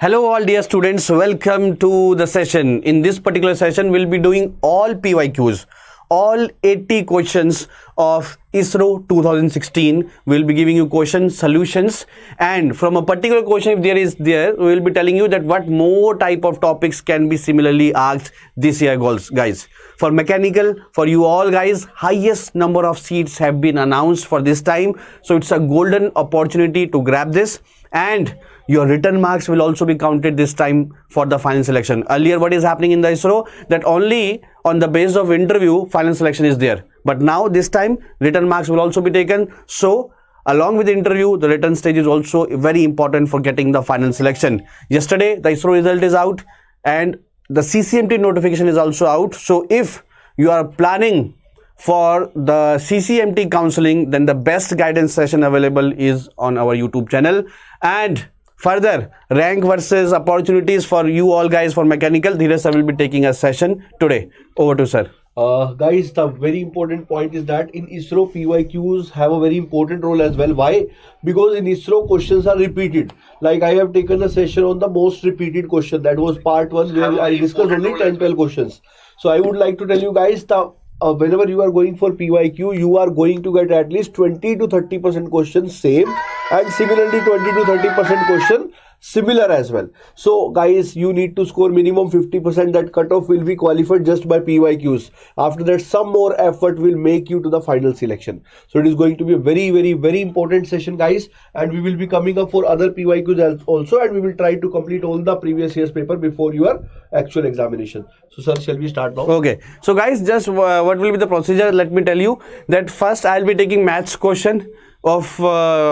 Hello all dear students, welcome to the session. In this particular session, we'll be doing all PYQs, all 80 questions of ISRO 2016. We'll be giving you questions, solutions, and from a particular question, if there, we'll be telling you that what more type of topics can be similarly asked this year, guys. For mechanical, for you all guys, highest number of seats have been announced for this time. So it's a golden opportunity to grab this, and your written marks will also be counted this time for the final selection. Earlier, what is happening in the ISRO, that only on the basis of interview, final selection is there. But now this time, written marks will also be taken. So along with the interview, the written stage is also very important for getting the final selection. Yesterday, the ISRO result is out and the CCMT notification is also out. So if you are planning for the CCMT counseling, then the best guidance session available is on our YouTube channel. And further, rank versus opportunities for you all guys for mechanical, Dheeraj sir will be taking a session today. Over to sir. Guys, the very important point is that in ISRO, PYQs have a very important role as well. Why? Because in ISRO, questions are repeated. Like I have taken a session on the most repeated question. That was part 1 where I discussed only 10-12 questions. So I would like to tell you guys that whenever you are going for PYQ, you are going to get at least 20 to 30% questions same, and similarly 20 to 30% question similar as well. So guys, you need to score minimum 50%. That cutoff will be qualified just by PYQs. After that, some more effort will make you to the final selection. So it is going to be a very important session, guys, and we will be coming up for other PYQs also, and we will try to complete all the previous year's paper before your actual examination. So sir, shall we start now? Okay, so guys, just what will be the procedure? Let me tell you that first I'll be taking maths question of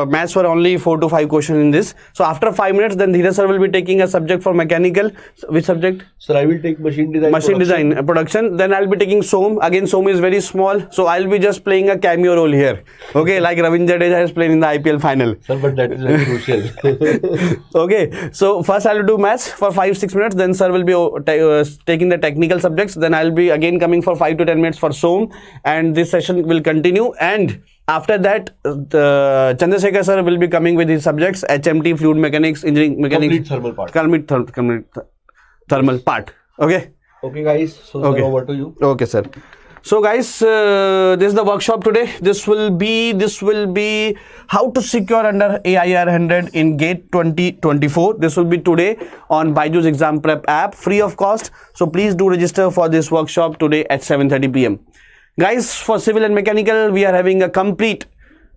maths for only 4 to 5 questions in this. So after 5 minutes, then Dheeraj sir will be taking a subject for mechanical. Which subject? Sir, I will take machine design. Production. Then I'll be taking SOM. Again, SOM is very small, so I'll be just playing a cameo role here. Okay, like Ravindra Jadeja has played in the IPL final. Sir, but that is very crucial. Okay, so first I'll do maths for 5-6 minutes. Then sir will be taking the technical subjects. Then I'll be again coming for 5 to 10 minutes for SOM, and this session will continue. And after that, Chandrasekhar sir will be coming with his subjects: HMT, fluid mechanics, engineering mechanics, complete thermal part. Okay. Okay, guys. So okay. Sir, over to you. Okay, sir. So guys, this is the workshop today. This will be how to secure under AIR 100 in GATE 2024. This will be today on BYJU'S exam prep app, free of cost. So please do register for this workshop today at 7:30 p.m. Guys, for civil and mechanical, we are having a complete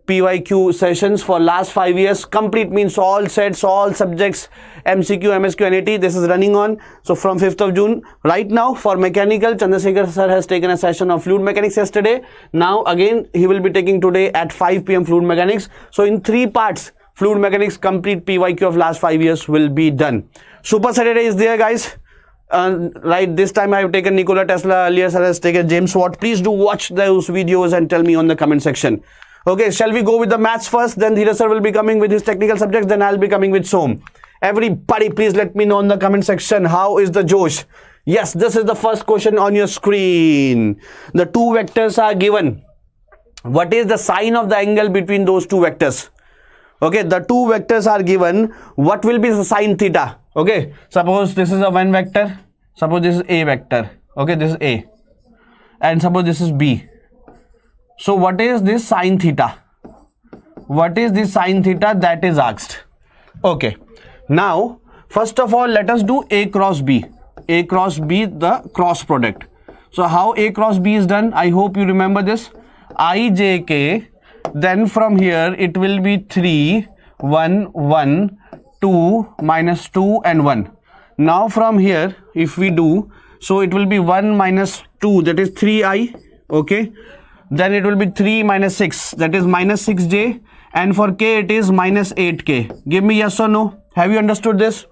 PYQ sessions for last 5 years. Complete means all sets, all subjects, MCQ, MSQ, NAT. This is running on. So from 5th of June, right now for mechanical, Chandrasekhar sir has taken a session of fluid mechanics yesterday. Now again, he will be taking today at 5 p.m. fluid mechanics. So in 3 parts, fluid mechanics complete PYQ of last 5 years will be done. Super Saturday is there, guys. Right, this time I have taken Nikola Tesla, earlier sir has taken James Watt. Please do watch those videos and tell me on the comment section. Okay, shall we go with the maths first? Then Dheeraj sir will be coming with his technical subjects. Then I'll be coming with SOM. Everybody, please let me know in the comment section, how is the Josh? Yes, this is the first question on your screen. The 2 vectors are given. What is the sign of the angle between those 2 vectors? Okay, the 2 vectors are given. What will be the sign theta? Okay, suppose this is a 1 vector. Suppose this is A vector. Okay, this is A. And suppose this is B. So what is this sine theta? What is this sine theta that is asked? Okay. Now, first of all, let us do A cross B. A cross B, the cross product. So how A cross B is done? I hope you remember this. IJK. Then from here, it will be 3, 1, 1, 2, minus 2 and 1. Now from here, if we do, so it will be 1 minus 2, that is 3i. Okay. Then it will be 3 minus 6, that is minus 6j, and for k it is minus 8k. Give me yes or no. Have you understood this?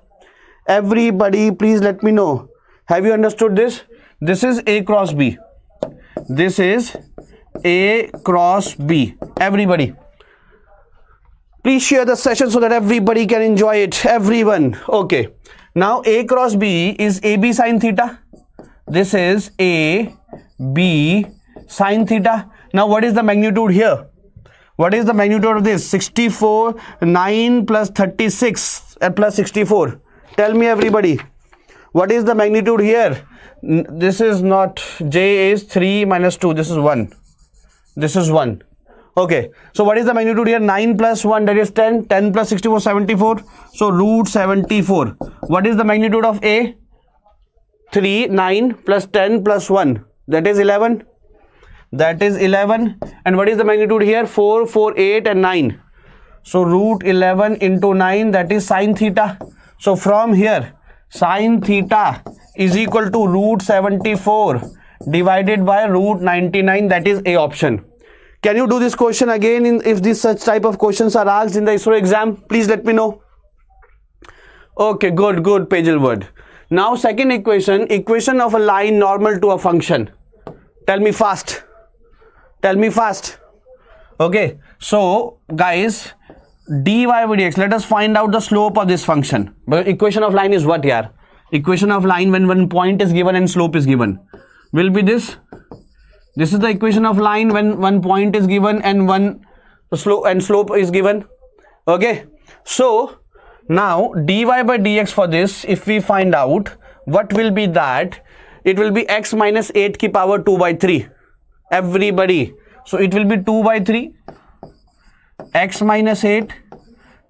Everybody, please let me know. Have you understood this? This is A cross B. This is A cross B. Everybody, please share the session so that everybody can enjoy it. Everyone. Okay. Now A cross B is AB sine theta. This is A, B, sine theta. Now what is the magnitude here? What is the magnitude of this? 64, 9 plus 36 plus 64. Tell me everybody. What is the magnitude here? This is not, J is 3 minus 2. This is 1. This is 1. Okay. So what is the magnitude here? 9 plus 1, that is 10. 10 plus 64, 74. So root 74. What is the magnitude of A? 3, 9 plus 10 plus 1. That is 11. That is 11. And what is the magnitude here? 4, 4, 8 and 9. So root 11 into 9, that is sine theta. So from here, sine theta is equal to root 74 divided by root 99. That is A option. Can you do this question again if this such type of questions are asked in the ISRO exam? Please let me know. Okay, good, good, Pejal word. Now second equation, equation of a line normal to a function. Tell me fast. Tell me fast. Okay, so guys, dy by dx, let us find out the slope of this function. But equation of line is what here? Equation of line when one point is given and slope is given will be this. This is the equation of line when one point is given and one slope is given. Okay, so now dy by dx for this, if we find out, what will be that? It will be x minus 8 ki power 2 by 3. Everybody. So it will be 2 by 3. X minus 8.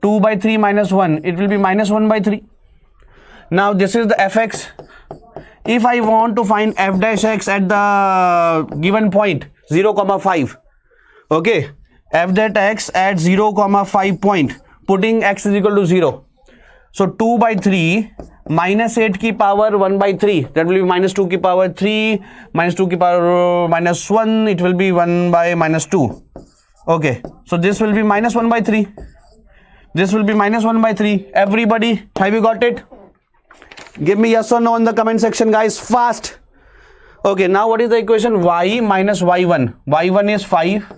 2 by 3 minus 1. It will be minus 1 by 3. Now this is the fx. If I want to find f dash x at the given point 0, 5. Okay. F dash x at 0, 5 point. Putting x is equal to 0. So 2 by 3 minus 8 ki power 1 by 3. That will be minus 2 ki power 3. Minus 2 ki power minus 1. It will be 1 by minus 2. Okay. So this will be minus 1 by 3. This will be minus 1 by 3. Everybody, have you got it? Give me yes or no in the comment section, guys. Fast. Okay. Now what is the equation? Y minus y1. Y1 is 5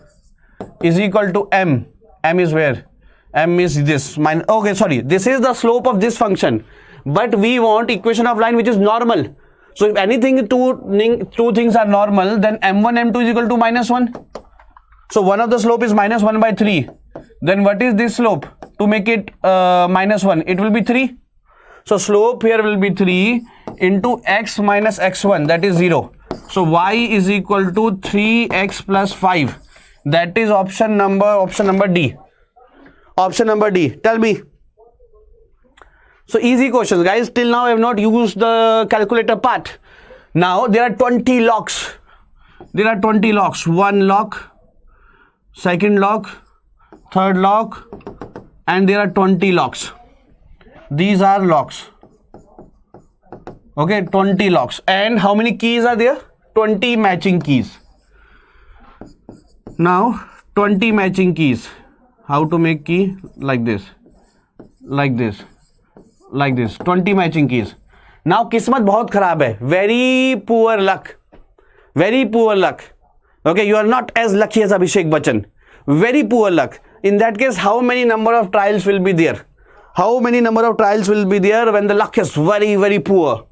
is equal to m. M is where? M is this. Okay, sorry. This is the slope of this function. But we want equation of line which is normal. So if anything, two things are normal, then m1, m2 is equal to minus 1. So one of the slope is minus 1 by 3. Then what is this slope? To make it minus 1, it will be 3. So slope here will be 3 into x minus x1, that is 0. So y is equal to 3x plus 5. That is option number D. Option number D. Tell me. So easy questions, guys. Till now I have not used the calculator part. Now there are 20 locks. There are 20 locks. One lock, second lock, third lock, and there are 20 locks. These are locks. Okay, 20 locks. And how many keys are there? 20 matching keys. Now 20 matching keys. How to make key? Like this, like this, like this. 20 matching keys. Now किस्मत बहुत खराब है. Very poor luck. Very poor luck. Okay, you are not as lucky as Abhishek Bachchan. Very poor luck. In that case, how many number of trials will be there? How many number of trials will be there when the luck is very, very poor?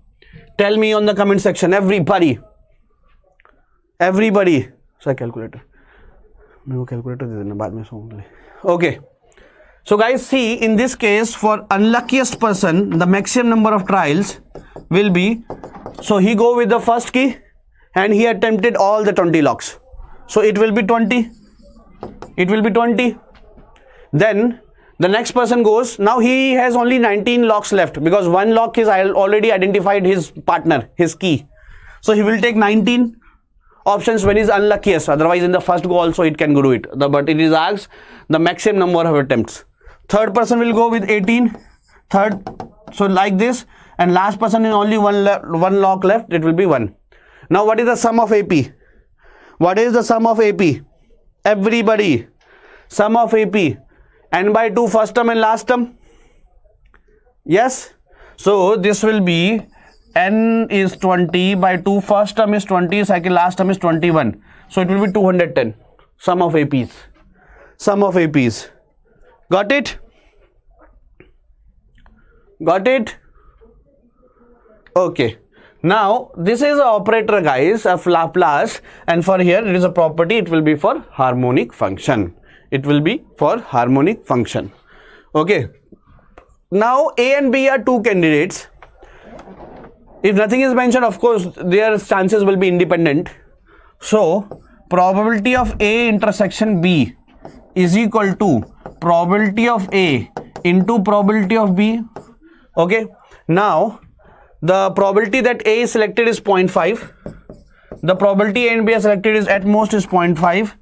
Tell me on the comment section. Everybody. Everybody. Sir, calculator. Okay. So guys, see, in this case, for unluckiest person, the maximum number of trials will be, so he go with the first key and he attempted all the 20 locks. So it will be 20. It will be 20. Then the next person goes. Now he has only 19 locks left because one lock is already identified his partner, his key. So he will take 19 options when he is unluckiest. Otherwise in the first go also it can do it. But it is asked the maximum number of attempts. Third person will go with 18. Third, so like this. And last person is only one lock left. It will be 1. Now what is the sum of AP? What is the sum of AP? Everybody. Sum of AP. N by 2 first term and last term. Yes. So this will be N is 20 by 2 first term is 20, second last term is 21. So it will be 210. Sum of APs. Sum of APs. Got it? Got it? Okay. Now this is an operator, guys, of Laplace, and for here it is a property, it will be for harmonic function. It will be for harmonic function. Okay. Now A and B are two candidates. If nothing is mentioned, of course their chances will be independent. So probability of A intersection B is equal to probability of A into probability of B. Okay. Now the probability that A is selected is 0.5. The probability A and B are selected is at most is 0.5.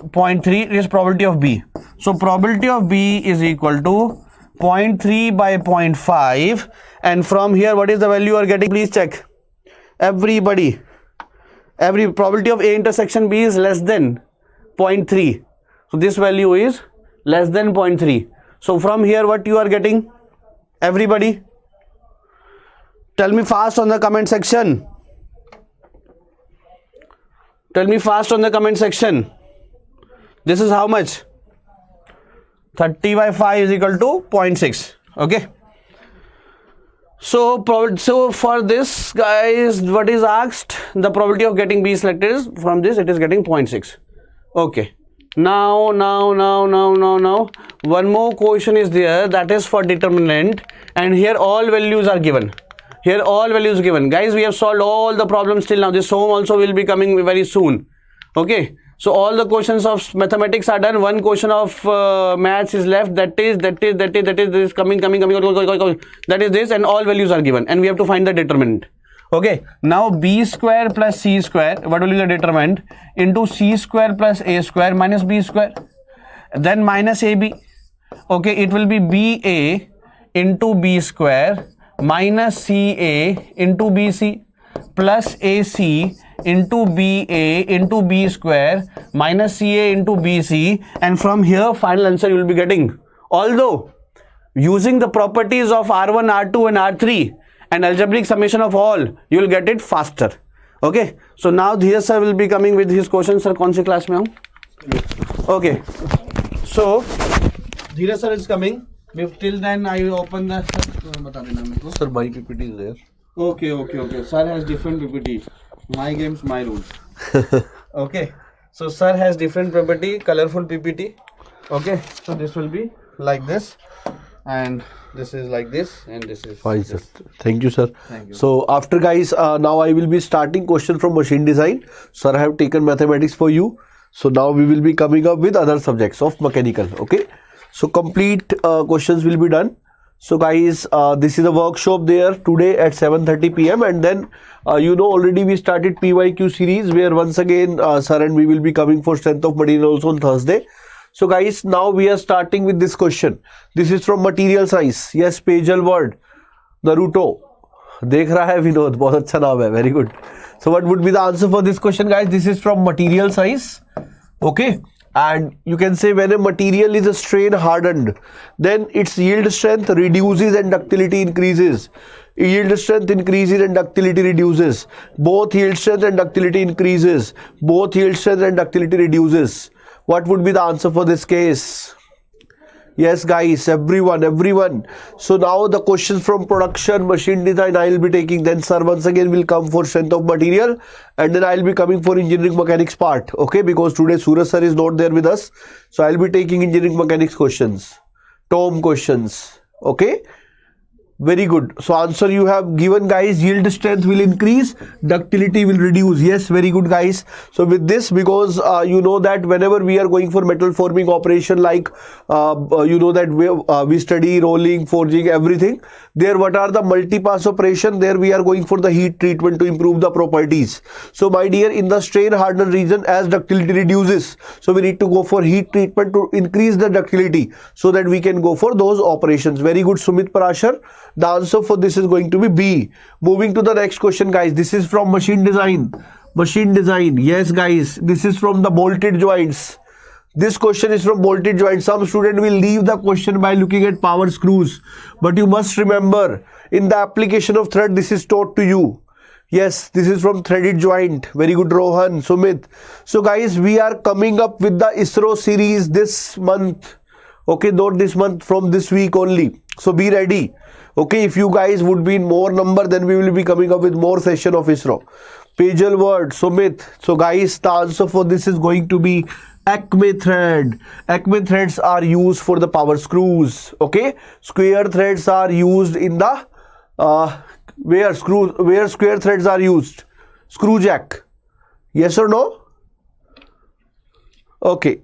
0.3 is probability of B. So probability of B is equal to 0.3 by 0.5, and from here what is the value you are getting? Please check. Everybody, every probability of A intersection B is less than 0.3. So this value is less than 0.3. So from here what you are getting? Everybody, tell me fast on the comment section. Tell me fast on the comment section. This is how much? 30 by 5 is equal to 0.6. Okay. So for this, guys, what is asked? The probability of getting B selected is, from this it is getting 0.6. Okay. Now one more question is there, that is for determinant, and here all values are given. Here all values given. Guys, we have solved all the problems till now. This home also will be coming very soon. Okay. So all the questions of mathematics are done. One question of maths is left. That is this coming. That is this, and all values are given, and we have to find the determinant. Okay. Now B square plus C square. What will be the determinant? Into C square plus A square minus B square. Then minus AB. Okay. It will be BA into B square minus CA into BC plus AC into BA into B square minus CA into BC, and from here final answer you will be getting. Although using the properties of R1, R2 and R3 and algebraic summation of all, you will get it faster. Okay. So now Dheeraj sir will be coming with his questions. Sir, kaun si class mein hu? Okay. So Dheeraj sir is coming. Till then I will open the Sir, my PPT is there. Okay. Sir has different PPT. My games, my rules. Okay. So sir has different PPT, colorful PPT. Okay. So this will be like this, and this is like this, and this is fine, this. sir. Thank you, sir. Thank you. So after, guys, now I will be starting question from machine design. Sir, I have taken mathematics for you. So now we will be coming up with other subjects of mechanical. Okay. So complete questions will be done. So guys, this is a workshop there today at 7:30 p.m. and then you know already we started PYQ series where once again sir and we will be coming for strength of material also on Thursday. So guys, now we are starting with this question. This is from material science. Yes, Pejal word Naruto. Dekh raha hai Vinod, bahut acha naam hai, very good. So what would be the answer for this question, guys? This is from material science. Okay. And you can say when a material is strain hardened, then its yield strength reduces and ductility increases. Yield strength increases and ductility reduces. Both yield strength and ductility increases. Both yield strength and ductility reduces. What would be the answer for this case? Yes, guys, everyone. So now the questions from production, machine design I will be taking. Then sir once again will come for strength of material, and then I will be coming for engineering mechanics part. Okay, because today Suraj sir is not there with us. So I will be taking engineering mechanics questions, TOM questions. Okay. Very good. So answer you have given, guys. Yield strength will increase, ductility will reduce. Yes, very good, guys. So with this, because you know that whenever we are going for metal forming operation, like you know that we study rolling, forging, everything. There, what are the multi-pass operation? There we are going for the heat treatment to improve the properties. So my dear, in the strain hardened region, as ductility reduces, so we need to go for heat treatment to increase the ductility so that we can go for those operations. Very good, Sumit Parashar. The answer for this is going to be B. Moving to the next question, guys. This is from machine design. Machine design. Yes, guys. This is from the bolted joints. This question is from bolted joints. Some student will leave the question by looking at power screws. But you must remember, in the application of thread, this is taught to you. Yes, this is from threaded joint. Very good, Rohan, Sumit. So, guys, we are coming up with the ISRO series this month. Okay, not this month, from this week only. So, be ready. Okay, if you guys would be in more number, then we will be coming up with more session of ISRO. Pagel word, Sumit. So guys, the answer for this is going to be Acme thread. Acme threads are used for the power screws. Okay, square threads are used in the where square threads are used? Screw jack. Yes or no? Okay,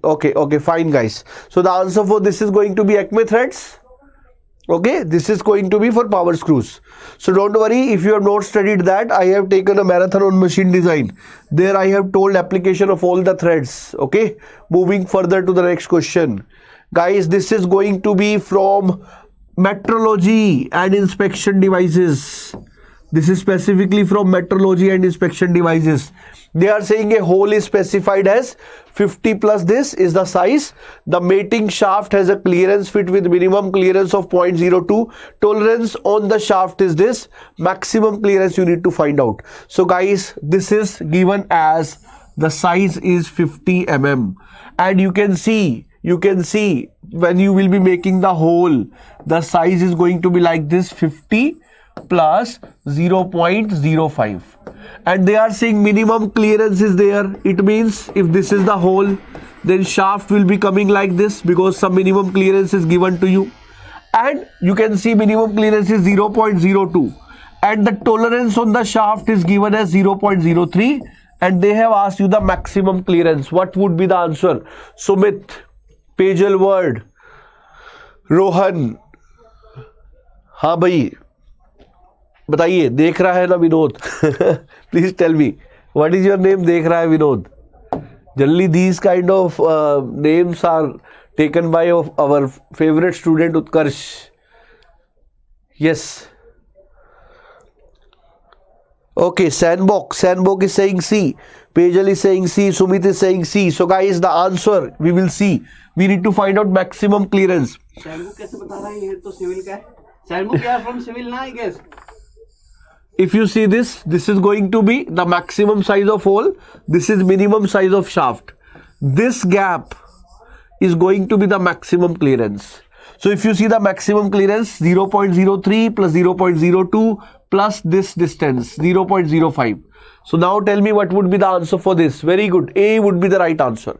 fine guys. So the answer for this is going to be Acme threads. Okay, this is going to be for power screws. So don't worry if you have not studied that. I have taken a marathon on machine design. There I have told application of all the threads. Okay, moving further to the next question. Guys, this is going to be from metrology and inspection devices. This is specifically from metrology and inspection devices. They are saying a hole is specified as 50 plus this is the size. The mating shaft has a clearance fit with minimum clearance of 0.02. Tolerance on the shaft is this. Maximum clearance you need to find out. So guys, this is given as the size is 50 mm. And you can see when you will be making the hole, the size is going to be like this, 50 plus 0.05. And they are saying minimum clearance is there. It means if this is the hole, then shaft will be coming like this because some minimum clearance is given to you. And you can see minimum clearance is 0.02. And the tolerance on the shaft is given as 0.03. And they have asked you the maximum clearance. What would be the answer? Sumit, Pagel word, Rohan. हाँ भाई बताइए, देख रहा है ना Vinod? Please tell me what is your name. देख रहा है Vinod? Generally these kind of names are taken by our favourite student Utkarsh. Yes. Okay, Sandbok is saying C. Pagel is saying C. Sumit is saying C. So guys, the answer we will see. We need to find out maximum clearance. Sandbok कैसे बता रहा है? ये तो civil का है. Sandbok are from civil ना, I guess. If you see this is going to be the maximum size of hole. This is minimum size of shaft. This gap is going to be the maximum clearance. So if you see the maximum clearance 0.03 plus 0.02 plus this distance 0.05. So now tell me what would be the answer for this. Very good. A would be the right answer.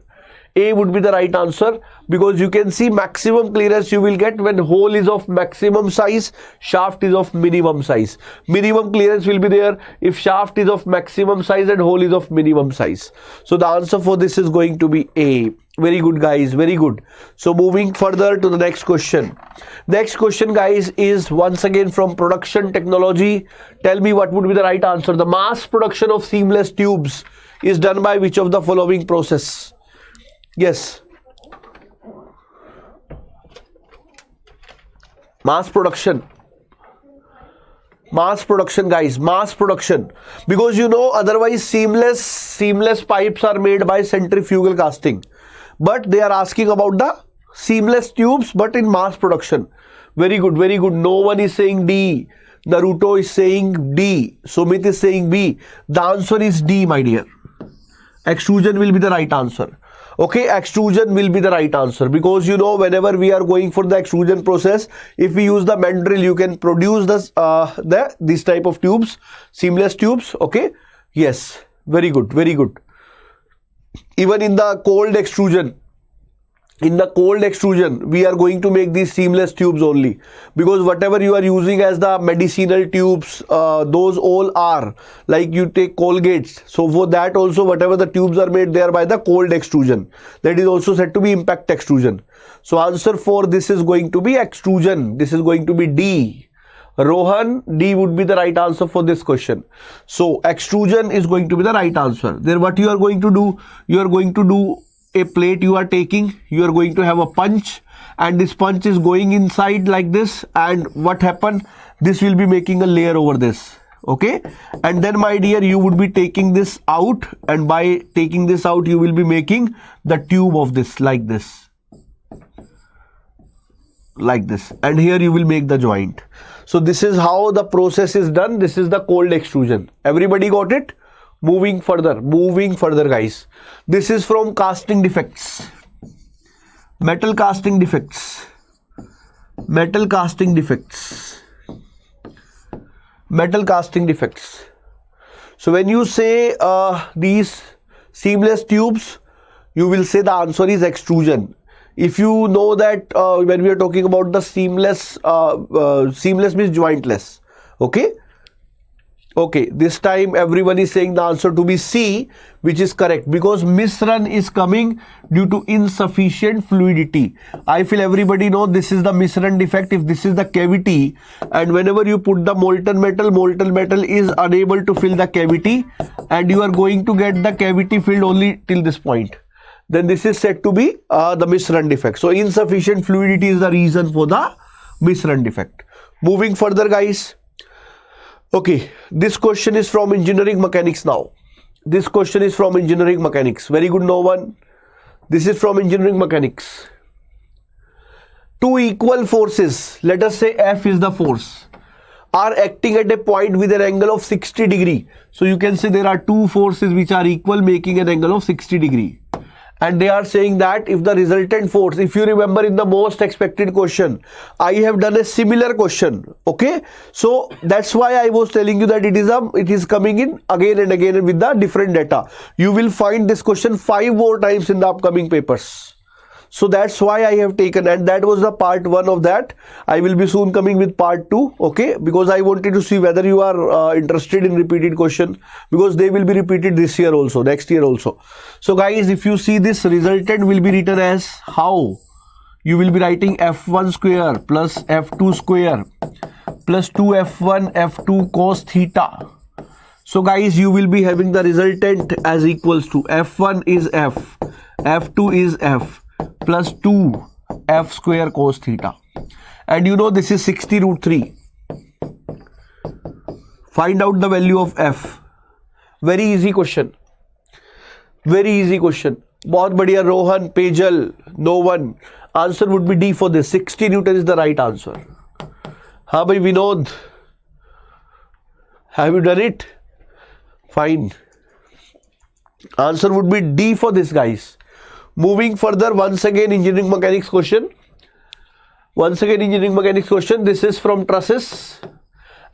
A would be the right answer because you can see maximum clearance you will get when hole is of maximum size, shaft is of minimum size. Minimum clearance will be there if shaft is of maximum size and hole is of minimum size. So the answer for this is going to be A. Very good guys, very good. So moving further to the next question. Next question guys is once again from production technology. Tell me what would be the right answer. The mass production of seamless tubes is done by which of the following process? Yes. Mass production guys, mass production, because you know otherwise seamless pipes are made by centrifugal casting, but they are asking about the seamless tubes but in mass production. Very good, very good. No one is saying D. Naruto is saying D. Sumit is saying B. The answer is D, my dear. Extrusion will be the right answer. Okay, extrusion will be the right answer because you know whenever we are going for the extrusion process, if we use the mandrel, you can produce this type of tubes, seamless tubes. Okay, yes, very good, very good. Even in the cold extrusion, we are going to make these seamless tubes only because whatever you are using as the medicinal tubes, those all are like you take Colgates. So for that also whatever the tubes are made, they are by the cold extrusion. That is also said to be impact extrusion. So answer for this is going to be extrusion. This is going to be D. Rohan, D would be the right answer for this question. So extrusion is going to be the right answer. Then what you are going to do? You are going to do a plate you are taking, you are going to have a punch and this punch is going inside like this, and what happened, this will be making a layer over this. Okay, and then my dear you would be taking this out, and by taking this out you will be making the tube of this like this, and here you will make the joint. So this is how the process is done. This is the cold extrusion. Everybody got it? Moving further guys. This is from casting defects. Metal casting defects. metal casting defects. So when you say these seamless tubes, you will say the answer is extrusion. If you know that when we are talking about the seamless, seamless means jointless. Okay. Okay, this time everyone is saying the answer to be C, which is correct, because misrun is coming due to insufficient fluidity. I feel everybody know this is the misrun defect. If this is the cavity, and whenever you put the molten metal is unable to fill the cavity, and you are going to get the cavity filled only till this point, then this is said to be the misrun defect. So insufficient fluidity is the reason for the misrun defect. Moving further, guys. Okay, this question is from engineering mechanics now. This question is from engineering mechanics. Very good, no one. This is from engineering mechanics. Two equal forces, let us say F is the force, are acting at a point with an angle of 60 degree. So you can say there are two forces which are equal, making an angle of 60 degree. And they are saying that if the resultant force, if you remember in the most expected question, I have done a similar question. Okay, so that's why I was telling you that it is coming in again and again with the different data. You will find this question 5 more times in the upcoming papers. So that's why I have taken, and that was the part 1 of that. I will be soon coming with part 2, okay, because I wanted to see whether you are interested in repeated question, because they will be repeated this year also, next year also. So guys, if you see this resultant will be written as how? You will be writing F1 square plus F2 square plus 2F1 F2 cos theta. So guys, you will be having the resultant as equals to F1 is F, F2 is F, plus 2 F square cos theta, and you know this is 60 root 3. Find out the value of F. Very easy question, very easy question. बहुत बढ़िया Rohan, पेजल, no one. Answer would be D for this. 60 Newton is the right answer. हाँ भाई Vinod, have you done it? Fine. Answer would be D for this, guys. Moving further, once again engineering mechanics question. Once again engineering mechanics question. This is from trusses,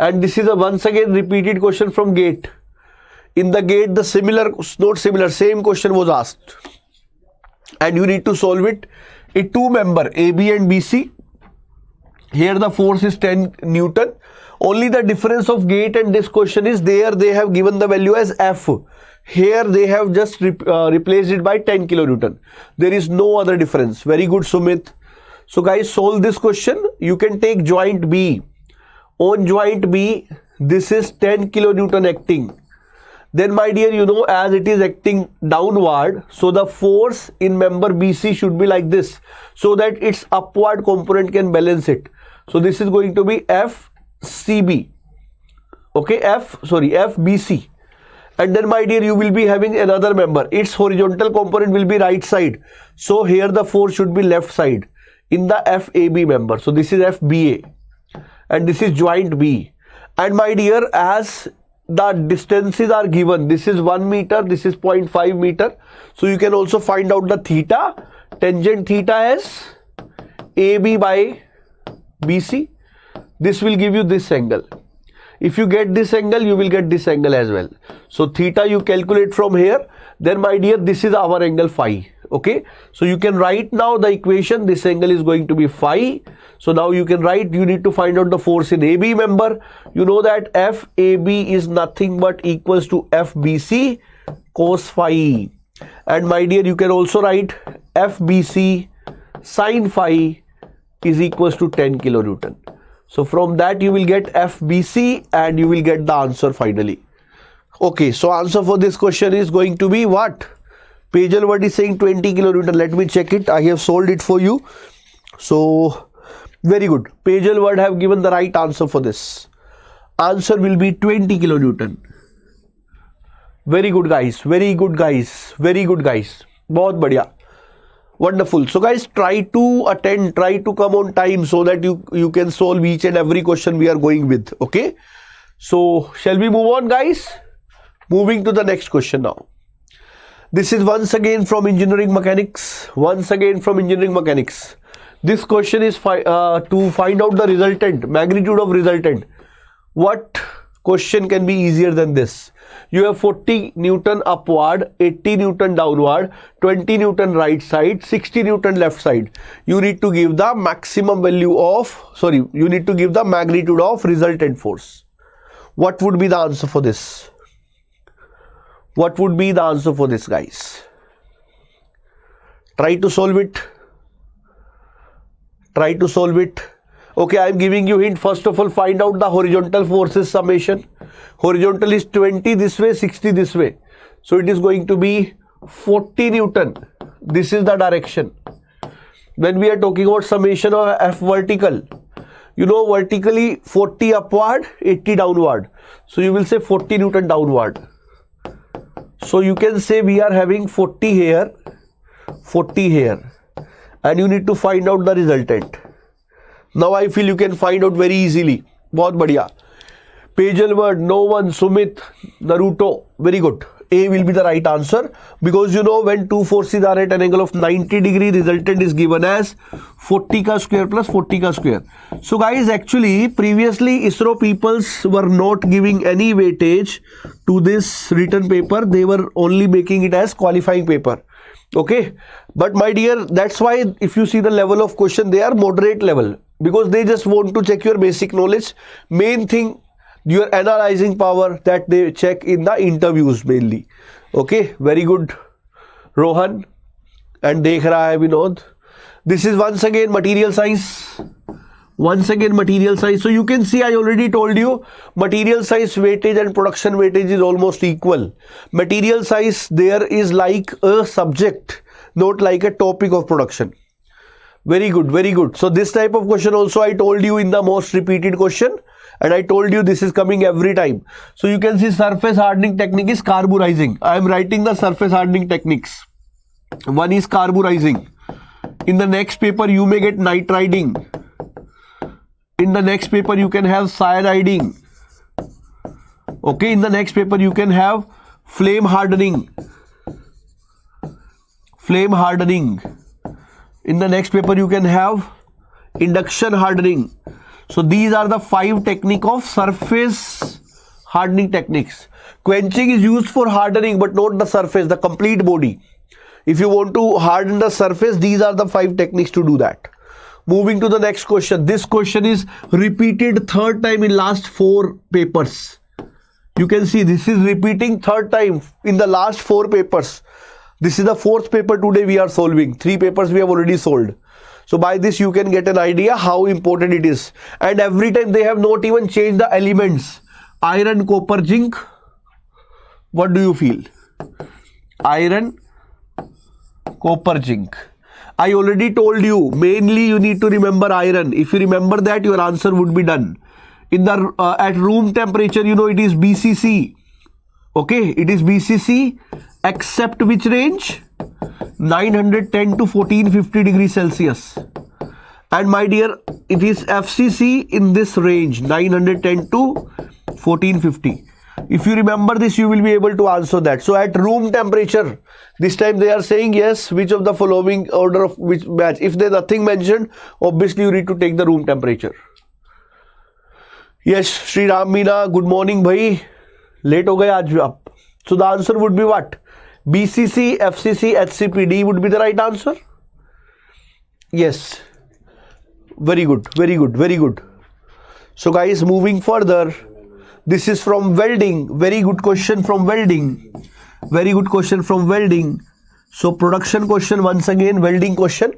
and this is a once again repeated question from gate. In the gate, the same question was asked, and you need to solve it. A two member AB and BC. Here the force is 10 Newton. Only the difference of gate and this question is there they have given the value as F. Here they have just replaced it by 10 kilonewton. There is no other difference. Very good, Sumit. So guys, solve this question. You can take joint B. On joint B, this is 10 kilonewton acting. Then my dear, you know, as it is acting downward, so the force in member BC should be like this, so that its upward component can balance it. So this is going to be FCB. Okay, FBC. And then my dear, you will be having another member. Its horizontal component will be right side. So here the force should be left side in the FAB member. So this is FBA. And this is joint B. And my dear, as the distances are given, this is 1 meter, this is 0.5 meter. So you can also find out the theta. Tangent theta as AB by BC. This will give you this angle. If you get this angle, you will get this angle as well. So theta you calculate from here. Then my dear, this is our angle phi. Okay. So you can write now the equation. This angle is going to be phi. So now you can write, you need to find out the force in AB member. You know that FAB is nothing but equals to FBC cos phi. And my dear, you can also write FBC sin phi is equals to 10 kilonewton. So from that you will get FBC and you will get the answer finally. Okay, so answer for this question is going to be what? Pajal word is saying 20 kilonewton. Let me check it. I have solved it for you. So very good. Pajal word have given the right answer for this. Answer will be 20 kilonewton. Very good guys. Very good guys. Very good guys. बहुत बढ़िया. Wonderful. So guys, try to attend, try to come on time so that you can solve each and every question we are going with. Okay. So shall we move on, guys? Moving to the next question now. This is once again from engineering mechanics. Once again from engineering mechanics. This question is to find out the resultant, magnitude of resultant. What question can be easier than this. You have 40 Newton upward, 80 Newton downward, 20 Newton right side, 60 Newton left side. You need to give the maximum value of, you need to give the magnitude of resultant force. What would be the answer for this? What would be the answer for this, guys? Try to solve it. Try to solve it. Okay, I am giving you hint. First of all, find out the horizontal forces summation. Horizontal is 20 this way, 60 this way. So it is going to be 40 Newton. This is the direction. When we are talking about summation of F vertical, you know, vertically 40 upward, 80 downward. So you will say 40 Newton downward. So you can say we are having 40 here, 40 here. And you need to find out the resultant. Now I feel you can find out very easily. बहुत बढ़िया. Pagelward, no one, Sumit, Naruto. Very good. A will be the right answer, because you know when two forces are at an angle of 90 degree, resultant is given as 40 ka square plus 40 ka square. So guys, actually previously ISRO peoples were not giving any weightage to this written paper. They were only making it as qualifying paper. Okay, but my dear, that's why if you see the level of question, they are moderate level, because they just want to check your basic knowledge. Main thing, your analyzing power, that they check in the interviews mainly. Okay, very good, Rohan. And dekh raha hai Vinod. This is once again material science. Once again material science. So you can see, I already told you, material science weightage and production weightage is almost equal. Material science there is like a subject, not like a topic of production. Very good, very good. So this type of question also I told you in the most repeated question, and I told you this is coming every time. So you can see surface hardening technique is carburizing. I am writing the surface hardening techniques. One is carburizing. In the next paper you may get nitriding. In the next paper you can have cyaniding. Okay, in the next paper you can have flame hardening. Flame hardening. In the next paper you can have induction hardening. So these are the 5 technique of surface hardening techniques. Quenching is used for hardening, but not the surface, the complete body. If you want to harden the surface, these are the 5 techniques to do that. Moving to the next question. This question is repeated 3rd time in last 4 papers. You can see this is repeating 3rd time in the last 4 papers. This is the 4th paper today we are solving. 3 papers we have already solved. So by this you can get an idea how important it is. And every time they have not even changed the elements. Iron, copper, zinc. What do you feel? Iron, copper, zinc. I already told you, mainly you need to remember iron. If you remember that, your answer would be done. In the at room temperature, you know it is BCC. Okay, it is BCC, except which range? 910 to 1450 degrees Celsius. And my dear, it is FCC in this range, 910 to 1450. If you remember this, you will be able to answer that. So at room temperature, this time they are saying yes, which of the following order of which batch. If there is nothing mentioned, obviously you need to take the room temperature. Yes, Sri Ram Meena, good morning bhai. Late ho gaye aaj bhi aap. So the answer would be what? BCC, FCC, HCPD would be the right answer. Yes. Very good, very good, very good. So guys, moving further. This is from welding. Very good question from welding. Very good question from welding. So production question once again, welding question.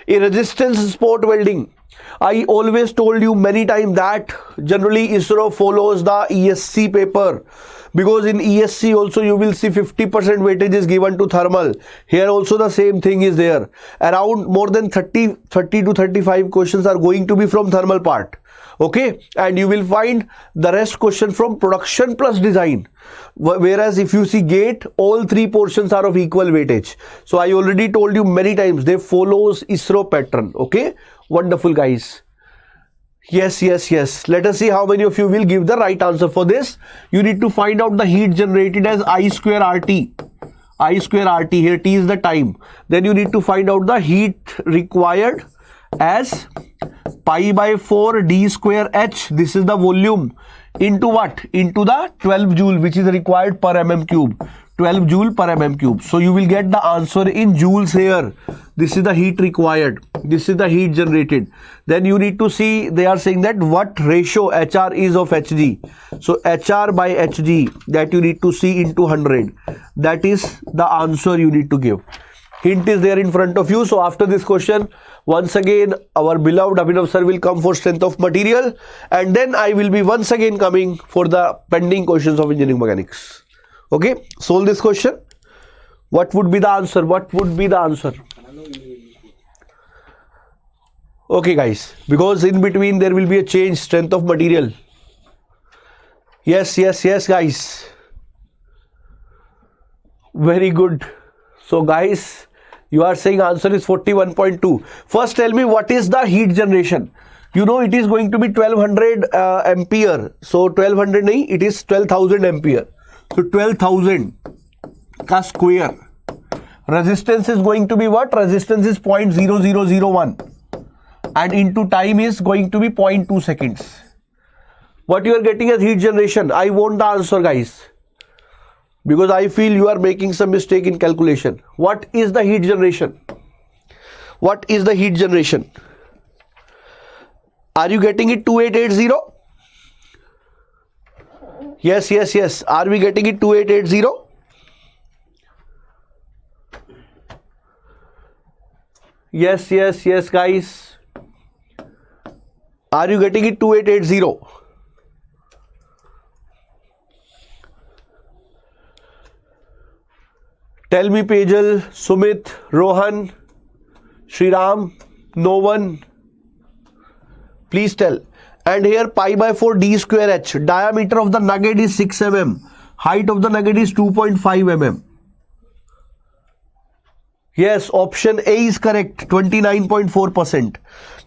A resistance spot welding. I always told you many times that generally ISRO follows the ESC paper, because in ESC also you will see 50% weightage is given to thermal. Here also the same thing is there. Around more than 30 to 35 questions are going to be from thermal part. Okay, and you will find the rest question from production plus design. Whereas if you see gate, all 3 portions are of equal weightage. So I already told you many times, they follows ISRO pattern. Okay, wonderful guys. Yes, yes, yes. Let us see how many of you will give the right answer for this. You need to find out the heat generated as I square RT. I square RT, here T is the time. Then you need to find out the heat required as pi by 4 d square h. This is the volume. into what? Into the 12 joule which is required per mm cube. 12 joule per mm cube. So you will get the answer in joules here. This is the heat required. This is the heat generated. Then you need to see, they are saying that what ratio HR is of Hg. So HR by Hg, that you need to see into 100. That is the answer you need to give. Hint is there in front of you. So after this question, once again our beloved Abhinav sir will come for strength of material, and then I will be once again coming for the pending questions of engineering mechanics. Okay, solve this question. What would be the answer? What would be the answer? Okay guys, because in between there will be a change, strength of material. Yes guys. Very good. So guys, you are saying answer is 41.2. First tell me what is the heat generation. You know it is going to be 1200 ampere. So 1200 nahi, it is 12,000 ampere. So 12,000 ka square. Resistance is going to be what? Resistance is 0.0001 and into time is going to be 0.2 seconds. What you are getting as heat generation? I want the answer guys, because I feel you are making some mistake in calculation. What is the heat generation? What is the heat generation? Are you getting it 2880? Yes. Are we getting it 2880? Yes guys. Are you getting it 2880? Tell me Pejal, Sumit, Rohan, Shriram, no one. Please tell. And here pi by 4 d square h. Diameter of the nugget is 6 mm. Height of the nugget is 2.5 mm. Yes, option A is correct. 29.4%.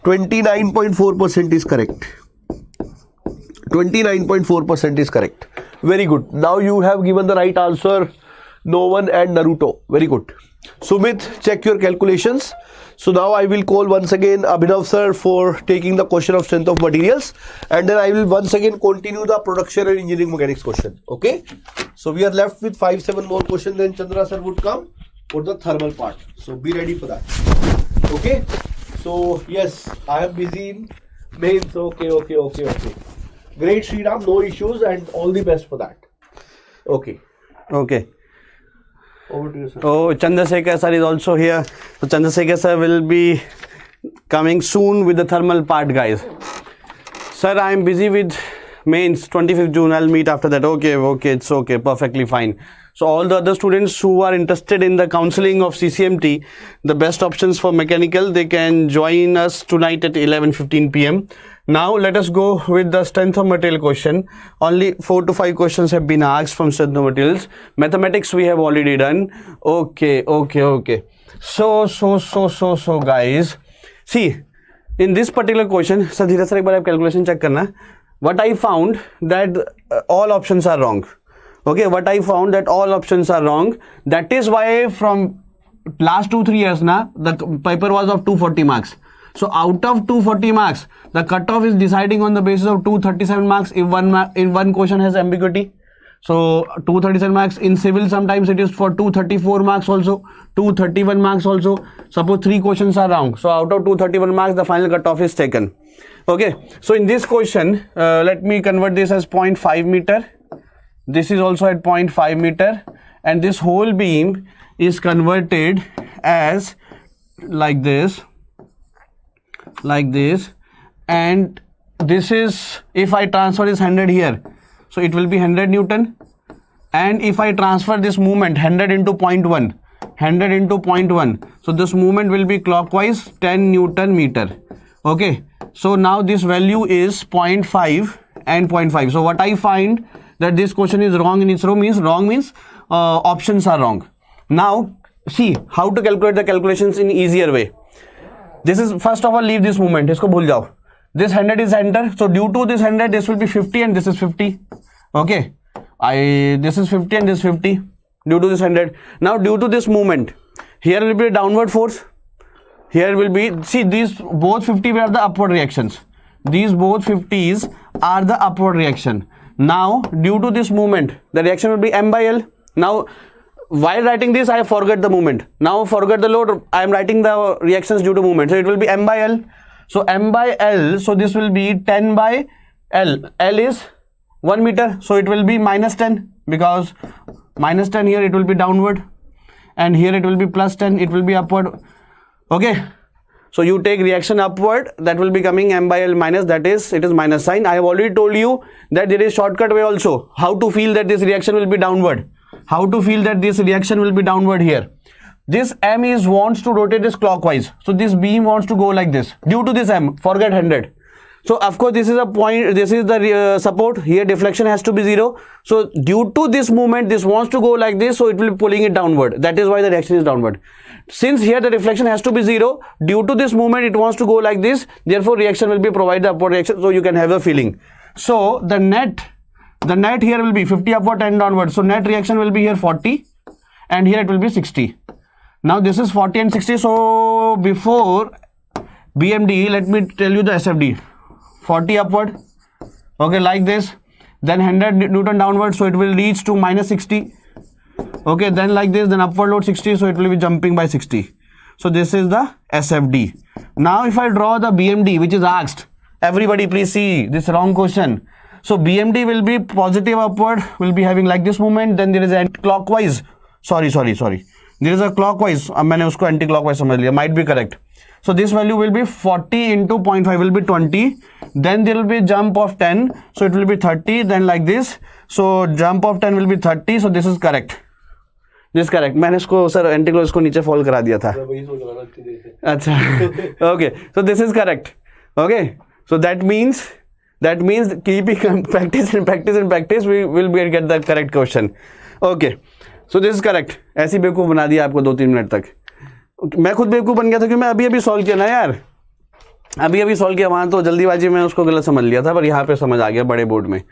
29.4% is correct. 29.4% is correct. Very good. Now you have given the right answer. No one and Naruto. Very good. Sumit, check your calculations. So now I will call once again Abhinav sir for taking the question of strength of materials, and then I will once again continue the production and engineering mechanics question. Okay. So we are left with 5-7 more questions. Then Chandra sir would come for the thermal part. So be ready for that. Okay. So yes, I am busy in mains. Okay. Great Sriram, no issues and all the best for that. Okay. Over to you, sir. Oh, Chandrasekhar sir is also here. So Chandrasekhar sir will be coming soon with the thermal part, guys. Sir, I am busy with mains. 25th June, I'll meet after that. Okay, it's okay, perfectly fine. So all the other students who are interested in the counseling of CCMT, the best options for mechanical, they can join us tonight at 11:15 p.m. Now let us go with the strength of material question. Only 4 to 5 questions have been asked from strength of materials. Mathematics we have already done. Okay. So guys, see in this particular question, sir, dhira sir, ek baar aap calculation check karna. What I found that all options are wrong. Okay, what I found that all options are wrong. That is why from last 2-3 years now, the paper was of 240 marks. So out of 240 marks, the cutoff is deciding on the basis of 237 marks if one question has ambiguity. So 237 marks in civil, sometimes it is for 234 marks also, 231 marks also. Suppose 3 questions are wrong. So out of 231 marks, the final cutoff is taken. Okay. So in this question, let me convert this as 0.5 meter. This is also at 0.5 meter. And this whole beam is converted as like this. And this is, if I transfer this 100 here, so it will be 100 Newton. And if I transfer this movement 100 into 0.1, so this movement will be clockwise 10 Newton meter. Okay, so now this value is 0.5 and 0.5. So what I find that this question is wrong in ISRO means options are wrong. Now see how to calculate the calculations in easier way. This is, first of all, leave this movement. Isko bhul jao. This 100 is center. So due to this 100, this will be 50 and this is 50. Okay. This is 50 and this is 50 due to this 100. Now due to this movement, here will be a downward force. Here will be, see, these both 50 were the upward reactions. These both 50s are the upward reaction. Now due to this movement the reaction will be m by L. Now while writing this I forget the movement. Now forget the load, I am writing the reactions due to movement, so it will be m by L. So m by L, so this will be 10 by L. L is 1 meter, so it will be minus 10, because minus 10 here it will be downward, and here it will be plus 10, it will be upward. Okay, so you take reaction upward, that will be coming m by L minus, that is, it is minus sign. I have already told you that there is shortcut way also, how to feel that this reaction will be downward. How to feel that this reaction will be downward here. This m is wants to rotate this clockwise, so this beam wants to go like this. Due to this m, forget 100. So of course this is a point, this is the support, here deflection has to be 0. So due to this movement, this wants to go like this, so it will be pulling it downward. That is why the reaction is downward. Since here the deflection has to be 0, due to this movement it wants to go like this, therefore reaction will be provided the upward reaction, so you can have a feeling. So the net here will be 50 upward, 10 downward, so net reaction will be here 40, and here it will be 60. Now this is 40 and 60, so before BMD, let me tell you the SFD. 40 upward, okay, like this, then 100 Newton downward, so it will reach to minus 60, okay, then like this, then upward load 60, so it will be jumping by 60. So this is the SFD. Now if I draw the BMD, which is asked, everybody please see this wrong question. So BMD will be positive upward, will be having like this movement, then there is anti-clockwise, sorry, there is a clockwise, मैंने उसको anti-clockwise समझ लिया, might be correct. So this value will be 40 into 0.5 will be 20, then there will be jump of 10, so it will be 30, then like this, so jump of 10 will be 30, so this is correct. This is correct. मैंने इसको sir anti-clockwise को नीचे fall करा दिया था. अच्छा, okay, so this is correct. Okay, so that means keeping practice, we will get the correct question. Okay, so this is correct. ऐसी बेवकूफ बना दिया आपको 2-3 मिनट तक. मैं खुद बेवकूफ बन गया था, क्योंकि मैं अभी सॉल्व किया ना यार, अभी सॉल्व किया, वहां तो जल्दीबाजी में उसको गलत समझ लिया था, पर यहाँ पे समझ आ गया बड़े बोर्ड में.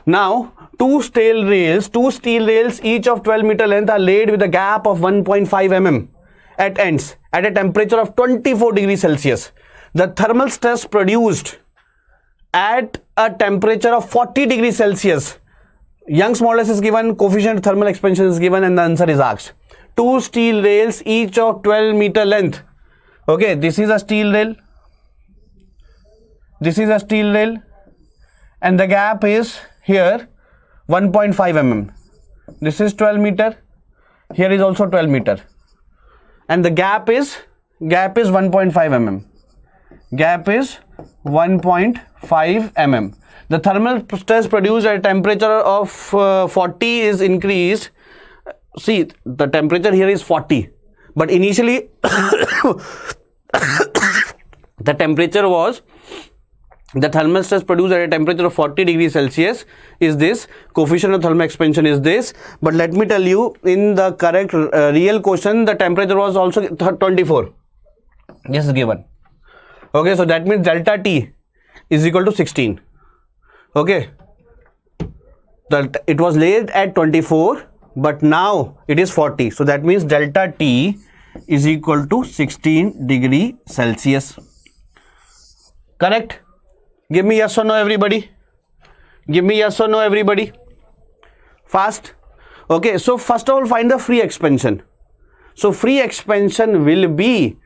Now two steel rails each of 12 meter length are laid with a gap of 1.5 mm at ends at a temperature of 24 degrees Celsius. The thermal stress produced at a temperature of 40 degrees Celsius, Young's modulus is given, coefficient of thermal expansion is given, and the answer is asked. Two steel rails each of 12 meter length. Okay, this is a steel rail, this is a steel rail, and the gap is here 1.5 mm. This is 12 meter, here is also 12 meter, and the gap is 1.5 mm. Gap is 1.5 mm. The thermal stress produced at a temperature of 40 is increased. See, the temperature here is 40, but initially the temperature was, the thermal stress produced at a temperature of 40 degrees Celsius is this, coefficient of thermal expansion is this, but let me tell you, in the correct real question, the temperature was also 24. This is given. Okay, so that means delta T is equal to 16. Okay, it was laid at 24, but now it is 40. So that means delta T is equal to 16 degree Celsius. Correct? Give me yes or no, everybody. Give me yes or no, everybody. Fast. Okay, so first of all, find the free expansion. So free expansion will be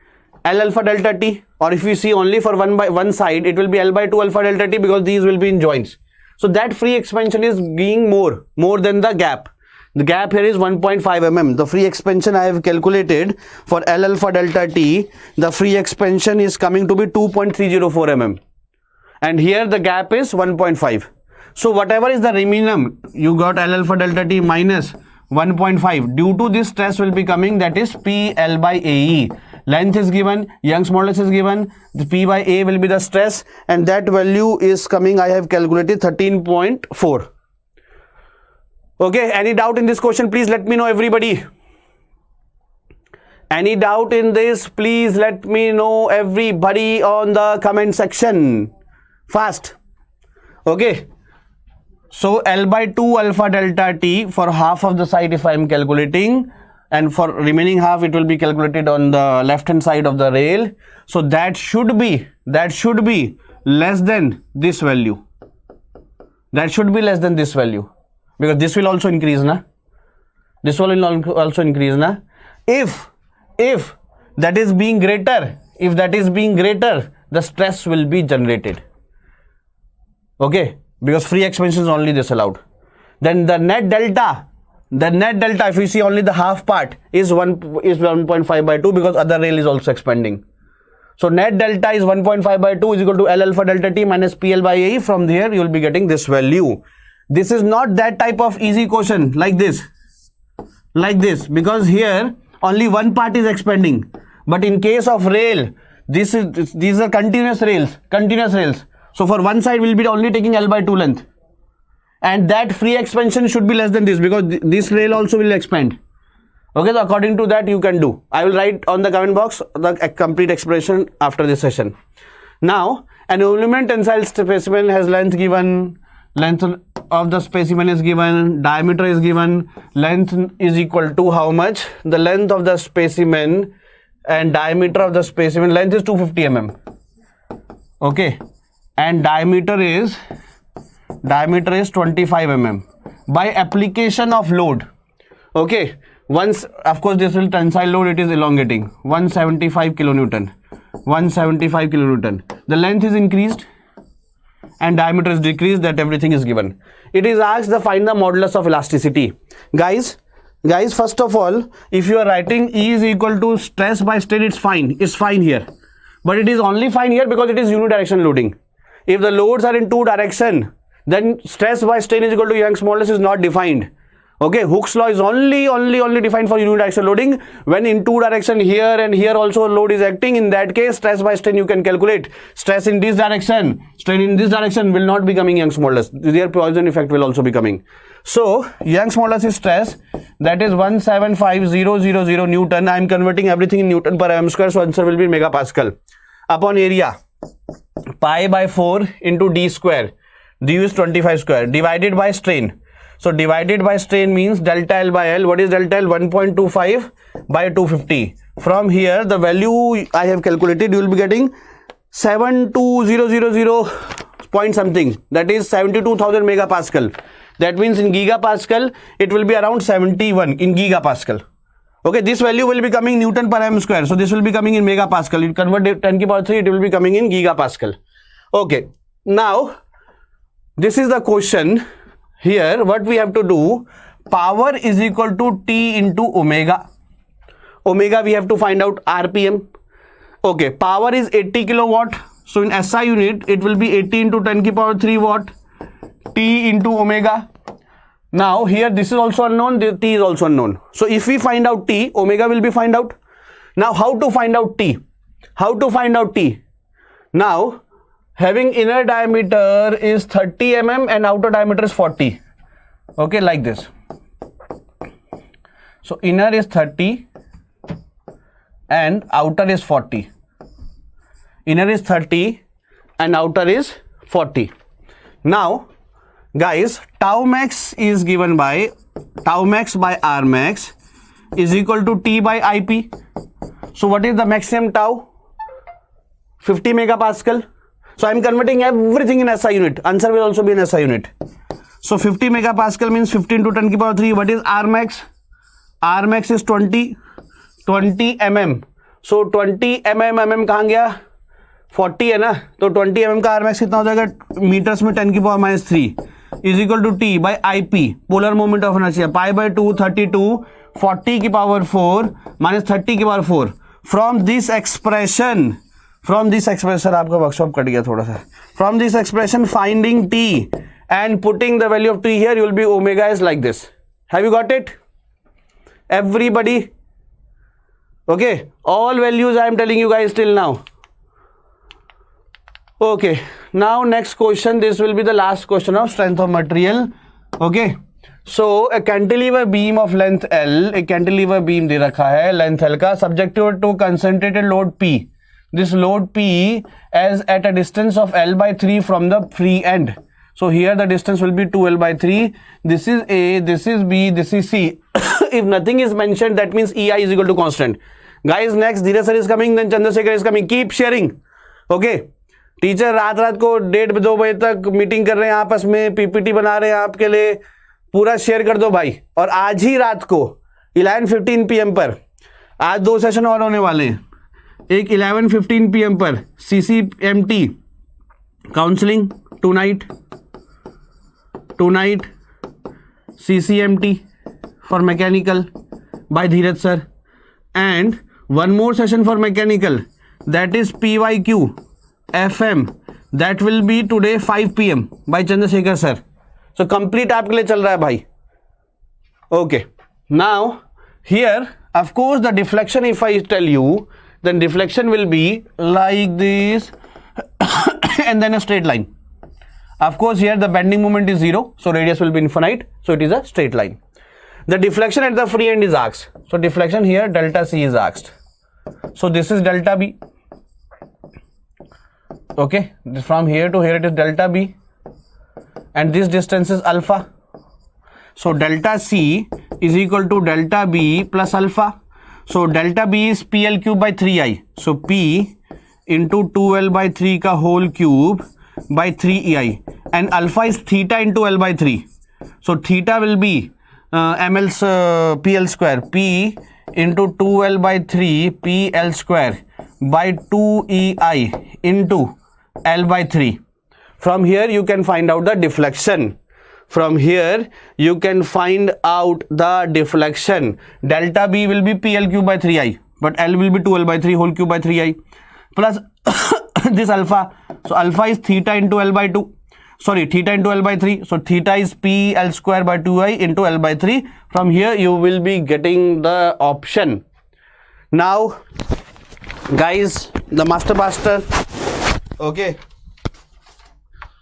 L alpha delta T, or if we see only for one side, it will be L by 2 alpha delta T, because these will be in joints. So that free expansion is being more than the gap. The gap here is 1.5 mm. The free expansion I have calculated for L alpha delta T, the free expansion is coming to be 2.304 mm. And here the gap is 1.5. So whatever is the remaining, you got L alpha delta T minus 1.5. Due to this stress will be coming, that is PL by AE. Length is given, Young's modulus is given, the P by A will be the stress, and that value is coming, I have calculated 13.4. Okay, any doubt in this question? Please let me know, everybody. Any doubt in this? Please let me know, everybody, on the comment section. Fast. Okay. So L by 2 alpha delta T for half of the side if I am calculating, and for remaining half it will be calculated on the left hand side of the rail. So that should be less than this value. that should be less than this value, because this will also increase, na? This will also increase, na? If that is being greater, the stress will be generated. Okay, because free expansion is only this allowed. Then the net delta, if you see only the half part, is 1.5 by 2, because other rail is also expanding. So net delta is 1.5 by 2 is equal to L alpha delta T minus PL by AE. From there you will be getting this value. This is not that type of easy question like this, because here only one part is expanding. But in case of rail, these are continuous rails. So for one side we'll be only taking L by 2 length, and that free expansion should be less than this, because this rail also will expand. Okay, so according to that you can do. I will write on the comment box the complete expression after this session. Now, an element tensile specimen has length given, length of the specimen is given, diameter is given, length is equal to how much? The length of the specimen and diameter of the specimen, length is 250 mm. Okay, and diameter is 25 mm. By application of load, okay, once, of course, this will tensile load, it is elongating, 175 kilonewton. The length is increased and diameter is decreased, that everything is given. It is asked to find the modulus of elasticity. Guys, first of all, if you are writing E is equal to stress by strain, it's fine here. But it is only fine here because it is unidirectional loading. If the loads are in two direction, then stress by strain is equal to Young's modulus is not defined. Okay, Hooke's law is only defined for unidirectional loading. When in two direction, here and here also load is acting, in that case stress by strain you can calculate. Stress in this direction, strain in this direction will not be coming Young's modulus. Their Poisson effect will also be coming. So Young's modulus is stress, that is 175,000 Newton. I am converting everything in Newton per mm square, so answer will be megapascal. Upon area, pi by 4 into d square, du is 25 square, divided by strain. So divided by strain means delta L by L. What is delta L? 1.25 by 250. From here, the value I have calculated, you will be getting 72000 point something. That is 72,000 megapascal. That means in gigapascal, it will be around 71 in gigapascal. Okay, this value will be coming Newton per mm square. So this will be coming in megapascal. You convert it 10 to the power 3, it will be coming in gigapascal. Okay, now this is the question. Here what we have to do, power is equal to T into omega. Omega we have to find out RPM. Okay, power is 80 kilowatt. So in SI unit, it will be 80 into 10 to the power 3 watt. T into omega. Now here this is also unknown, T is also unknown. So if we find out T, omega will be find out. Now how to find out T? Now, having inner diameter is 30 mm and outer diameter is 40. Okay, like this. So inner is 30 and outer is 40. Inner is 30 and outer is 40. Now, guys, tau max is given by tau max by R max is equal to T by IP. So what is the maximum tau? 50 megapascal. So I am converting everything in SI unit. Answer will also be in SI unit. So 50 megapascal means 15 to 10 to the power 3. What is R max? R max is 20 mm. So 20 mm कहाँ गया? 40 है ना, तो 20 mm का R max कितना हो जाएगा? Metres में 10 to the power minus 3 is equal to T by IP. Polar moment of inertia pi by 2 32 40 की power 4 minus 30 की power 4. From this expression आपका वर्कशॉप कट गया थोड़ा सा. From this expression, finding T and putting the value of T here, you will be omega is like this. Have you got it? Everybody? Okay, all values I am telling you guys till now. Okay, now next question. This will be the last question of strength of material. Okay, so a cantilever beam of length L, a cantilever beam दे रखा है length L का, subjected to concentrated load P. This load P as at a distance of L by 3 from the free end. So here the distance will be 2L by 3. This is A, this is B, this is C. If nothing is mentioned, that means EI is equal to constant. Guys, next Dheeraj sir is coming, then Chandrasekhar is coming. Keep sharing. Okay. Teacher रात रात को 1:30-2 बजे तक meeting कर रहे हैं आपस में, पीपीटी बना रहे हैं आपके लिए, पूरा शेयर कर दो भाई। और आज ही रात को 11:15 PM पर आज 2 सेशन और होने वाले हैं। एक 11:15 PM पर CCMT counselling tonight CCMT for mechanical by Dheeraj sir, and one more session for mechanical, that is PYQ FM, that will be today 5 PM by Chandrasekhar sir. So complete आपके लिए चल रहा है भाई। Okay, now here of course the deflection, if I tell you, then deflection will be like this and then a straight line. Of course here the bending moment is 0, so radius will be infinite, so it is a straight line. The deflection at the free end is asked. So deflection here delta C is asked. So this is delta B. Okay, from here to here it is delta B, and this distance is alpha. So delta C is equal to delta B plus alpha. So delta B is PL cube by 3I. So P into 2L by 3 का whole cube by 3EI, and alpha is theta into L by 3. So theta will be ml's PL square, P into 2L by 3 PL square by 2EI into L by 3. From here you can find out the deflection. From here you can find out the deflection. Delta B will be PL cube by 3I, but L will be 2L by 3 whole cube by 3I plus this alpha. So alpha is theta into L by 2. Sorry, theta into L by 3. So theta is PL square by 2I into L by 3. From here you will be getting the option. Now guys, the master. Okay,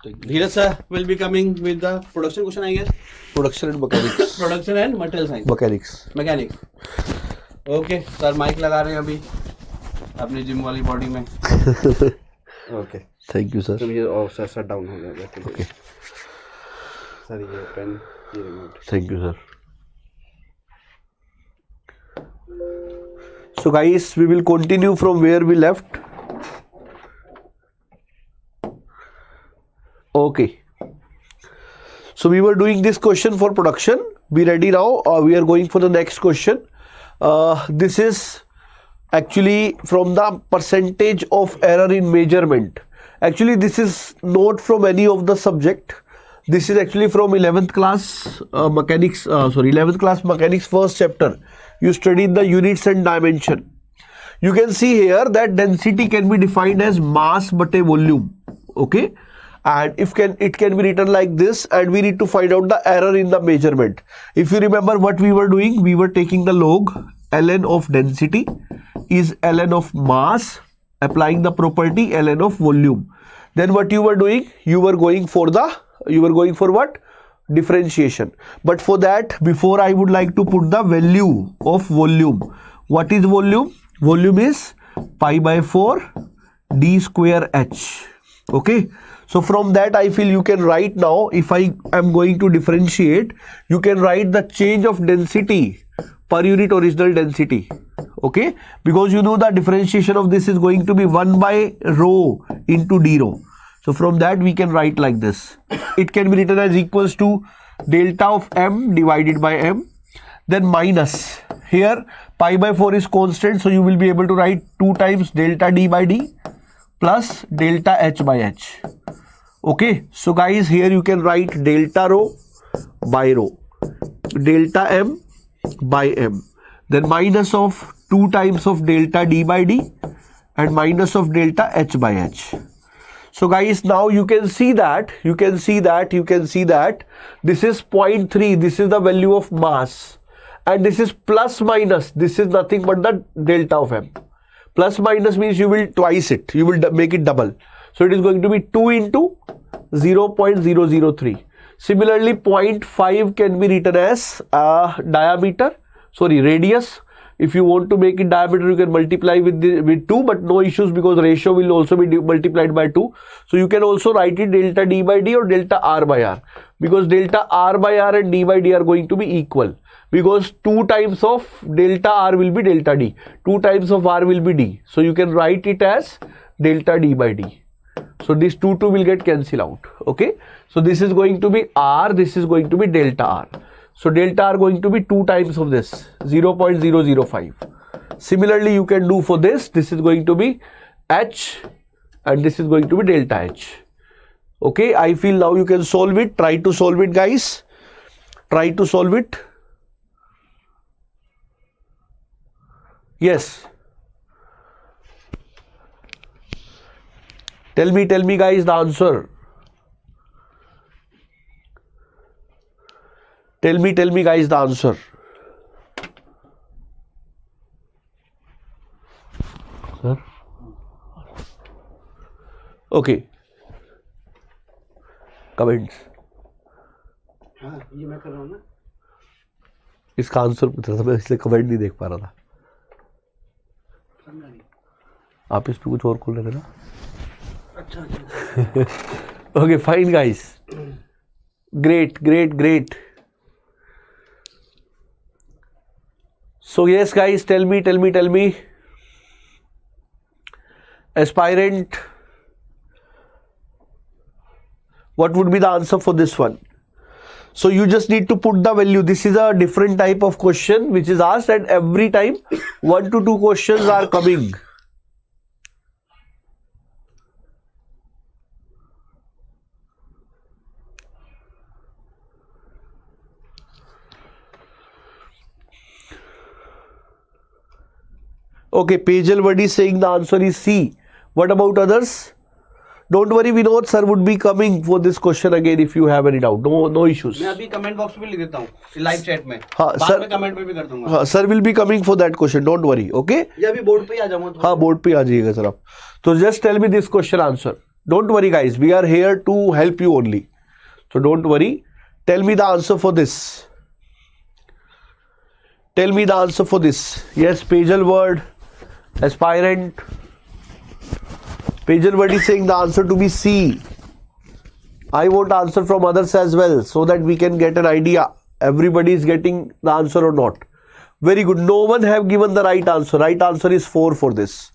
Dheeraj sir will be coming with the production question, I guess. Production and mechanics. Production and material science. Mechanics. Okay, sir mic लगा रहे हैं अभी अपनी gym वाली body में। Okay. Thank you, sir. तो ये और सर डाउन हो गया। Okay. सर ये पेन ये remote. Thank you, sir. So guys, we will continue from where we left. Okay. So we were doing this question for production. Be ready now. We are going for the next question. This is actually from the percentage of error in measurement. Actually this is not from any of the subject. This is actually from 11th class mechanics, 11th class mechanics first chapter. You studied the units and dimension. You can see here that density can be defined as mass but a volume. Okay, and it can be written like this, and we need to find out the error in the measurement. If you remember what we were doing, we were taking the log ln of density is ln of mass, applying the property ln of volume. Then what you were doing, you were going for what? Differentiation. But for that, before I would like to put the value of volume. What is volume? Volume is pi by 4 d square h. Okay, so from that I feel you can write now, if I am going to differentiate, you can write the change of density per unit original density. Okay, because you know the differentiation of this is going to be 1 by rho into d rho. So from that we can write like this. It can be written as equals to delta of m divided by m, then minus, here pi by 4 is constant, so you will be able to write 2 times delta d by d plus delta h by h. Okay, so guys, here you can write delta rho by rho, delta m by m, then minus of 2 times of delta d by d and minus of delta h by h. So guys, now you can see that this is 0.3, this is the value of mass, and this is plus minus, this is nothing but the delta of m. Plus minus means you will twice it, you will make it double. So it is going to be 2 into 0.003. Similarly, 0.5 can be written as radius. If you want to make it diameter, you can multiply with 2, but no issues because ratio will also be multiplied by 2. So you can also write it delta d by d or delta r by r, because delta r by r and d by d are going to be equal, because 2 times of delta r will be delta d, 2 times of r will be d. So you can write it as delta d by d. So this 2 will get cancelled out. Okay. So this is going to be R. This is going to be delta R. So delta R going to be 2 times of this, 0.005. Similarly, you can do for this. This is going to be H and this is going to be delta H. Okay. I feel now you can solve it. Try to solve it, guys. Try to solve it. Yes. Tell me guys the answer. Tell me guys the answer. Sir? Okay. Comments. हाँ ये मैं कर रहा हूँ ना. इसका answer पूछ रहा था मैं, इसलिए कमेंट नहीं देख पा रहा था. आप इस पे कुछ और खोल रहे थे ना. अच्छा. Okay, fine guys. Great. So yes guys, tell me. Aspirant, what would be the answer for this one? So you just need to put the value. This is a different type of question which is asked, and every time 1 to 2 questions are coming. Okay, Pejal Vadi is saying the answer is C. What about others? Don't worry, Vinod sir would be coming for this question again if you have any doubt. No issues. मैं अभी comment box में लिख देता हूँ live chat में. हाँ बाद में कमेंट पे भी कर दूंगा. हाँ sir will be coming for that question. Don't worry. Okay. ये अभी बोर्ड पे ही आ जाऊंगा. हाँ बोर्ड पे आ जाइएगा सर आप. तो just tell me this question answer. Don't worry guys. We are here to help you only. So don't worry. Tell me the answer for this. Tell me the answer for this. Yes, Pejal word. Aspirant. Pejal word is saying the answer to be C. I want answer from others as well so that we can get an idea. Everybody is getting the answer or not. Very good. No one have given the right answer. Right answer is 4 for this.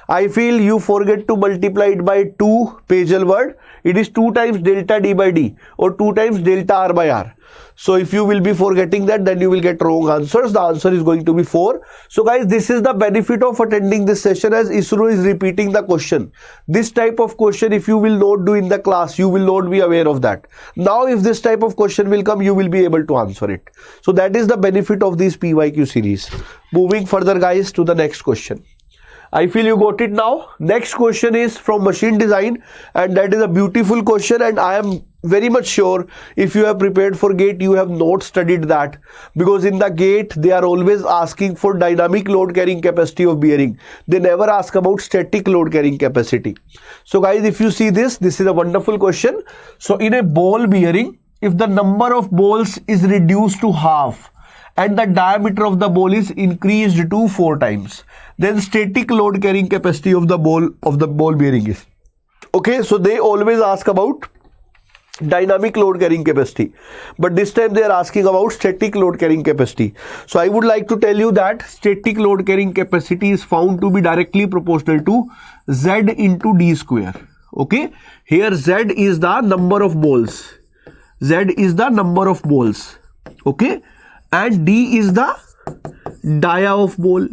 I feel you forget to multiply it by 2, Pejal word. It is 2 times delta D by D or 2 times delta R by R. So if you will be forgetting that, then you will get wrong answers. The answer is going to be 4. So guys, this is the benefit of attending this session, as ISRO is repeating the question. This type of question, if you will not do in the class, you will not be aware of that. Now if this type of question will come, you will be able to answer it. So that is the benefit of this PYQ series. Moving further guys to the next question. I feel you got it now. Next question is from machine design, and that is a beautiful question, and I am very much sure if you have prepared for GATE, you have not studied that, because in the GATE they are always asking for dynamic load carrying capacity of bearing. They never ask about static load carrying capacity. So guys, if you see this is a wonderful question. So in a ball bearing, if the number of balls is reduced to half and the diameter of the ball is increased to 4 times, then static load carrying capacity of the ball bearing is. Okay, so they always ask about dynamic load carrying capacity, but this time they are asking about static load carrying capacity. So I would like to tell you that static load carrying capacity is found to be directly proportional to Z into D square. Okay, here Z is the number of balls. Z is the number of balls. Okay, and D is the dia of ball.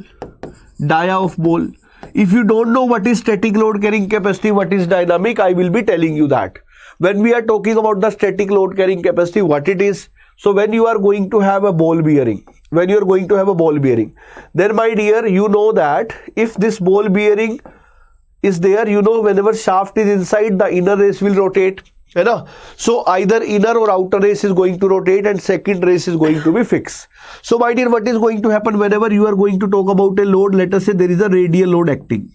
Dia of ball. If you don't know what is static load carrying capacity, what is dynamic, I will be telling you that. When we are talking about the static load carrying capacity, what it is. So when you are going to have a ball bearing, then my dear, you know that if this ball bearing is there, you know, whenever shaft is inside, the inner race will rotate. So either inner or outer race is going to rotate and second race is going to be fixed. So my dear, what is going to happen whenever you are going to talk about a load? Let us say there is a radial load acting.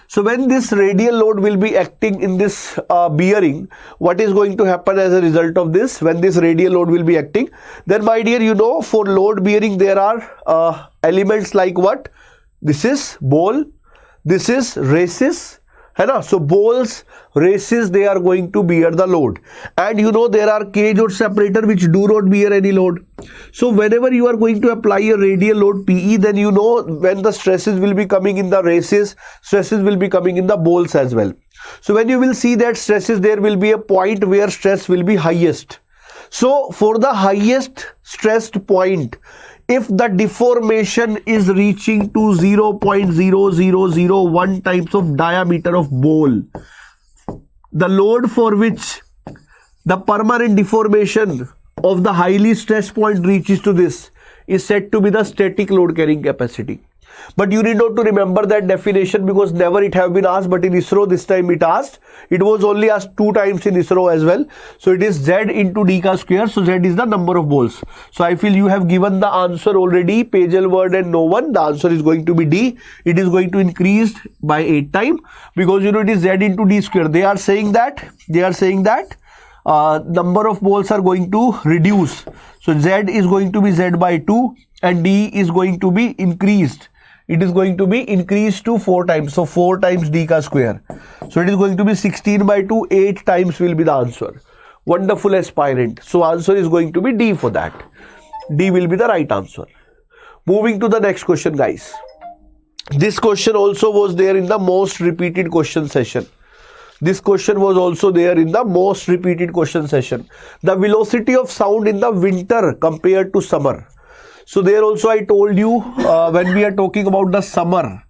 So when this radial load will be acting in this bearing, what is going to happen as a result of this? When this radial load will be acting, then my dear, you know, for load bearing there are elements like what? This is ball, this is races, है ना. So balls, races, they are going to bear the load, and you know there are cage or separator which do not bear any load. So whenever you are going to apply a radial load PE, then you know when the stresses will be coming in the races, stresses will be coming in the balls as well. So when you will see that stresses, there will be a point where stress will be highest. So for the highest stressed point, if the deformation is reaching to 0.0001 times of diameter of ball, the load for which the permanent deformation of the highly stressed point reaches to this is said to be the static load carrying capacity. But you need not to remember that definition because never it have been asked, but in ISRO this time it asked. It was only asked 2 times in ISRO as well. So it is Z into D ka square. So Z is the number of balls. So I feel you have given the answer already. Pagel word and no one. The answer is going to be D. It is going to increase by 8 times because you know it is Z into D square. They are saying that number of balls are going to reduce. So Z is going to be Z by 2 and D is going to be increased. It is going to be increased to 4 times. So 4 times D ka square. So it is going to be 16 by 2. 8 times will be the answer. Wonderful aspirant. So answer is going to be D for that. D will be the right answer. Moving to the next question, guys. This question also was there in the most repeated question session. This question was also there in the most repeated question session. The velocity of sound in the winter compared to summer. So there also I told you when we are talking about the summer.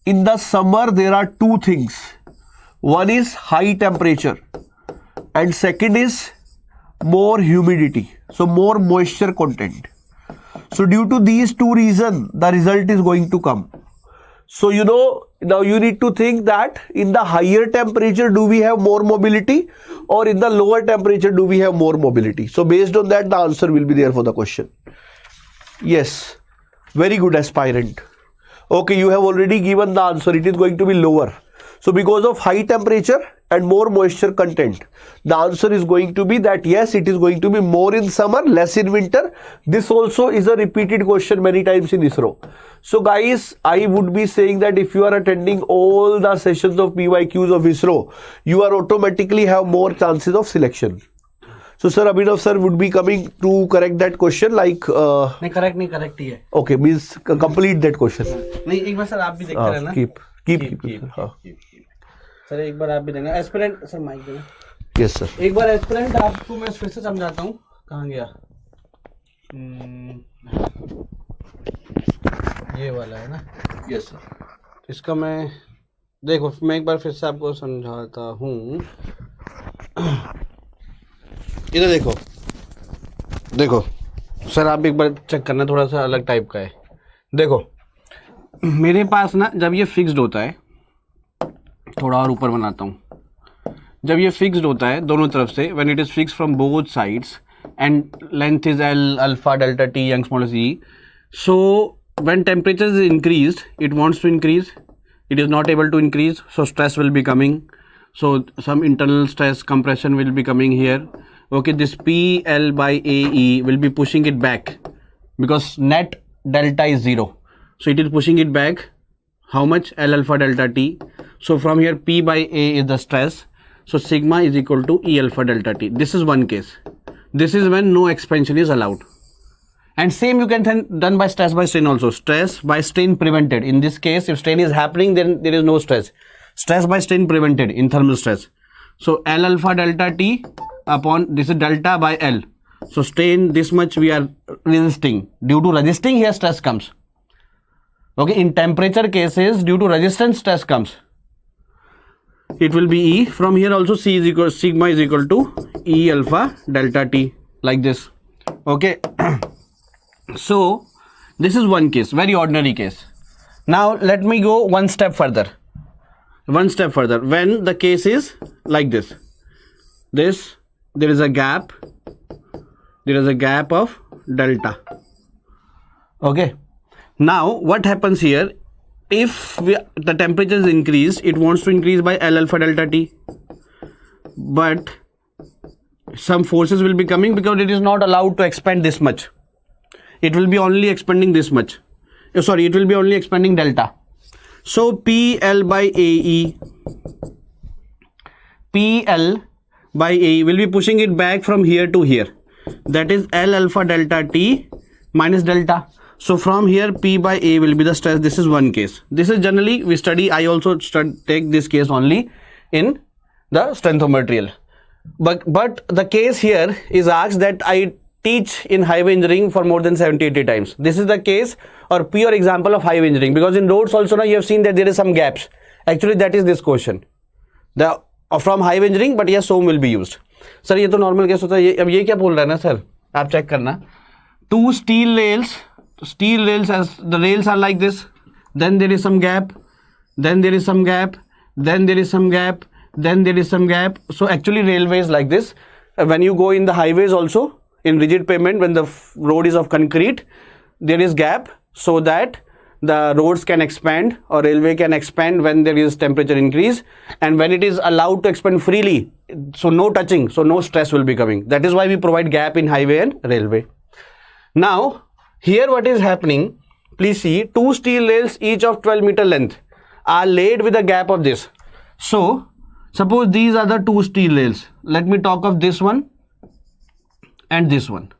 In the summer there are 2 things. One is high temperature and second is more humidity. So more moisture content. So due to these 2 reasons the result is going to come. So you know now you need to think that in the higher temperature do we have more mobility or in the lower temperature do we have more mobility. So based on that the answer will be there for the question. Yes, very good aspirant. Okay, you have already given the answer. It is going to be lower. So because of high temperature and more moisture content, the answer is going to be that yes, it is going to be more in summer, less in winter. This also is a repeated question many times in ISRO. So guys, I would be saying that if you are attending all the sessions of BYQs of ISRO, you are automatically have more chances of selection. So sir, Abhinav sir would be coming to correct that question like नहीं correct ही है. Okay, means complete that question. नहीं एक बार sir आप भी देखते रहना. Keep. Sir एक बार आप भी देना. एस्पिरेंट सर माइक देना. Yes sir. एक बार एस्पिरेंट आपको मैं फिर से समझाता हूँ. कहाँ गया? ये वाला है ना. Yes sir. इसका मैं देखो मैं एक बार फिर से आपको समझाता हूँ. इधर देखो सर आप एक बार चेक करना. थोड़ा सा अलग टाइप का है. देखो मेरे पास ना जब ये फिक्स्ड होता है, थोड़ा और ऊपर बनाता हूँ. जब ये फिक्स्ड होता है दोनों तरफ से, when it is fixed from both sides and length is L alpha delta T Young small E. So when temperature is increased it wants to increase, it is not able to increase, so stress will be coming. So some internal stress compression will be coming here. Okay, this PL by AE will be pushing it back because net delta is 0. So it is pushing it back. How much? L alpha delta T. So from here P by A is the stress. So sigma is equal to E alpha delta T. This is one case. This is when no expansion is allowed. And same you can done by stress by strain also. Stress by strain prevented. In this case, if strain is happening, then there is no stress. Stress by strain prevented in thermal stress. So L alpha delta T upon this is delta by L. So strain this much we are resisting. Due to resisting here stress comes. Okay, in temperature cases due to resistance stress comes. It will be E. From here also C is equal sigma is equal to E alpha delta T like this. Okay. So this is one case, very ordinary case. Now let me go one step further. When the case is like this, there is a gap. There is a gap of delta. Okay. Now what happens here? If the temperature is increased, it wants to increase by L alpha delta T. But some forces will be coming because it is not allowed to expand this much. It will be only expanding this much. Sorry, it will be only expanding delta. So PL by AE, PL by AE will be pushing it back from here to here. That is L alpha delta T minus delta. So from here P by A will be the stress. This is one case. This is generally we study. I also take this case only in the strength of material. But the case here is asked that I teach in highway engineering for more than 70-80 times. This is the case or pure example of highway engineering, because in roads also now you have seen that there is some gaps. Actually that is this question. The from highway engineering, but yes, SOM will be used. Sir, ये तो normal case होता है. अब ये क्या बोल रहा है ना sir? आप check करना. Two steel rails as the rails are like this. Then there is some gap. Then there is some gap. Then there is some gap. Then there is some gap. So actually railways like this. When you go in the highways also, in rigid pavement, when the road is of concrete, there is gap so that the roads can expand or railway can expand when there is temperature increase, and when it is allowed to expand freely, so no touching, so no stress will be coming. That is why we provide gap in highway and railway. Now here what is happening, please see, two steel rails each of 12 meter length are laid with a gap of this. So suppose these are the two steel rails. Let me talk of this one and this one.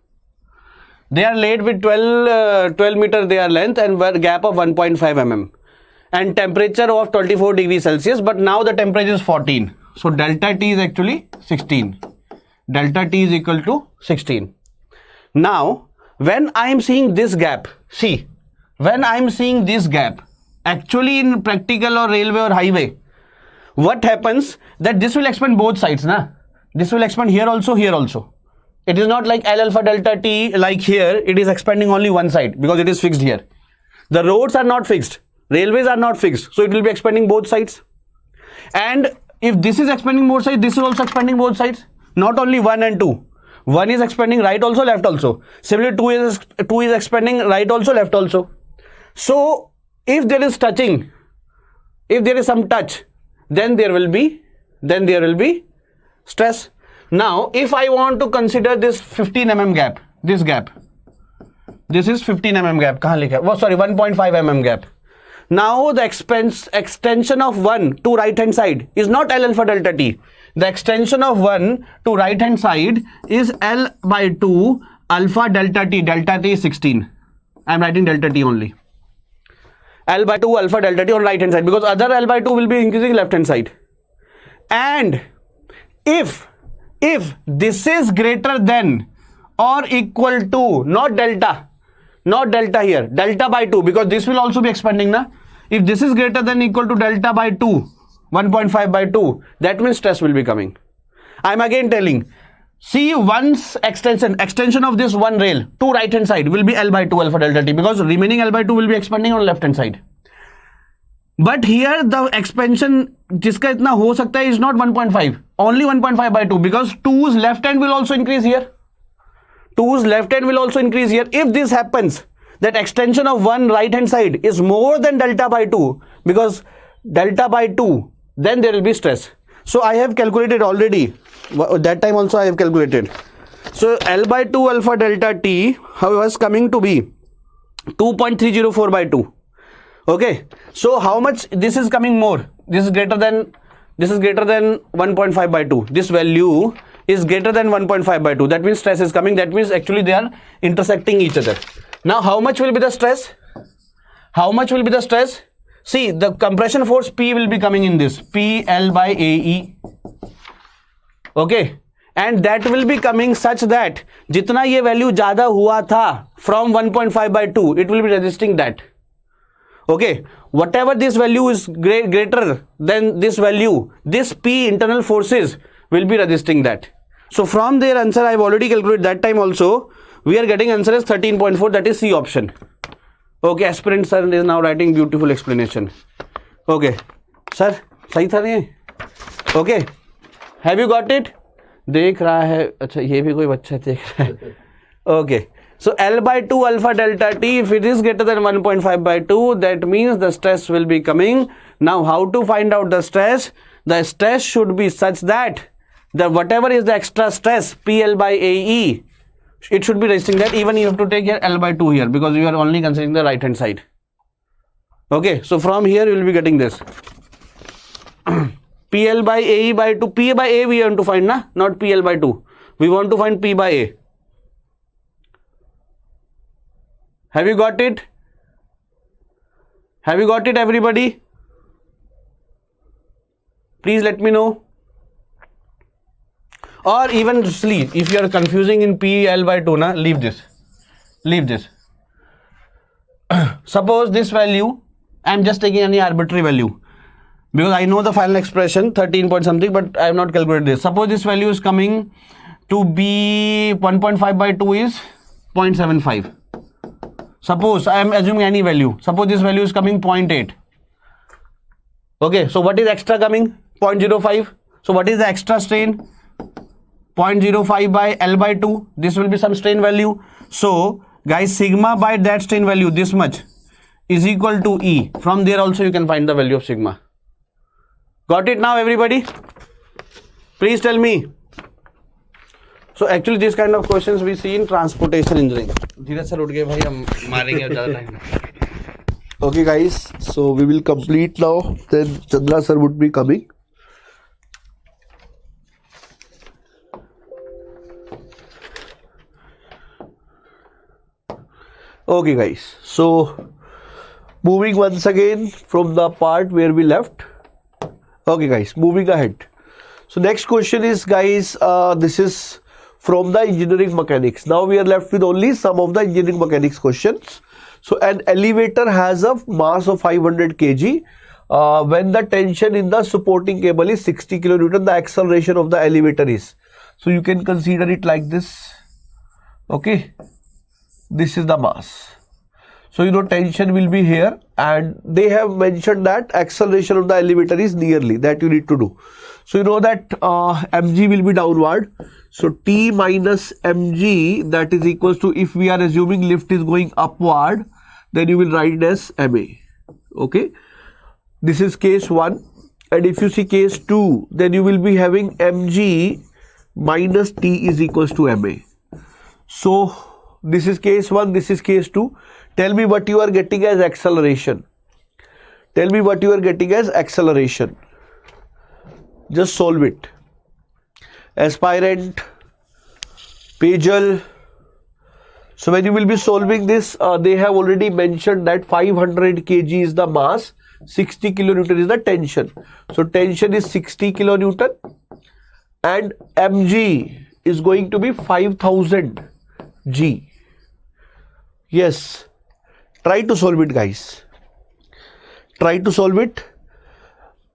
They are laid with 12 meter their length and gap of 1.5 mm and temperature of 24 degrees Celsius, but now the temperature is 14. So delta T is actually 16. Delta T is equal to 16. Now when I am seeing this gap, see, when I am seeing this gap, actually in practical or railway or highway, what happens that this will expand both sides, na? This will expand here also, here also. It is not like L alpha delta T like here, it is expanding only one side because it is fixed here. The roads are not fixed, railways are not fixed, so it will be expanding both sides. And if this is expanding both sides, this is also expanding both sides. Not only 1 and 2. 1 is expanding right also, left also. Similarly, 2 is expanding right also, left also. So if there is touching, if there is some touch, then there will be stress. Now if I want to consider this 15 mm gap, this is 15 mm gap. Kahan likha? Oh, sorry, 1.5 mm gap. Now the extension of 1 to right hand side is not L alpha delta T. The extension of 1 to right hand side is L by 2 alpha delta T. Delta T is 16. I am writing delta T only. L by 2 alpha delta T on right hand side, because other L by 2 will be increasing left hand side. And if this is greater than or equal to, not delta here, delta by 2, because this will also be expanding, na? If this is greater than equal to delta by 2, 1.5 by 2, that means stress will be coming. I am again telling, see, once extension of this one rail to right hand side will be L by 2 alpha delta T, because remaining L by 2 will be expanding on left hand side. But here the expansion जिसका इतना हो सकता है is not 1.5, only 1.5 by 2, because 2's left hand will also increase here. 2's left hand will also increase here. If this happens, that extension of one right hand side is more than delta by 2, because delta by 2, then there will be stress. So I have calculated already. That time also I have calculated. So L by 2 alpha delta T was coming to be 2.304 by 2. Okay, so how much this is coming more? This is greater than 1.5 by 2. This value is greater than 1.5 by 2. That means stress is coming. That means actually they are intersecting each other. Now how much will be the stress? How much will be the stress? See, the compression force P will be coming in this, PL by AE. Okay, and that will be coming such that jitna ye value zyada hua tha from 1.5 by 2, it will be resisting that. Okay, whatever this value is greater than this value, this P internal forces will be resisting that. So from their answer, I have already calculated that time also. We are getting answer as 13.4, that is C option. Okay, aspirant sir is now writing beautiful explanation. Okay, sir, सही था नहीं? Okay, have you got it? देख रहा है, अच्छा ये भी कोई बच्चा देख रहा है. Okay. So L by 2 alpha delta T, if it is greater than 1.5 by 2, that means the stress will be coming. Now how to find out the stress? The stress should be such that whatever is the extra stress, PL by AE, it should be resisting that. Even you have to take here L by 2 here, because you are only considering the right hand side. Okay, so from here you will be getting this. PL by AE by 2. P by A we want to find, na? Not PL by 2. We want to find P by A. Have you got it? Have you got it, everybody? Please let me know. Or even leave. If you are confusing in PL by 2, na, leave this. Leave this. Suppose this value, I am just taking any arbitrary value. Because I know the final expression, 13 point something, but I have not calculated this. Suppose this value is coming to be 1.5 by 2 is 0.75. Suppose I am assuming any value. Suppose this value is coming 0.8. Okay, so what is extra coming? 0.05. So what is the extra strain? 0.05 by L by 2. This will be some strain value. So guys, sigma by that strain value, this much, is equal to E. From there also you can find the value of sigma. Got it now, everybody? Please tell me. So actually this kind of questions we see in transportation engineering. Okay guys, so we will complete now. Then Chandra sir would be coming. Okay guys, so moving once again from the part where we left. Okay guys, moving ahead. So next question is, guys, this is from the engineering mechanics. Now we are left with only some of the engineering mechanics questions. So an elevator has a mass of 500 kg. When the tension in the supporting cable is 60 kilonewton, the acceleration of the elevator is. So you can consider it like this. Okay, this is the mass. So you know tension will be here, and they have mentioned that acceleration of the elevator is nearly, that you need to do. So you know that mg will be downward. So T minus mg, that is equals to, if we are assuming lift is going upward, then you will write it as ma. Okay, this is case 1. And if you see case 2, then you will be having mg minus T is equals to ma. So this is case 1, this is case 2. Tell me what you are getting as acceleration. Tell me what you are getting as acceleration. Just solve it. Aspirant, Pejal. So when you will be solving this, they have already mentioned that 500 kg is the mass, 60 kilonewton is the tension. So tension is 60 kilonewton and mg is going to be 5000 g. Yes. Try to solve it, guys. Try to solve it.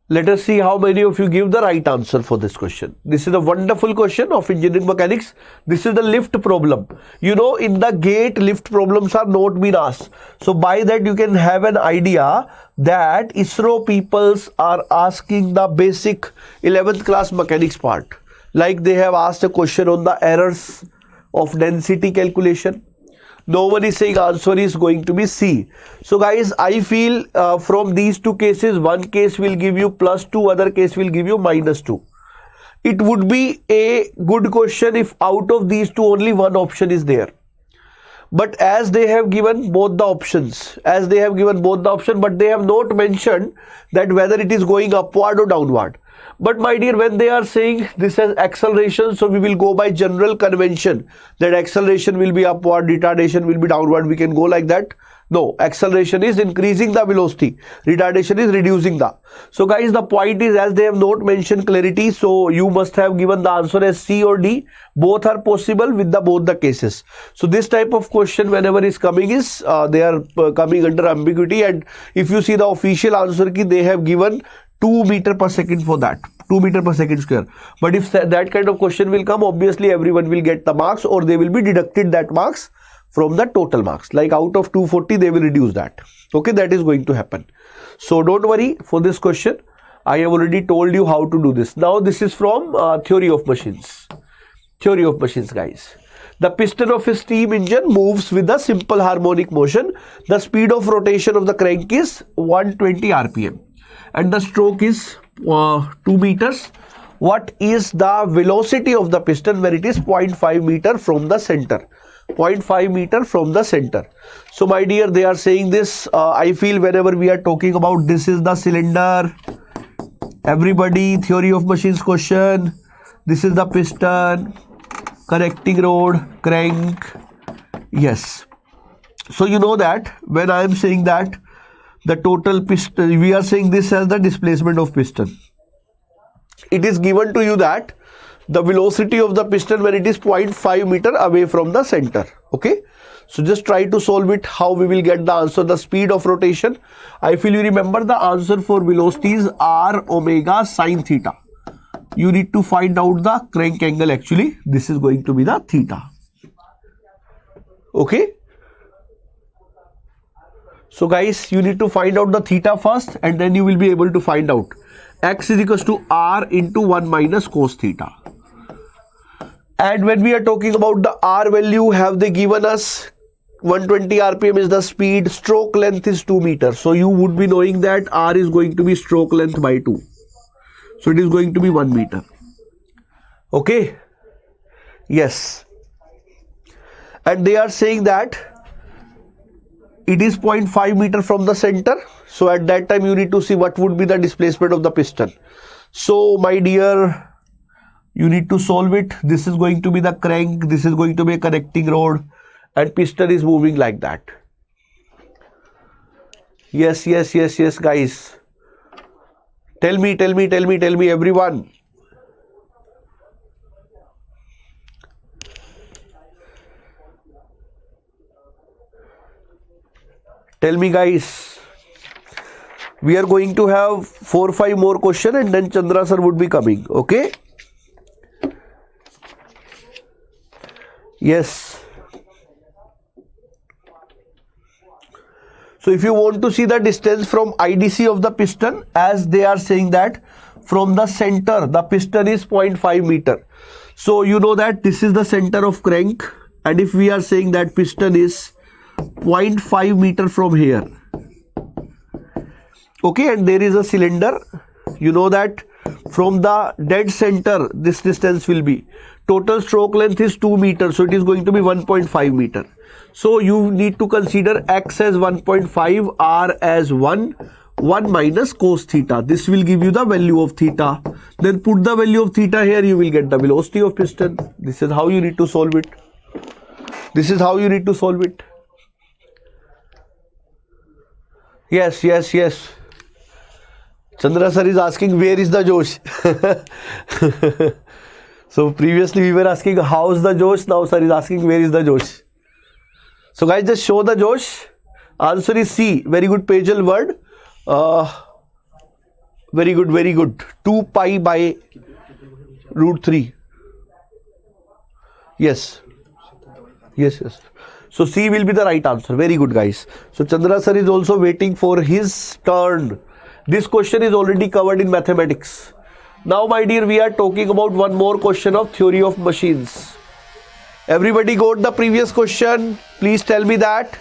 Let us see how many of you give the right answer for this question. This is a wonderful question of engineering mechanics. This is the lift problem. You know, in the gate, lift problems are not been asked. So by that you can have an idea that ISRO peoples are asking the basic 11th class mechanics part. Like they have asked a question on the errors of density calculation. No one is saying answer is going to be C. So guys, I feel from these two cases, one case will give you +2, other case will give you -2. It would be a good question if out of these two only one option is there. But as they have given both the options, but they have not mentioned that whether it is going upward or downward. But my dear, when they are saying this as acceleration, so we will go by general convention that acceleration will be upward, retardation will be downward. We can go like that. No, acceleration is increasing the velocity, retardation is reducing the. So guys, the point is, as they have not mentioned clarity, so you must have given the answer as C or D. Both are possible with the both the cases. So this type of question whenever is coming is they are coming under ambiguity, and if you see the official answer key, they have given 2 meter per second for that, 2 meter per second square. But if that kind of question will come, obviously everyone will get the marks, or they will be deducted that marks from the total marks. Like out of 240, they will reduce that. Okay, that is going to happen. So don't worry for this question. I have already told you how to do this. Now this is from theory of machines. Theory of machines, guys. The piston of a steam engine moves with a simple harmonic motion. The speed of rotation of the crank is 120 rpm. And the stroke is 2 meters. What is the velocity of the piston when it is 0.5 meter from the center? 0.5 meter from the center. So my dear, they are saying this. I feel whenever we are talking about this is the cylinder, everybody, theory of machines question, this is the piston, connecting rod, crank. Yes. So you know that when I am saying that the total piston, we are saying this as the displacement of piston. It is given to you that the velocity of the piston when it is 0.5 meter away from the center. Okay. So just try to solve it. How we will get the answer? The speed of rotation. I feel you remember the answer for velocities r omega sine theta. You need to find out the crank angle. Actually, this is going to be the theta. Okay. So guys, you need to find out the theta first and then you will be able to find out x is equals to r into 1 minus cos theta. And when we are talking about the r value, have they given us 120 rpm is the speed, stroke length is 2 meters. So you would be knowing that r is going to be stroke length by 2. So it is going to be 1 meter. Okay. Yes. And they are saying that it is 0.5 meter from the center. So at that time you need to see what would be the displacement of the piston. So my dear, you need to solve it. This is going to be the crank. This is going to be a connecting rod and piston is moving like that. Yes, yes, yes, yes, guys. Tell me everyone. Tell me guys. We are going to have 4-5 more questions and then Chandra sir would be coming. Okay. Yes. So if you want to see the distance from IDC of the piston, as they are saying that from the center the piston is 0.5 meter. So you know that this is the center of crank, and if we are saying that piston is 0.5 meter from here, okay, and there is a cylinder, you know that from the dead center this distance will be, total stroke length is 2 meters, so it is going to be 1.5 meter. So you need to consider x as 1.5, r as 1 minus cos theta. This will give you the value of theta. Then put the value of theta here, you will get the velocity of piston. This is how you need to solve it. This is how you need to solve it. Yes, yes, yes. Chandra sir is asking where is the Josh. So previously we were asking how is the Josh. Now sir is asking where is the Josh. So guys, just show the Josh. Answer is C. Very good Pejal word. Very good, very good. 2 pi by root 3. Yes. Yes, yes. So C will be the right answer. Very good guys. So Chandra sir is also waiting for his turn. This question is already covered in mathematics. Now my dear, we are talking about one more question of theory of machines. Everybody got the previous question? Please tell me that.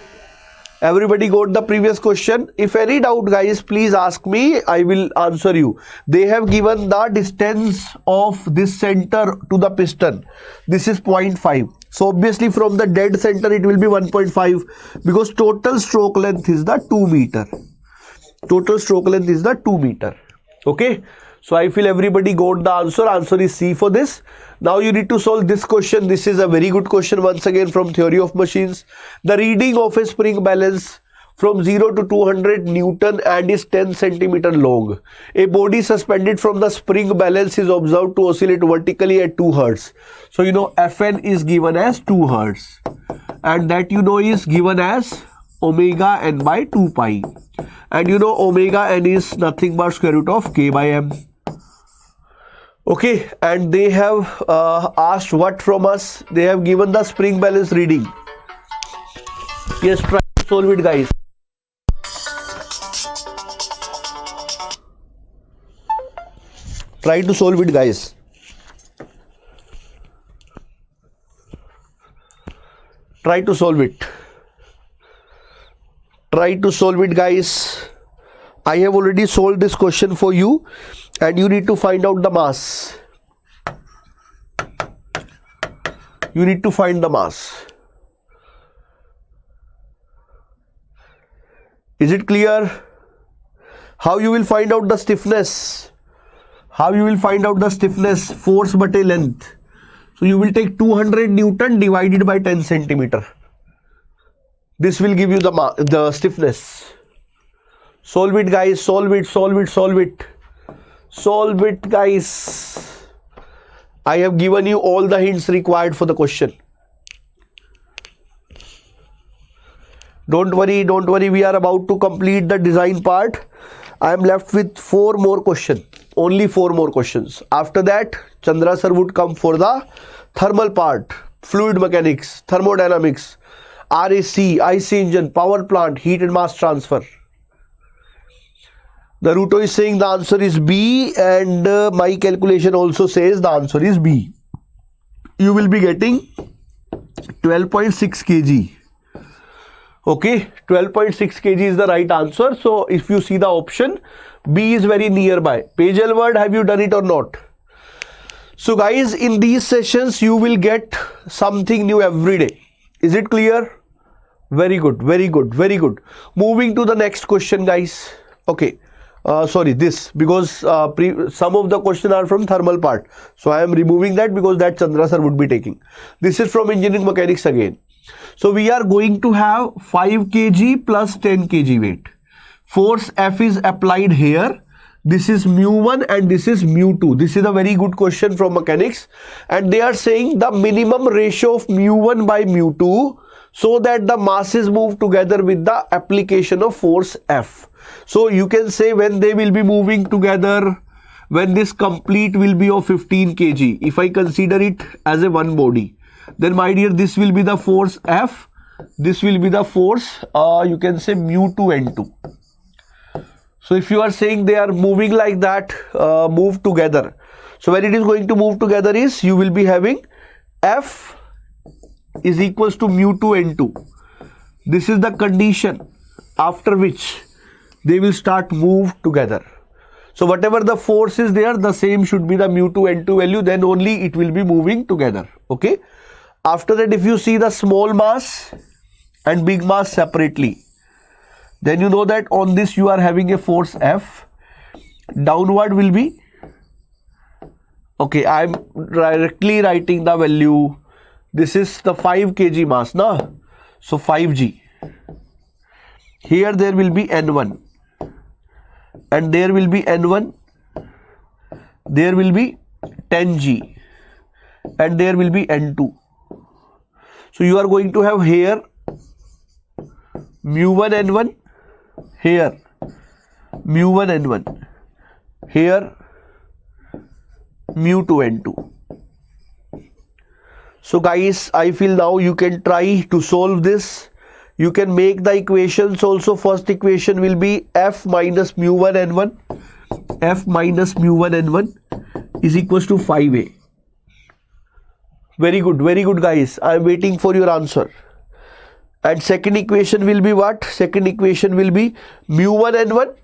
Everybody got the previous question? If any doubt guys, please ask me. I will answer you. They have given the distance of this center to the piston. This is 0.5. So obviously from the dead center it will be 1.5 because total stroke length is the 2 meter. Total stroke length is the 2 meter. Okay. So I feel everybody got the answer. Answer is C for this. Now you need to solve this question. This is a very good question once again from theory of machines. The reading of a spring balance from 0 to 200 Newton and is 10 centimeter long. A body suspended from the spring balance is observed to oscillate vertically at 2 hertz. So you know Fn is given as 2 hertz and that you know is given as omega n by 2 pi. And you know omega n is nothing but square root of k by m. Okay, and they have asked what from us? They have given the spring balance reading. Yes, try to solve it guys. Try to solve it guys. Try to solve it. Try to solve it guys. I have already solved this question for you and you need to find out the mass. You need to find the mass. Is it clear? How you will find out the stiffness? How you will find out the stiffness? Force by length. So you will take 200 Newton divided by 10 centimeter. This will give you the stiffness. Solve it, guys. Solve it, solve it, solve it. Solve it, guys. I have given you all the hints required for the question. Don't worry, don't worry. We are about to complete the design part. I am left with 4 more questions. Only 4 more questions. After that, Chandra sir would come for the thermal part, fluid mechanics, thermodynamics, RAC, IC engine, power plant, heat and mass transfer. Naruto is saying the answer is B, and my calculation also says the answer is B. You will be getting 12.6 kg. Okay, 12.6 kg is the right answer. So if you see the option, B is very nearby. Pagel word, have you done it or not? So guys, in these sessions, you will get something new every day. Is it clear? Very good, very good, very good. Moving to the next question, guys. Okay, sorry, this, because some of the questions are from thermal part. So I am removing that because that Chandra sir would be taking. This is from engineering mechanics again. So we are going to have 5 kg plus 10 kg weight. Force F is applied here. This is mu1 and this is mu2. This is a very good question from mechanics. And they are saying the minimum ratio of mu1 by mu2 so that the masses move together with the application of force F. So you can say when they will be moving together, when this complete will be of 15 kg. If I consider it as a one body, then my dear, this will be the force F. This will be the force, you can say mu2 N2. So if you are saying they are moving like that, move together. So when it is going to move together is, you will be having F is equals to mu2 N2. This is the condition after which they will start move together. So whatever the force is there, the same should be the mu2 N2 value, then only it will be moving together. Okay. After that, if you see the small mass and big mass separately, then you know that on this you are having a force F. Downward will be, okay, I am directly writing the value. This is the 5 kg mass, na? So 5g. Here there will be N1 and there will be N1. There will be 10g and there will be N2. So you are going to have here mu1 N1, here mu1 N1, here mu2 N2. So guys, I feel now you can try to solve this. You can make the equations also. First equation will be F minus mu1 N1. F minus mu1 N1 is equals to 5a. Very good guys. I am waiting for your answer. And second equation will be what? Second equation will be mu1 N1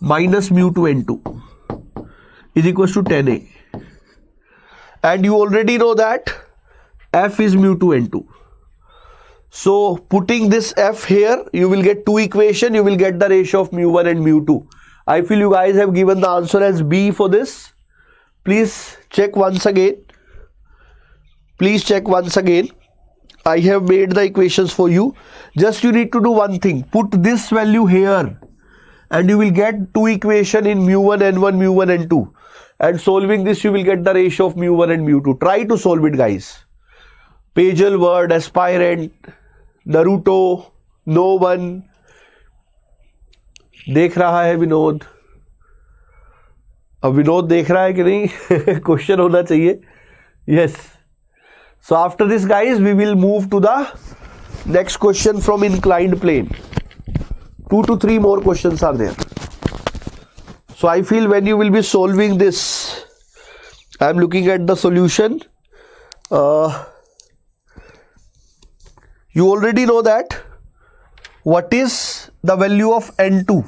minus mu2 N2 is equals to 10a. And you already know that F is mu2 N2. So putting this F here, you will get two equations. You will get the ratio of mu1 and mu2. I feel you guys have given the answer as B for this. Please check once again. Please check once again. I have made the equations for you. Just you need to do one thing. Put this value here and you will get two equations in mu1 N1, mu1 N2. And solving this, you will get the ratio of mu1 and mu2. Try to solve it, guys. Pagel word, aspirant, Naruto, no one. देख रहा है विनोद. अब विनोद देख रहा है कि नहीं? Question होना चाहिए. Yes. So after this, guys, we will move to the next question from inclined plane. 2 to 3 more questions are there. So I feel when you will be solving this, I am looking at the solution. You already know that what is the value of N2.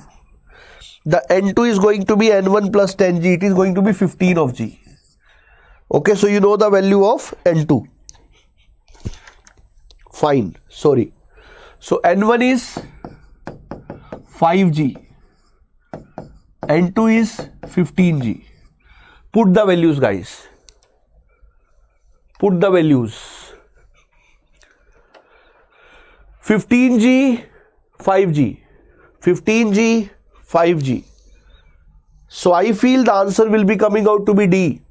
The N2 is going to be N1 plus 10g. It is going to be 15 of g. Okay, so you know the value of N2. Fine, sorry. So N1 is 5G, N2 is 15G. Put the values, guys. Put the values. 15G, 5G. 15G, 5G. So I feel the answer will be coming out to be D.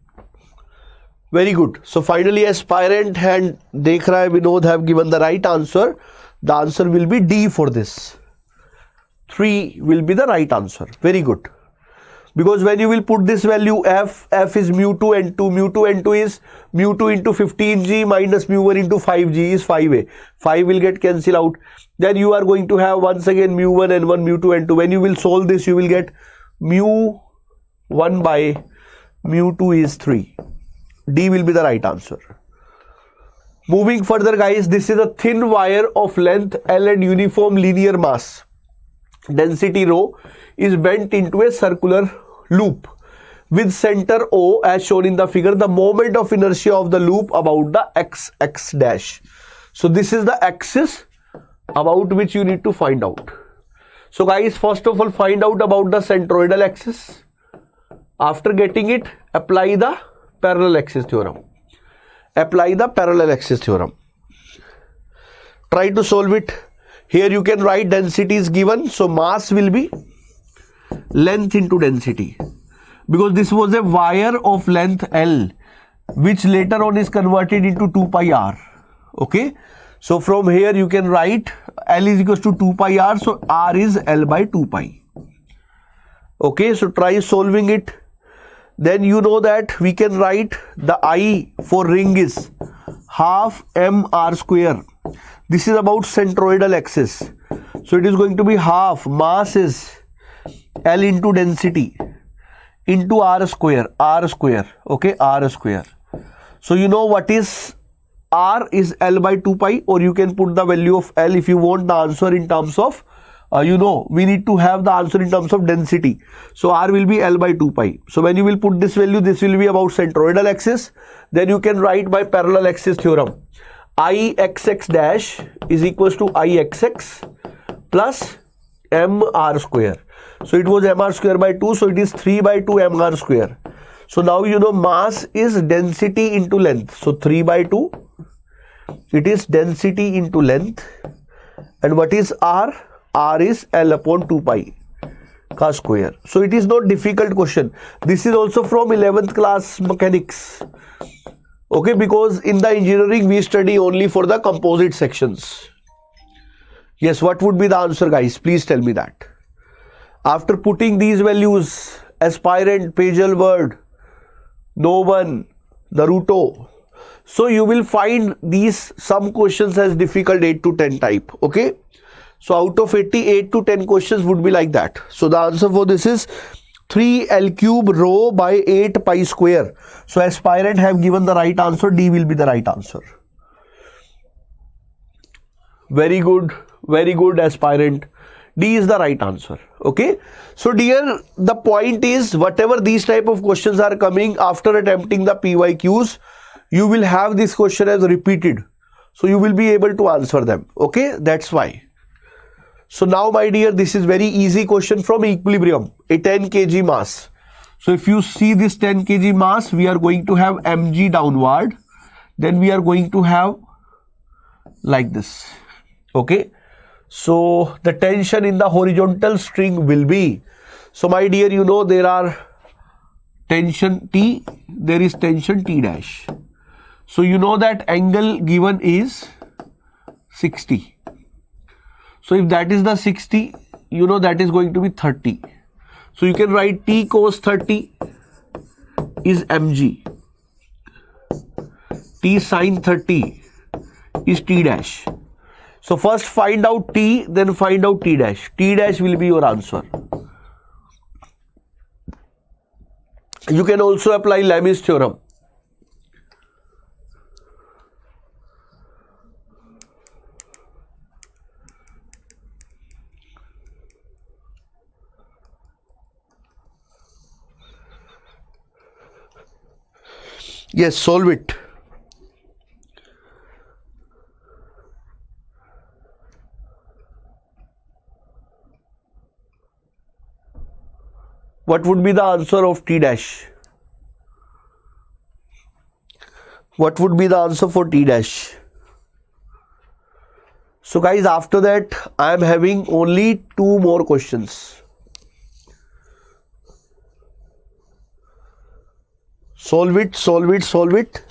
Very good. So finally aspirant and Dekh Rai Vinod have given the right answer. The answer will be D for this. 3 will be the right answer. Very good. Because when you will put this value F is mu2 N2, mu2 N2 is mu2 into 15G minus mu1 into 5G is 5A. 5 will get cancelled out. Then you are going to have once again mu1 N1, mu2 N2. When you will solve this, you will get mu1 by mu2 is 3. D will be the right answer. Moving further, guys, this is a thin wire of length L and uniform linear mass. Density rho is bent into a circular loop with center O as shown in the figure. The moment of inertia of the loop about the x dash. So this is the axis about which you need to find out. So guys, first of all, find out about the centroidal axis. After getting it, apply the parallel axis theorem. Apply the parallel axis theorem. Try to solve it. Here you can write density is given. So mass will be length into density. Because this was a wire of length L, which later on is converted into 2 pi r. Okay. So from here you can write L is equals to 2 pi r. So r is L by 2 pi. Okay. So try solving it. Then you know that we can write the I for ring is half mr square. This is about centroidal axis. So it is going to be half mass is L into density into r square. Okay, r square. So you know what is r is L by 2 pi, or you can put the value of L if you want the answer in terms of we need to have the answer in terms of density. So r will be L by 2 pi. So when you will put this value, this will be about centroidal axis. Then you can write by parallel axis theorem. Ixx dash is equals to Ixx plus mr square. So it was mr square by 2. So it is 3 by 2 mr square. So now you know mass is density into length. So 3 by 2. It is density into length. And what is r? R is L upon 2 pi ka square. So it is not difficult question. This is also from 11th class mechanics. Okay, because in the engineering we study only for the composite sections. Yes, what would be the answer, guys? Please tell me that. After putting these values, aspirant, Pagel word, no one, Naruto. So you will find these some questions as difficult 8 to 10 type. Okay. So out of 88 to 10 questions would be like that. So the answer for this is 3L cube rho by 8 pi square. So aspirant have given the right answer. D will be the right answer. Very good aspirant. D is the right answer. Okay. So dear, the point is whatever these type of questions are coming after attempting the PYQs, you will have this question as repeated. So you will be able to answer them. Okay. That's why. So now my dear, this is very easy question from equilibrium, a 10 kg mass. So if you see this 10 kg mass, we are going to have mg downward. Then we are going to have like this. Okay. So the tension in the horizontal string will be, so my dear, you know there are tension T, there is tension T dash. So you know that angle given is 60. So if that is the 60, you know that is going to be 30. So you can write T cos 30 is mg. T sin 30 is T dash. So first find out T, then find out T dash. T dash will be your answer. You can also apply Lami's theorem. Yes, solve it. What would be the answer of T dash? What would be the answer for T dash? So guys, after that I am having only 2 more questions. Solve it, solve it, solve it.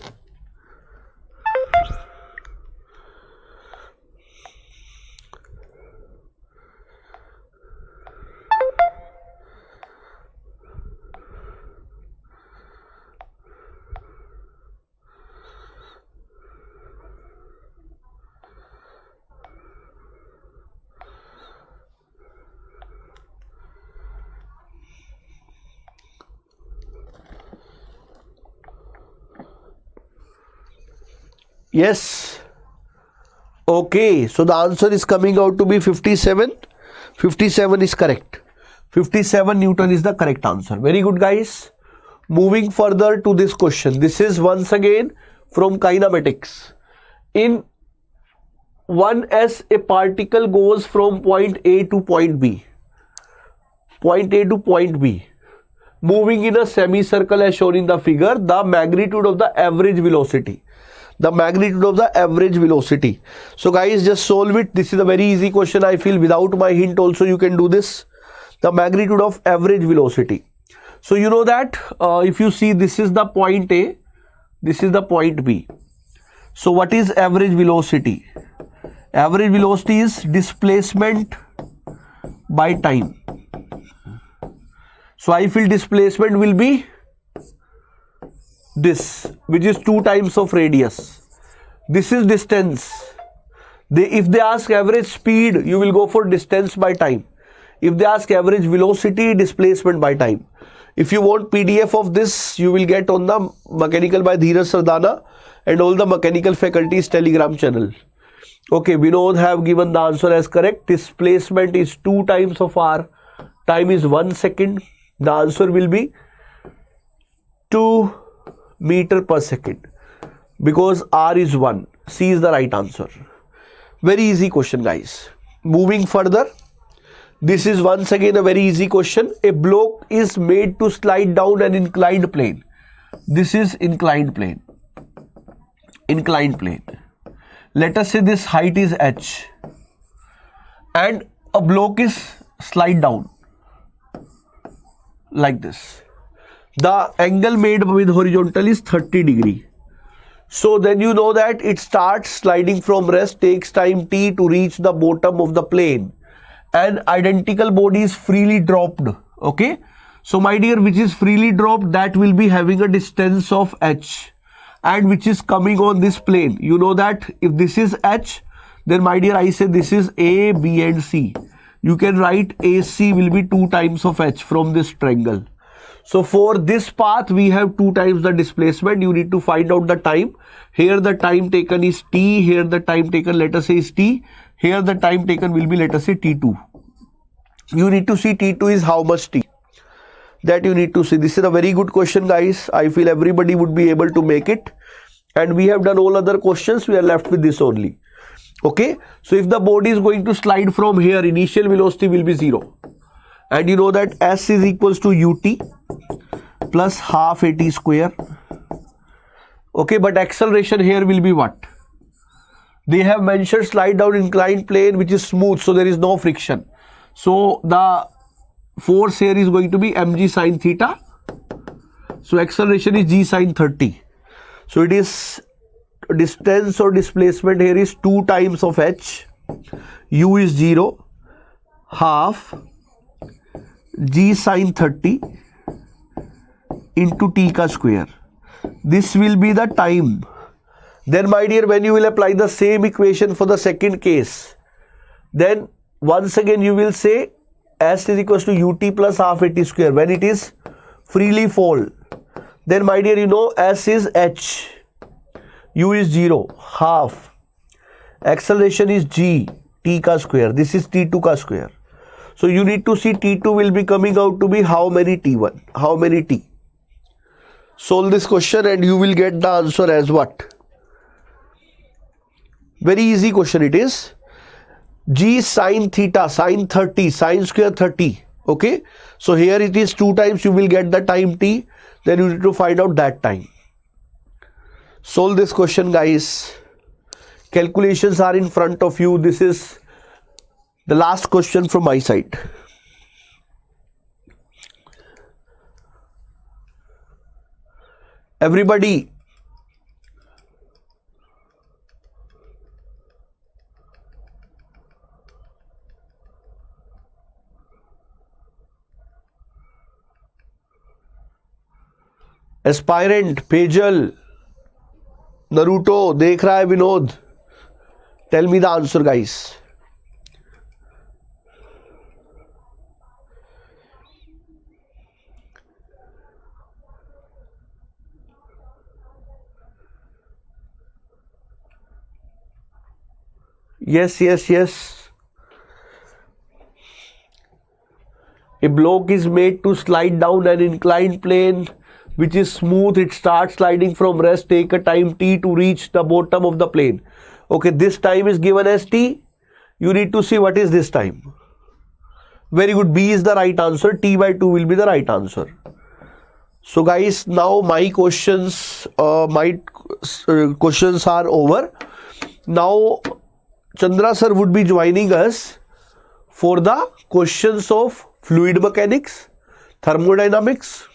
Yes. Okay, so the answer is coming out to be 57. 57 is correct. 57 Newton is the correct answer. Very good, guys. Moving further to this question. This is once again from kinematics. In 1s, a particle goes from point A to point B. Point A to point B. Moving in a semicircle as shown in the figure, the magnitude of the average velocity. The magnitude of the average velocity. So guys, just solve it. This is a very easy question. I feel without my hint also you can do this. The magnitude of average velocity. So you know that if you see, this is the point A, this is the point B. So what is average velocity? Average velocity is displacement by time. So I feel displacement will be this, which is 2 times of radius. This is distance. If they ask average speed, you will go for distance by time. If they ask average velocity, displacement by time. If you want PDF of this, you will get on the Mechanical by Dheeraj Sardana and all the mechanical faculties Telegram channel. Okay, Vinod have given the answer as correct. Displacement is 2 times of r. Time is 1 second. The answer will be 2 meter per second because r is 1. C is the right answer. Very easy question, guys. Moving further, this is once again a very easy question. A block is made to slide down an inclined plane. This is inclined plane. Inclined plane. Let us say this height is h and a block is slide down like this. The angle made with horizontal is 30 degree. So then you know that it starts sliding from rest, takes time t to reach the bottom of the plane. An identical body is freely dropped. Okay. So my dear, which is freely dropped, that will be having a distance of h, and which is coming on this plane. You know that if this is h, then my dear, I say this is A, B and C. You can write AC will be 2 times of h from this triangle. So for this path, we have 2 times the displacement. You need to find out the time. Here the time taken is t. Here the time taken, let us say, is t. Here the time taken will be, let us say, t2. You need to see t2 is how much t. That you need to see. This is a very good question, guys. I feel everybody would be able to make it. And we have done all other questions. We are left with this only. Okay. So if the body is going to slide from here, initial velocity will be 0. And you know that S is equals to ut plus half at square. Okay, but acceleration here will be what? They have mentioned slide down inclined plane which is smooth, so there is no friction. So the force here is going to be mg sine theta. So acceleration is g sine 30. So it is distance or displacement here is 2 times of h. U is 0, half g sine 30 into t ka square. This will be the time. Then my dear, when you will apply the same equation for the second case, then once again you will say S is equals to ut plus half at square when it is freely fall. Then my dear, you know S is h, u is 0, half, acceleration is g, t ka square. This is t2 ka square. So you need to see t2 will be coming out to be how many t1, how many t. Solve this question and you will get the answer as what? Very easy question it is. G sine theta, sine 30, sine square 30. Okay, so here it is 2 times, you will get the time t, then you need to find out that time. Solve this question, guys. Calculations are in front of you. This is the last question from my side. Everybody, aspirant, पेजल, Naruto देख रहा है Vinod, tell me the answer guys. Yes. A block is made to slide down an inclined plane which is smooth. It starts sliding from rest. Take a time t to reach the bottom of the plane. Okay, this time is given as t. You need to see what is this time. Very good. B is the right answer. T by 2 will be the right answer. So guys, now my questions are over. Now Chandra sir would be joining us for the questions of fluid mechanics, thermodynamics,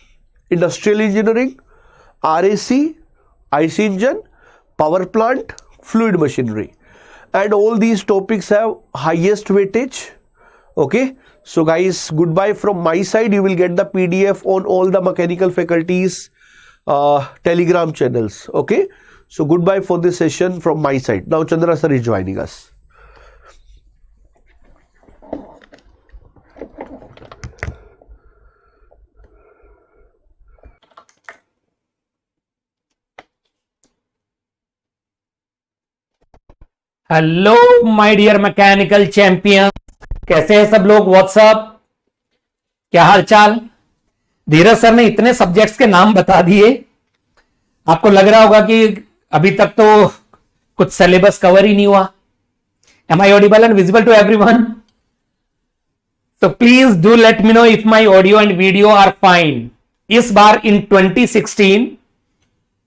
industrial engineering, RAC, IC engine, power plant, fluid machinery, and all these topics have highest weightage. Okay, so guys, goodbye from my side. You will get the PDF on all the mechanical faculties Telegram channels. Okay, so goodbye for this session from my side. Now Chandra sir is joining us. Hello my dear mechanical champion, कैसे हैं सब लोग? WhatsApp, क्या हाल चाल? धीरज sir ने इतने subjects के नाम बता दिए, आपको लग रहा होगा कि अभी तक तो कुछ सिलेबस कवर ही नहीं हुआ. Am I audible and visible to everyone? So please do let me know if my audio and video are fine. इस बार इन 2016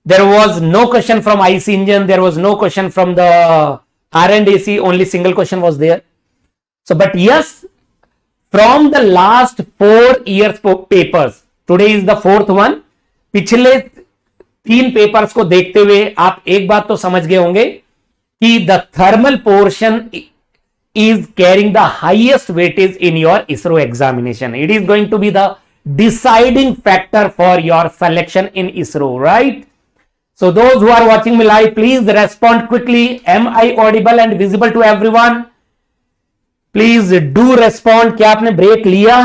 there was no question from IC engine, there was no question from the R&AC, only single question was there. So, but yes, from the last 4 years papers, today is the 4th one. पिछले 3 papers को देखते हुए आप एक बात तो समझ गए होंगे कि the thermal portion is carrying the highest weightage in your ISRO examination. It is going to be the deciding factor for your selection in ISRO, right? So those who are watching me live, please respond quickly. Am I audible and visible to everyone? Please do respond. क्या आपने break लिया?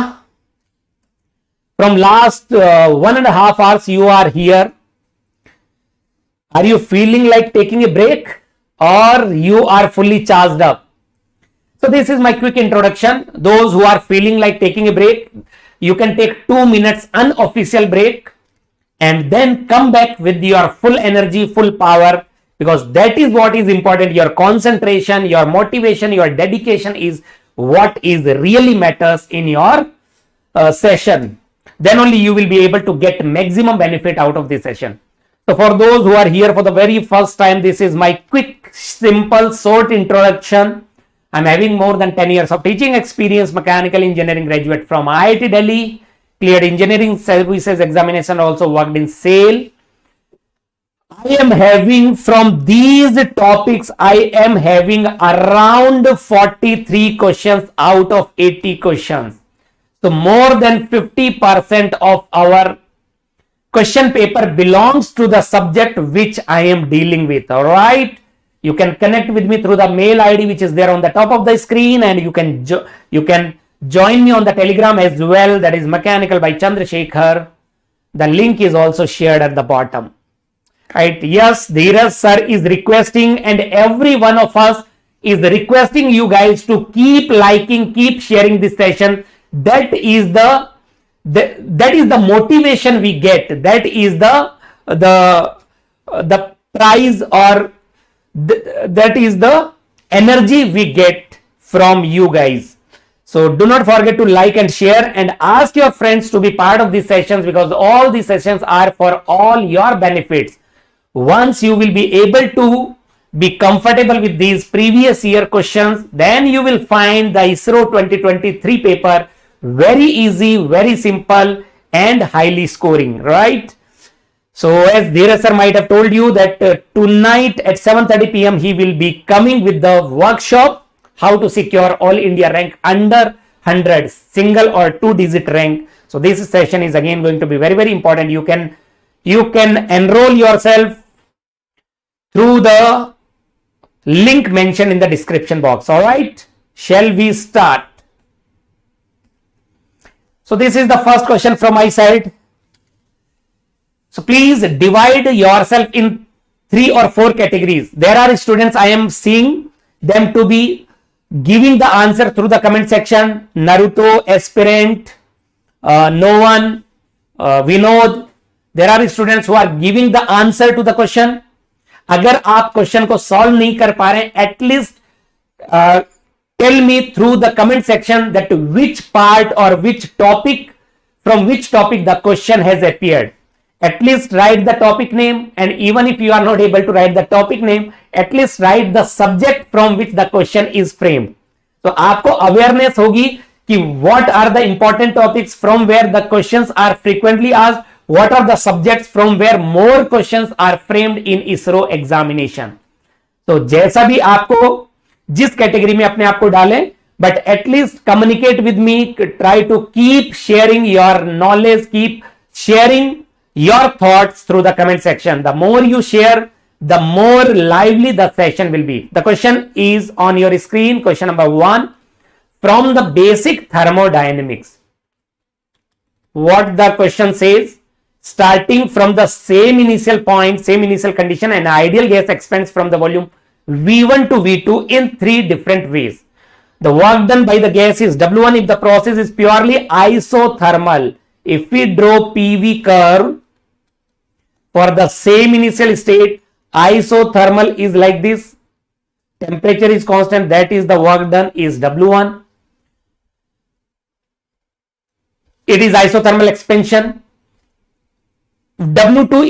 From last 1.5 hours you are here. Are you feeling like taking a break or you are fully charged up? So this is my quick introduction. Those who are feeling like taking a break, you can take 2 minutes unofficial break and then come back with your full energy, full power, because that is what is important. Your concentration, your motivation, your dedication is what is really matters in your session. Then only you will be able to get maximum benefit out of this session. So for those who are here for the very first time, this is my quick, simple, short introduction. I'm having more than 10 years of teaching experience, mechanical engineering graduate from IIT Delhi. Cleared engineering services examination, also worked in SAIL. I am having from these topics, I am having around 43 questions out of 80 questions. So more than 50% of our question paper belongs to the subject which I am dealing with. All right. You can connect with me through the mail ID which is there on the top of the screen, and you can join me on the Telegram as well. That is Mechanical by Chandrasekhar. The link is also shared at the bottom. Right? Yes, Dheeraj sir is requesting, and every one of us is requesting you guys to keep liking, keep sharing this session. That is the motivation we get. That is the prize, or that is the energy we get from you guys. So do not forget to like and share and ask your friends to be part of these sessions, because all these sessions are for all your benefits. Once you will be able to be comfortable with these previous year questions, then you will find the ISRO 2023 paper very easy, very simple and highly scoring, right? So as Dheeraj sir might have told you that tonight at 7:30 p.m. he will be coming with the workshop how to secure all India rank under 100, single or 2-digit rank. So this session is again going to be very, very important. You can enroll yourself through the link mentioned in the description box. All right, shall we start? So this is the first question from my side. So please divide yourself in 3 or 4 categories. There are students, I am seeing them to be giving the answer through the comment section. Naruto, Aspirant, no one, Vinod. There are students who are giving the answer to the question. अगर आप question को solve नहीं कर पा रहे, at least tell me through the comment section that which part और which topic, from which topic the question has appeared. At least write the topic name, and even if you are not able to write the topic name, at least write the subject from which the question is framed. तो आपको awareness होगी कि what are the important topics from where the questions are frequently asked, what are the subjects from where more questions are framed in ISRO examination. तो जैसा भी आपको जिस category में अपने आप को डालें, but at least communicate with me, try to keep sharing your knowledge, keep sharing your thoughts through the comment section. The more you share, the more lively the session will be. The question is on your screen. Question number 1, from the basic thermodynamics, what the question says: starting from the same initial point, same initial condition, an ideal gas expands from the volume V1 to V2 in 3 different ways. The work done by the gas is W1 if the process is purely isothermal. If we draw PV curve for the same initial state, isothermal is like this. Temperature is constant, that is the work done is W1. It is isothermal expansion. W2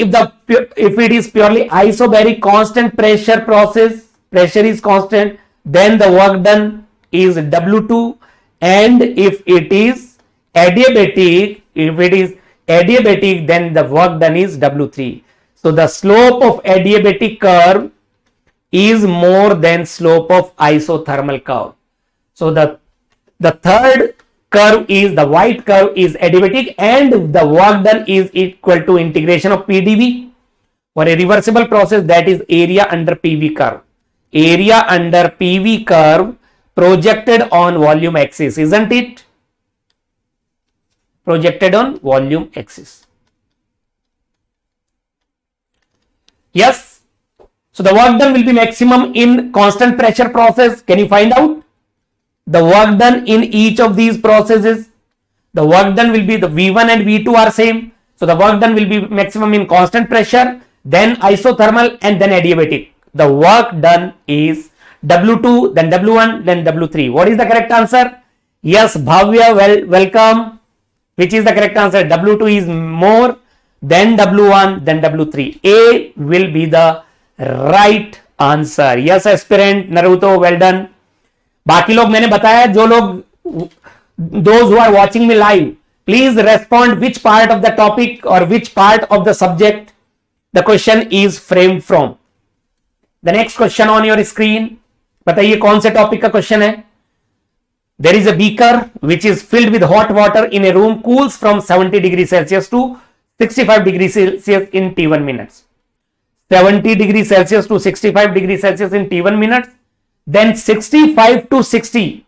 if it is purely isobaric constant pressure process, pressure is constant, then the work done is W2. And if it is adiabatic, then the work done is W3. So the slope of adiabatic curve is more than slope of isothermal curve. So the third curve is the white curve is adiabatic, and the work done is equal to integration of PdV for a reversible process, that is area under PV curve. Area under PV curve projected on volume axis, isn't it? Projected on volume axis. Yes. So the work done will be maximum in constant pressure process. Can you find out the work done in each of these processes? The work done will be the V1 and V2 are same. So the work done will be maximum in constant pressure, then isothermal, and then adiabatic. The work done is W2, then W1, then W3. What is the correct answer? Yes, Bhavya, welcome. Which is the correct answer? W2 is more, then W1, then W3. A will be the right answer. Yes, Aspirant, Naruto, well done. बाकी लोग मैंने बताया, जो लोग, those who are watching me live, please respond which part of the topic or which part of the subject the question is framed from. The next question on your screen, बताइए कौन से topic का question है? There is a beaker which is filled with hot water in a room, cools from 70 degrees Celsius to 65 degrees Celsius in T1 minutes. 70 degrees Celsius to 65 degrees Celsius in T1 minutes. Then 65 to 60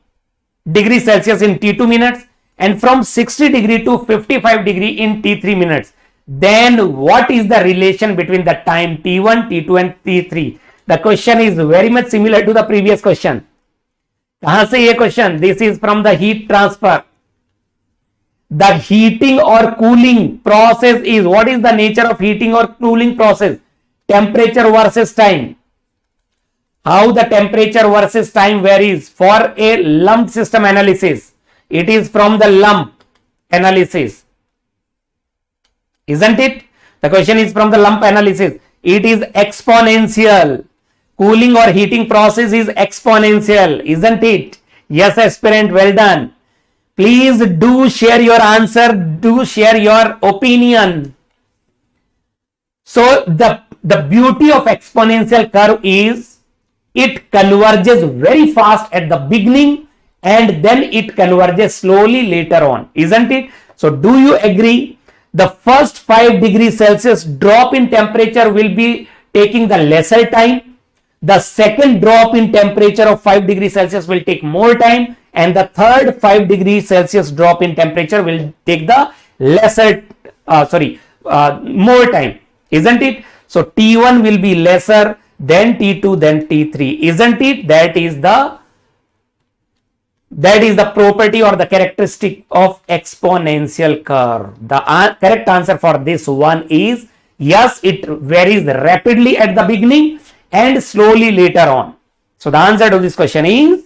degrees Celsius in T2 minutes. And from 60 degree to 55 degree in T3 minutes. Then what is the relation between the time T1, T2 and T3? The question is very much similar to the previous question. कहां से ये question? This is from the heat transfer. The heating और cooling process is, what is the nature of heating और cooling process? Temperature versus time. How the temperature versus time varies for a lumped system analysis. It is from the lump analysis. Isn't it? The question is from the lump analysis. It is exponential. Cooling or heating process is exponential. Isn't it? Yes, aspirant, well done. Please do share your answer. Do share your opinion. So the beauty of exponential curve is it converges very fast at the beginning and then it converges slowly later on. Isn't it? So do you agree? The first 5 degrees Celsius drop in temperature will be taking the lesser time. The second drop in temperature of 5 degrees Celsius will take more time. And the third 5 degrees Celsius drop in temperature will take the more time. Isn't it? So T1 will be lesser, then T2, then T3. Isn't it? That is the property or the characteristic of exponential curve. The correct answer for this one is yes, it varies rapidly at the beginning and slowly later on. So the answer to this question is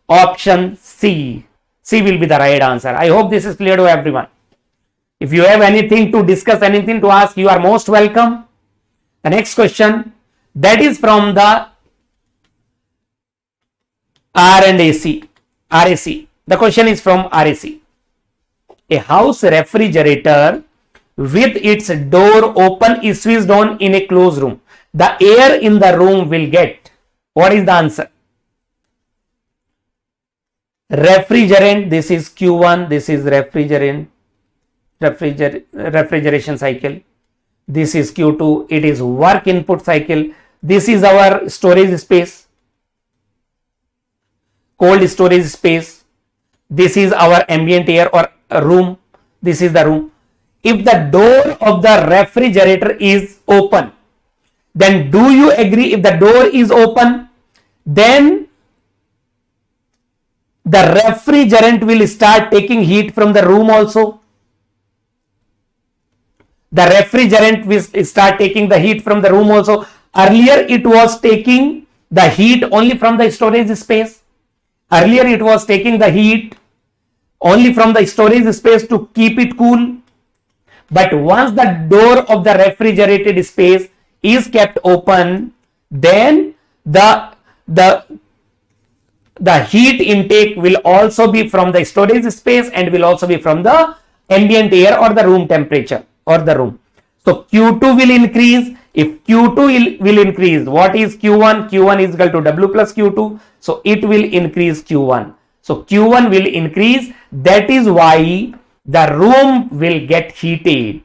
option C. C will be the right answer. I hope this is clear to everyone. If you have anything to discuss, anything to ask, you are most welcome. The next question, that is from the RAC. The question is from RAC. A house refrigerator with its door open is switched on in a closed room. The air in the room will get. What is the answer? Refrigerant, this is Q1, this is refrigeration cycle. This is Q2, it is work input cycle. This is our storage space, cold storage space. This is our ambient air or room. This is the room. If the door of the refrigerator is open, then do you agree if the door is open, then the refrigerant will start taking heat from the room also? The refrigerant will start taking the heat from the room also. Earlier it was taking the heat only from the storage space. Earlier it was taking the heat only from the storage space to keep it cool. But once the door of the refrigerated space is kept open, then the heat intake will also be from the storage space and will also be from the ambient air or the room temperature or the room. So Q2 will increase. If Q2 will increase, what is Q1? Q1 is equal to W plus Q2. So it will increase Q1. So Q1 will increase. That is why the room will get heated.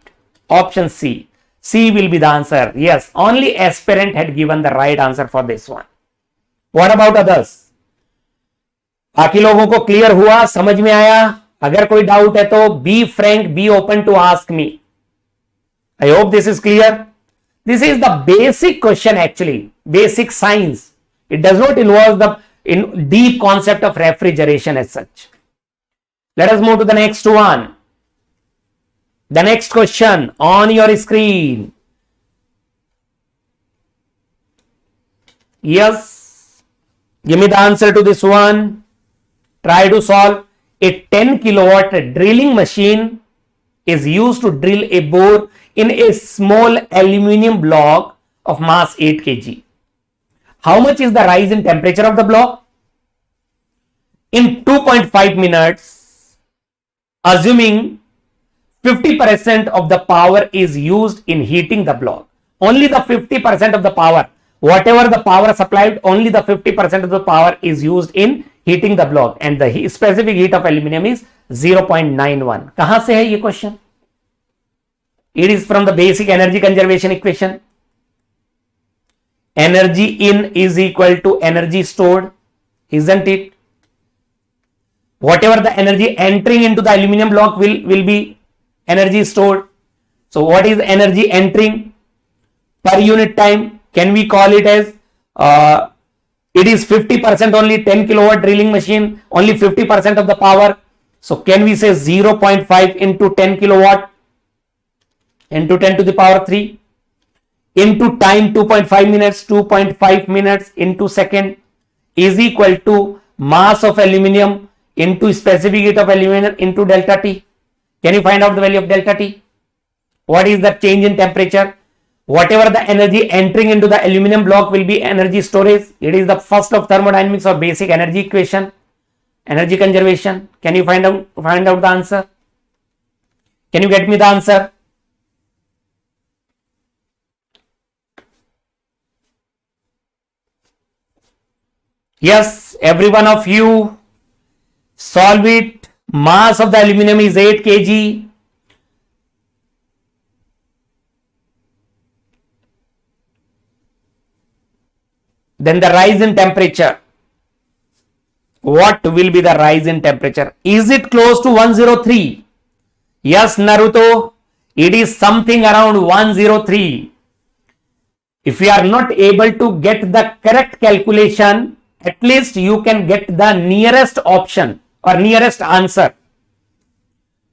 Option C. C will be the answer. Yes, only aspirant had given the right answer for this one. What about others? बाकी लोगों को clear हुआ, समझ में आया? अगर कोई doubt है तो be frank, be open to ask me. I hope this is clear. This is the basic question actually, basic science. It does not involve the deep concept of refrigeration as such. Let us move to the next one. The next question on your screen. Yes, give me the answer to this one. Try to solve. A 10 kilowatt drilling machine is used to drill a bore in a small aluminium block of mass 8 kg. How much is the rise in temperature of the block? In 2.5 minutes, assuming 50% of the power is used in heating the block. Only the 50% of the power, whatever the power supplied, only the 50% of the power is used in heating the block, and the specific heat of aluminum is 0.91. कहां से है ये question? It is from the basic energy conservation equation. Energy in is equal to energy stored, isn't it? Whatever the energy entering into the aluminum block will be energy stored. So what is energy entering per unit time? Can we call it as it is 50% only, 10 kilowatt drilling machine, only 50% of the power. So can we say 0.5 into 10 kilowatt into 10 to the power 3 into time 2.5 minutes, 2.5 minutes into second is equal to mass of aluminum into specific heat of aluminum into delta T. Can you find out the value of delta T? What is the change in temperature? Whatever the energy entering into the aluminum block will be energy storage. It is the first of thermodynamics or basic energy equation. Energy conservation. Can you find out the answer? Can you get me the answer? Yes, every one of you solve it. Mass of the aluminum is 8 kg. Then the rise in temperature. What will be the rise in temperature? Is it close to 103? Yes, Naruto. It is something around 103. If you are not able to get the correct calculation, at least you can get the nearest option or nearest answer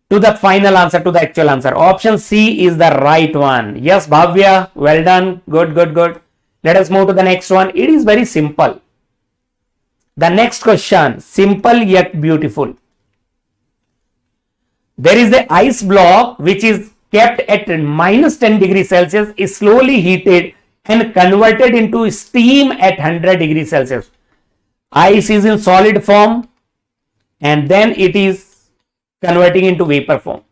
to the final answer, to the actual answer. Option C is the right one. Yes, Bhavya, well done. Good, good, good. Let us move to the next one. It is very simple. The next question, simple yet beautiful. There is a ice block which is kept at minus 10 degrees Celsius, is slowly heated and converted into steam at 100 degrees Celsius. Ice is in solid form and then it is converting into vapor form.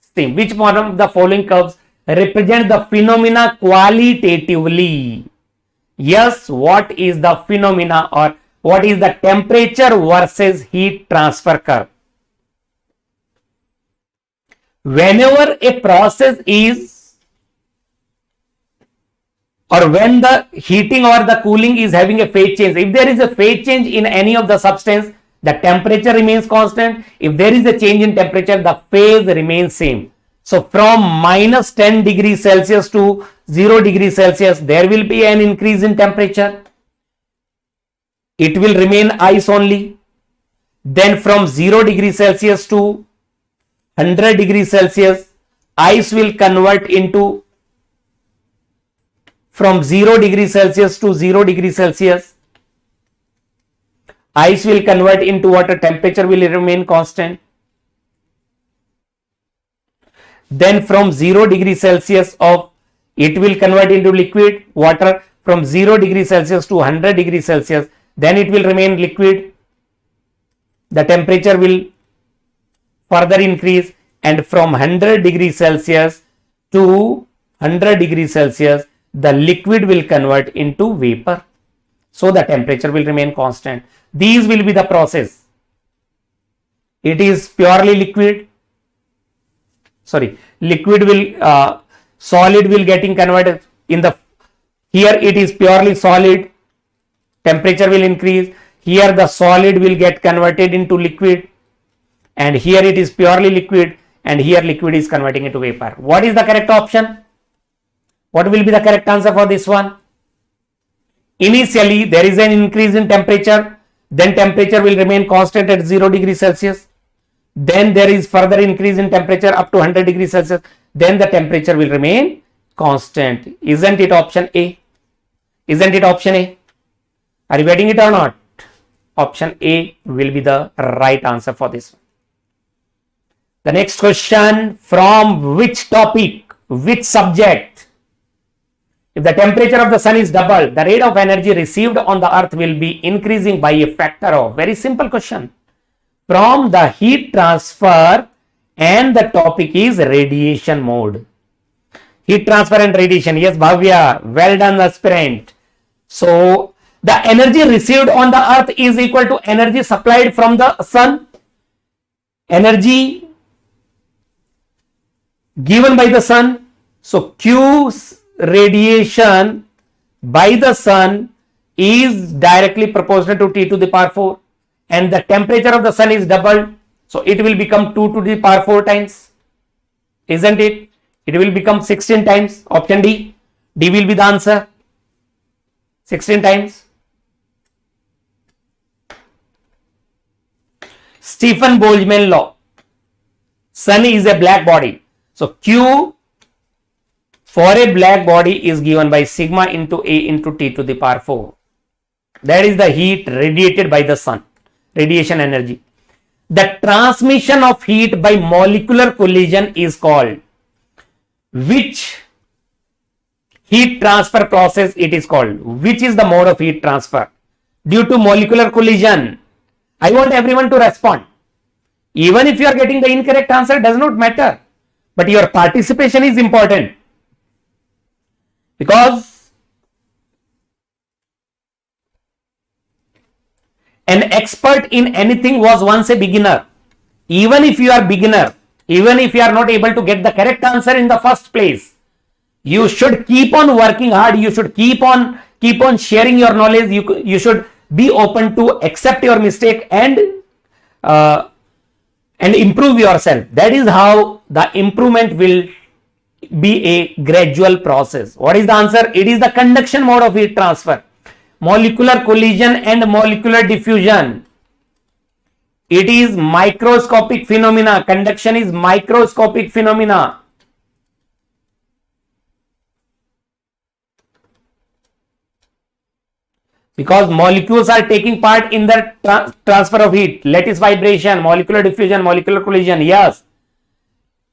Steam. Which one of the following curves represent the phenomena qualitatively? Yes, what is the phenomena or what is the temperature versus heat transfer curve? Whenever a process is, or when the heating or the cooling is having a phase change, if there is a phase change in any of the substance, the temperature remains constant. If there is a change in temperature, the phase remains same. So from minus 10 degrees Celsius to 0 degrees Celsius, there will be an increase in temperature. It will remain ice only. Then from 0 degrees Celsius to 100 degrees Celsius, ice will convert into, from 0 degrees Celsius to 0 degrees Celsius, ice will convert into water, temperature will remain constant. Then from 0 degrees Celsius of, it will convert into liquid, water, from 0 degrees Celsius to 100 degrees Celsius, then it will remain liquid. The temperature will further increase, and from 100 degrees Celsius to 100 degrees Celsius, the liquid will convert into vapor. So the temperature will remain constant. These will be the process. It is purely liquid. Sorry, liquid will, solid will getting converted in the, here it is purely solid, temperature will increase. Here the solid will get converted into liquid, and here it is purely liquid, and here liquid is converting into vapor. What is the correct option? What will be the correct answer for this one? Initially there is an increase in temperature, then temperature will remain constant at 0 degrees Celsius. Then there is further increase in temperature up to 100 degrees Celsius. Then the temperature will remain constant. Isn't it option A? Isn't it option A? Are you getting it or not? Option A will be the right answer for this one. The next question, from which topic, which subject? If the temperature of the sun is doubled, the rate of energy received on the earth will be increasing by a factor of, very simple question, from the heat transfer, and the topic is radiation mode. Heat transfer and radiation. Yes, Bhavya, well done, aspirant. So the energy received on the earth is equal to energy supplied from the sun. Energy given by the sun. So Q radiation by the sun is directly proportional to T to the power 4, and the temperature of the sun is doubled, so it will become 2 to the power 4 times, isn't it? It will become 16 times. Option D. D will be the answer. 16 times. Stephen Boltzmann law. Sun is a black body, so Q for a black body is given by sigma into A into T to the power 4. That is the heat radiated by the sun, radiation energy. the transmission of heat by molecular collision is called? Which heat transfer process it is called? Which is the mode of heat transfer due to molecular collision? I want everyone to respond. Even if you are getting the incorrect answer, does not matter, but your participation is important, because an expert in anything was once a beginner. Even if you are beginner, even if you are not able to get the correct answer in the first place, you should keep on working hard. You should keep on sharing your knowledge. You should be open to accept your mistake and improve yourself. That is how the improvement will be a gradual process. What is the answer? It is the conduction mode of heat transfer. Molecular collision and molecular diffusion, it is microscopic phenomena. Conduction is microscopic phenomena. Because molecules are taking part in the transfer of heat. Lattice vibration, molecular diffusion, molecular collision. Yes.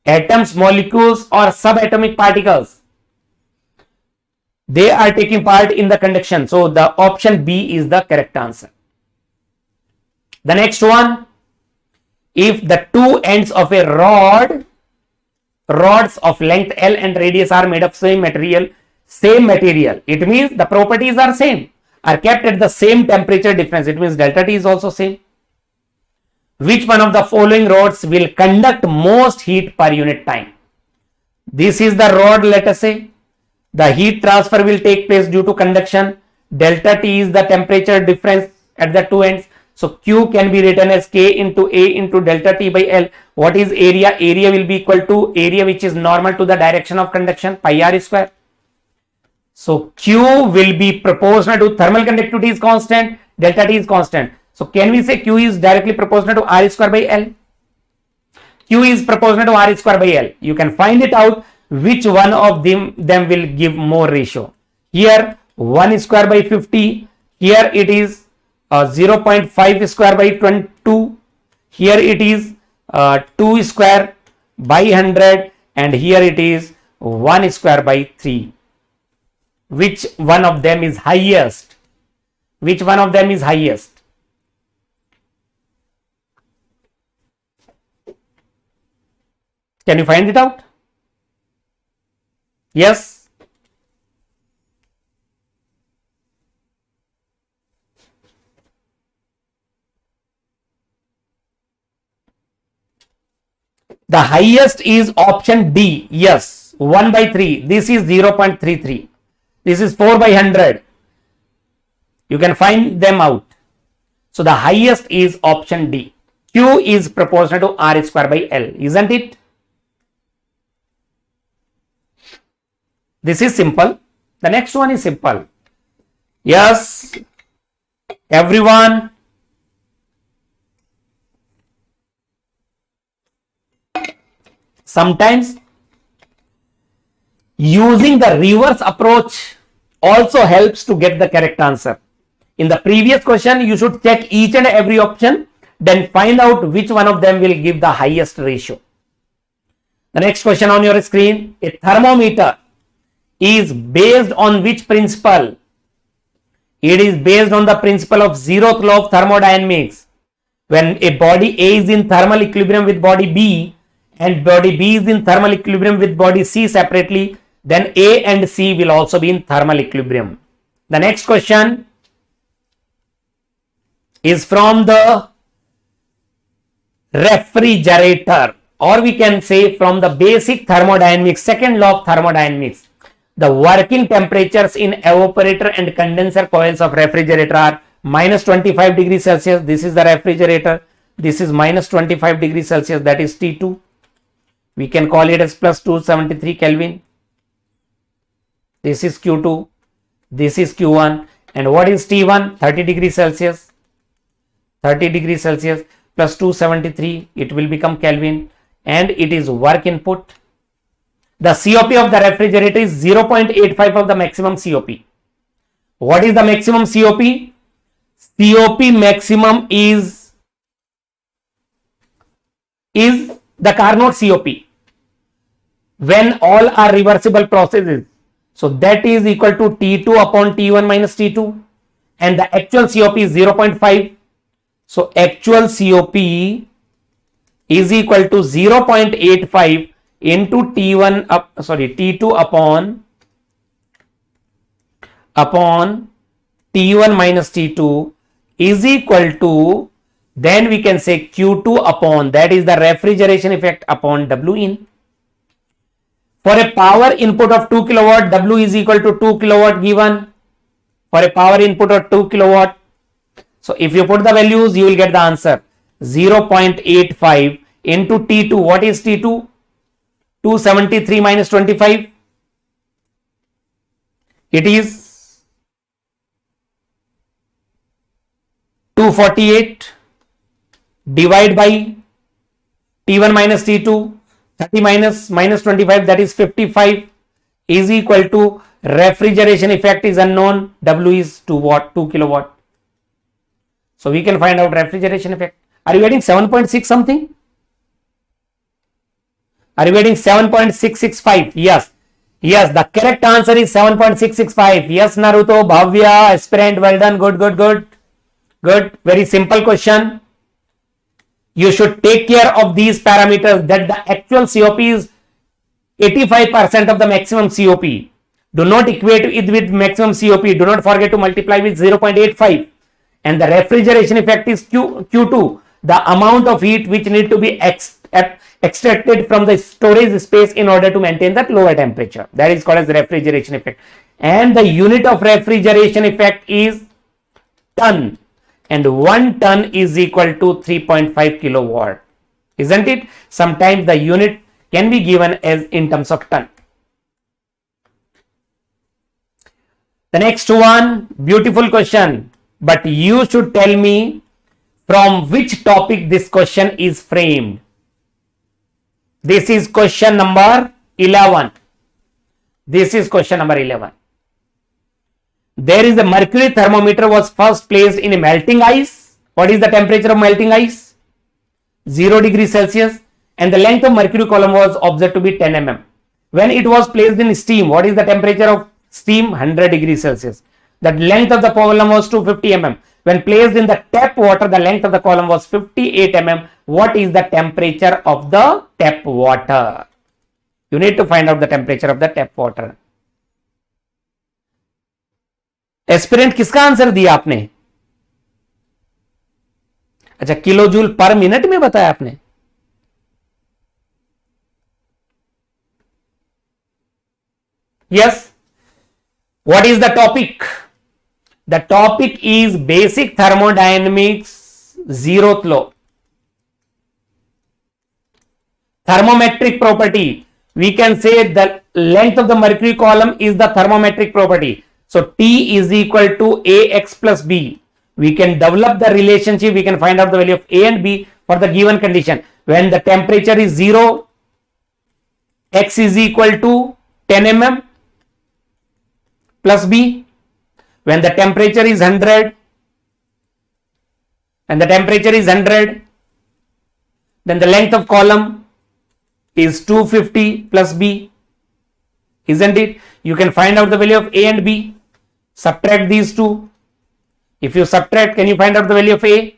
Atoms, molecules or subatomic particles, they are taking part in the conduction. So the option B is the correct answer. The next one, if the two ends of a rods of length L and radius are made of same material, it means the properties are same, are kept at the same temperature difference. It means delta T is also same. Which one of the following rods will conduct most heat per unit time? This is the rod, let us say. The heat transfer will take place due to conduction. Delta T is the temperature difference at the two ends. So Q can be written as K into A into delta T by L. What is area? Area will be equal to area which is normal to the direction of conduction, pi r square. So Q will be proportional to thermal conductivity is constant, delta T is constant. So can we say Q is directly proportional to R square by L? Q is proportional to R square by L. You can find it out which one of them will give more ratio. Here 1 square by 50, here it is 0.5 square by 22, here it is 2 square by 100, and here it is 1 square by 3. Which one of them is highest? Which one of them is highest? Can you find it out? Yes. The highest is option D. Yes, 1 by 3. This is 0.33. This is 4 by 100. You can find them out. So the highest is option D. Q is proportional to R square by L, isn't it? This is simple. The next one is simple. Yes, everyone. Sometimes using the reverse approach also helps to get the correct answer. In the previous question, you should check each and every option, then find out which one of them will give the highest ratio. The next question on your screen, a thermometer is based on which principle? It is based on the principle of zeroth law of thermodynamics. When a body A is in thermal equilibrium with body B and body B is in thermal equilibrium with body C separately, then A and C will also be in thermal equilibrium. The next question is from the refrigerator, or we can say from the basic thermodynamics, second law of thermodynamics. The working temperatures in evaporator and condenser coils of refrigerator are minus 25 degrees Celsius. This is the refrigerator. This is minus 25 degrees Celsius, that is T2. We can call it as plus 273 Kelvin. This is Q2. This is Q1. And what is T1? 30 degrees Celsius. 30 degrees Celsius plus 273. It will become Kelvin. And it is work input. The COP of the refrigerator is 0.85 of the maximum COP. What is the maximum COP? COP maximum is is the Carnot COP when all are reversible processes. So that is equal to T2 upon T1 minus T2, and the actual COP is 0.5. So actual COP is equal to 0.85 into T2 upon T1 minus T2 is equal to, then we can say Q2 upon, that is the refrigeration effect, upon W in. For a power input of 2 kilowatt, W is equal to 2 kilowatt given for a power input of 2 kilowatt. So if you put the values, you will get the answer 0.85 into T2. What is T2? 273 minus 25. It is 248. Divide by T1 minus T2. 30 minus 25, that is 55, is equal to refrigeration effect is unknown. W is 2 kilowatt. So we can find out refrigeration effect. Are you getting 7.6 something? Are you getting 7.665? Yes. Yes, the correct answer is 7.665. Yes, Naruto, Bhavya, aspirant, well done. Good. Very simple question. You should take care of these parameters, that the actual COP is 85% of the maximum COP. Do not equate it with maximum COP. Do not forget to multiply with 0.85. And the refrigeration effect is Q2, the amount of heat which need to be extracted from the storage space in order to maintain that lower temperature. That is called as refrigeration effect. And the unit of refrigeration effect is ton. And 1 ton is equal to 3.5 kilowatt. Isn't it? Sometimes the unit can be given as in terms of ton. The next one, beautiful question. But you should tell me from which topic this question is framed. This is question number 11. This is question number 11. There is a mercury thermometer was first placed in a melting ice. What is the temperature of melting ice? 0 degrees Celsius. And the length of mercury column was observed to be 10 mm. When it was placed in steam, what is the temperature of steam? 100 degrees Celsius. The length of the column was 250 mm. When placed in the tap water, the length of the column was 58 mm. What is the temperature of the tap water? You need to find out the temperature of the tap water. Aspirant किसका answer दिया आपने? अच्छा, kilo joule पर minute में बताया आपने. Yes. What is the topic? The topic is basic thermodynamics, 0th law. Thermometric property. We can say the length of the mercury column is the thermometric property. So T is equal to AX plus B. We can develop the relationship. We can find out the value of A and B for the given condition. When the temperature is 0, X is equal to 10 mm plus B. When the temperature is 100, then the length of column is 250 plus B. Isn't it? You can find out the value of A and B. Subtract these two. If you subtract, can you find out the value of A?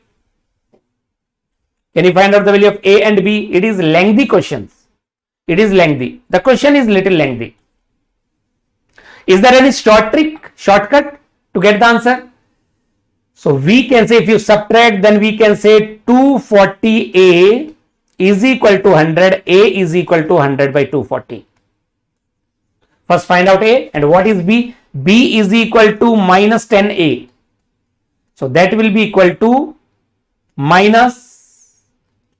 Can you find out the value of A and B? It is lengthy questions. It is lengthy. The question is little lengthy. Is there any shortcut to get the answer? So we can say, if you subtract, then we can say 240A is equal to 100. A is equal to 100 by 240. First find out A, and what is B? B is equal to minus 10A. So that will be equal to minus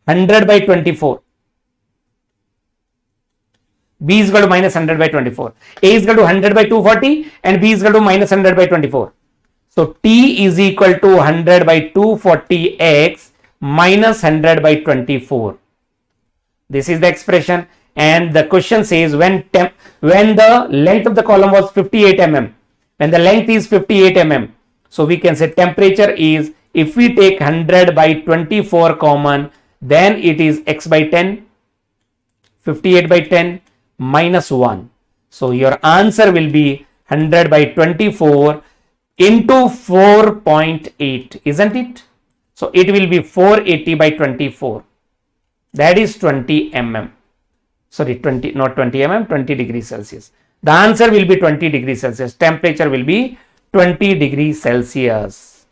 100 by 24. B is equal to minus 100 by 24. A is equal to 100 by 240 and B is equal to minus 100 by 24. So T is equal to 100 by 240x minus 100 by 24. This is the expression. And the question says when the length of the column was 58 mm, when the length is 58 mm, so we can say temperature is, if we take 100 by 24 common, then it is x by 10, 58 by 10 minus 1. So your answer will be 100 by 24 into 4.8, isn't it? So it will be 480 by 24. That is 20 mm. Sorry, 20, not 20 mm, 20 degrees Celsius. The answer will be 20 degrees Celsius. Temperature will be 20 degrees Celsius.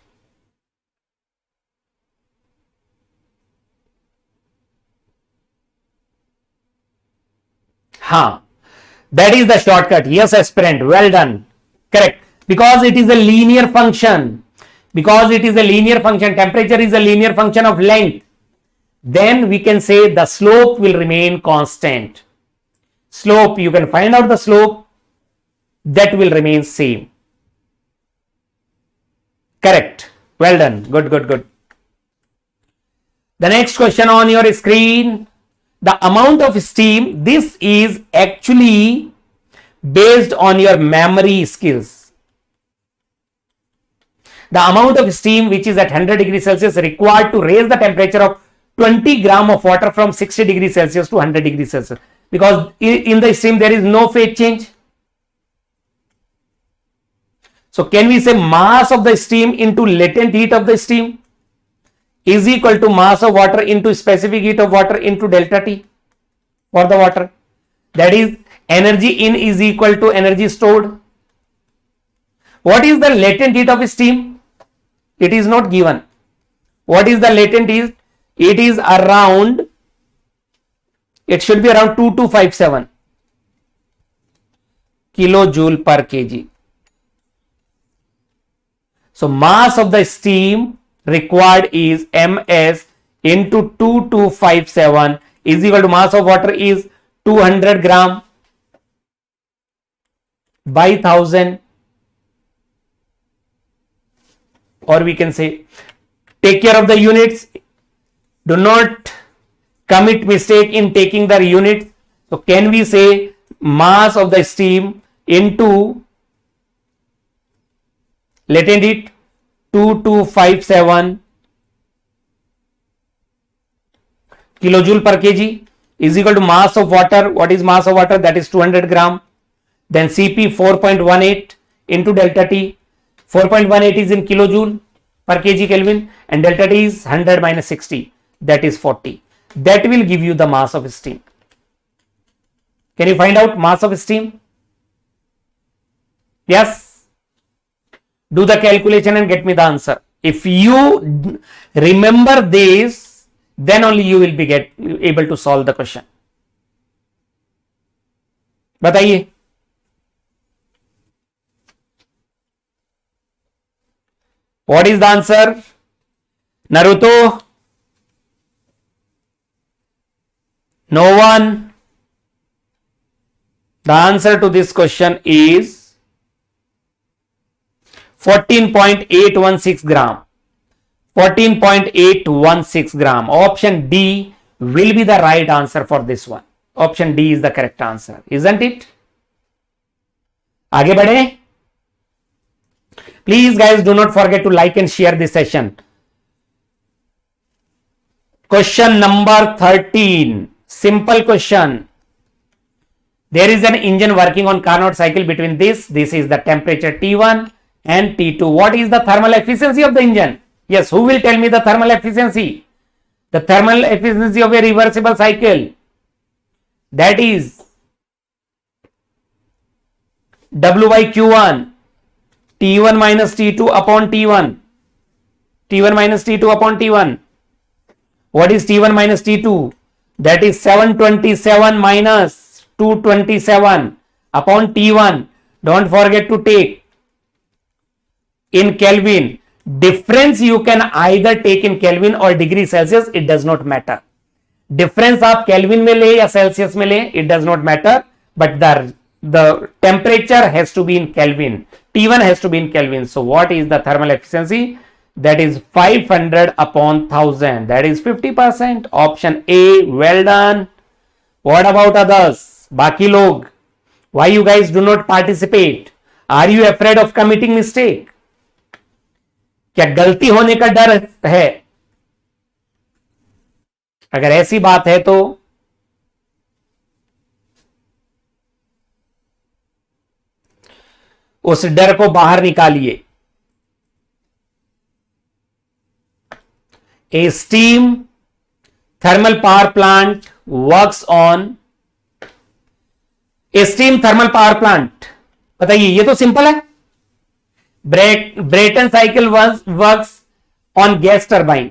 That is the shortcut. Yes, aspirant, well done. Correct. Because it is a linear function. Because it is a linear function, temperature is a linear function of length. Then we can say the slope will remain constant. Slope, you can find out the slope, that will remain same. Correct. Well done. Good, good, good. The next question on your screen. The amount of steam, this is actually based on your memory skills. The amount of steam which is at 100 degrees Celsius required to raise the temperature of 20 gram of water from 60 degrees Celsius to 100 degrees Celsius. Because in the steam there is no phase change. So can we say mass of the steam into latent heat of the steam is equal to mass of water into specific heat of water into delta T for the water. That is, energy in is equal to energy stored. What is the latent heat of steam? It is not given. What is the latent heat? It is around, it should be around 2257 kilojoule per kg. So mass of the steam required is ms into 2257 is equal to mass of water is 200 gram by 1000, or we can say, take care of the units, do not commit mistake in taking the units. So can we say mass of the steam into latent heat 2257 kilojoule per kg is equal to mass of water. What is mass of water? That is 200 gram. Then Cp 4.18 into delta T. 4.18 is in kilojoule per kg Kelvin and delta T is 100 minus 60. That is 40. That will give you the mass of steam. Can you find out mass of steam? Yes. Do the calculation and get me the answer. If you remember this, then only you will be able to solve the question. बताइए. What is the answer? Naruto? No one? The answer to this question is 14.816 gram. 14.816 gram. Option D will be the right answer for this one. Option D is the correct answer, isn't it? आगे बढ़े. Please guys, do not forget to like and share this session. Question number 13. Simple question. There is an engine working on Carnot cycle between this is the temperature T1 and T2. What is the thermal efficiency of the engine? Yes, who will tell me the thermal efficiency? The thermal efficiency of a reversible cycle. That is W by Q1. T1 minus T2 upon T1. T1 minus T2 upon T1. What is T1 minus T2? That is 727 minus 227 upon T1. Don't forget to take in Kelvin. Difference you can either take in Kelvin or degree Celsius. It does not matter. Difference आप Kelvin में ले या Celsius में ले, it does not matter. But the temperature has to be in Kelvin. T1 has to be in Kelvin. So what is the thermal efficiency? That is 500 upon 1000. That is 50%. Option A. Well done. What about others? Baki log. Why you guys do not participate? Are you afraid of committing mistake? क्या गलती होने का डर है? अगर ऐसी बात है तो उस डर को बाहर निकालिए। A steam thermal power plant works on, a steam thermal power plant, बताइए, ये तो सिंपल है। Brayton cycle works on gas turbine.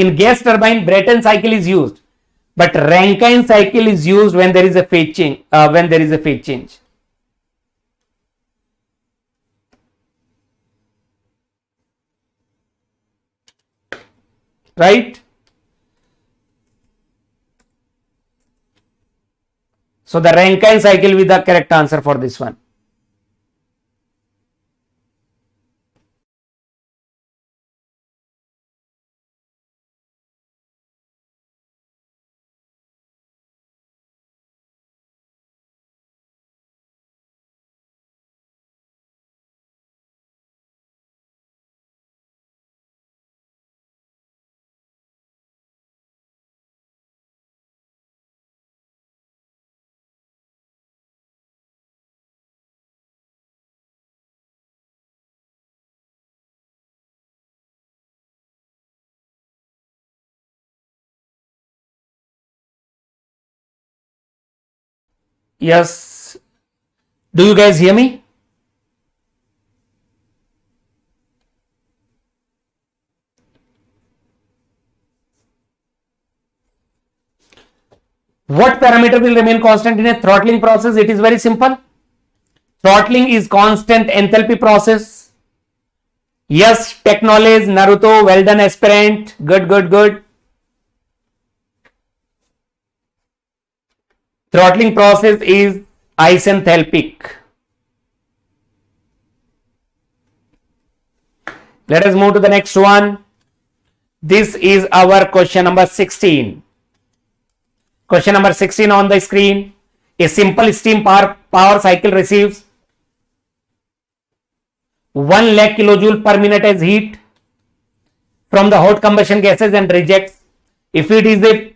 In gas turbine, Brayton cycle is used, but Rankine cycle is used when there is a phase change. When there is a phase change, right? So the Rankine cycle will be the correct answer for this one. Yes, do you guys hear me? What parameter will remain constant in a throttling process? It is very simple. Throttling is constant enthalpy process. Yes, tech knowledge, Naruto, well done, aspirant. Good, good, good. Throttling process is isenthalpic. Let us move to the next one. This is our question number 16. Question number 16 on the screen. A simple steam power cycle receives 1 lakh kilojoule per minute as heat from the hot combustion gases and rejects. If it is a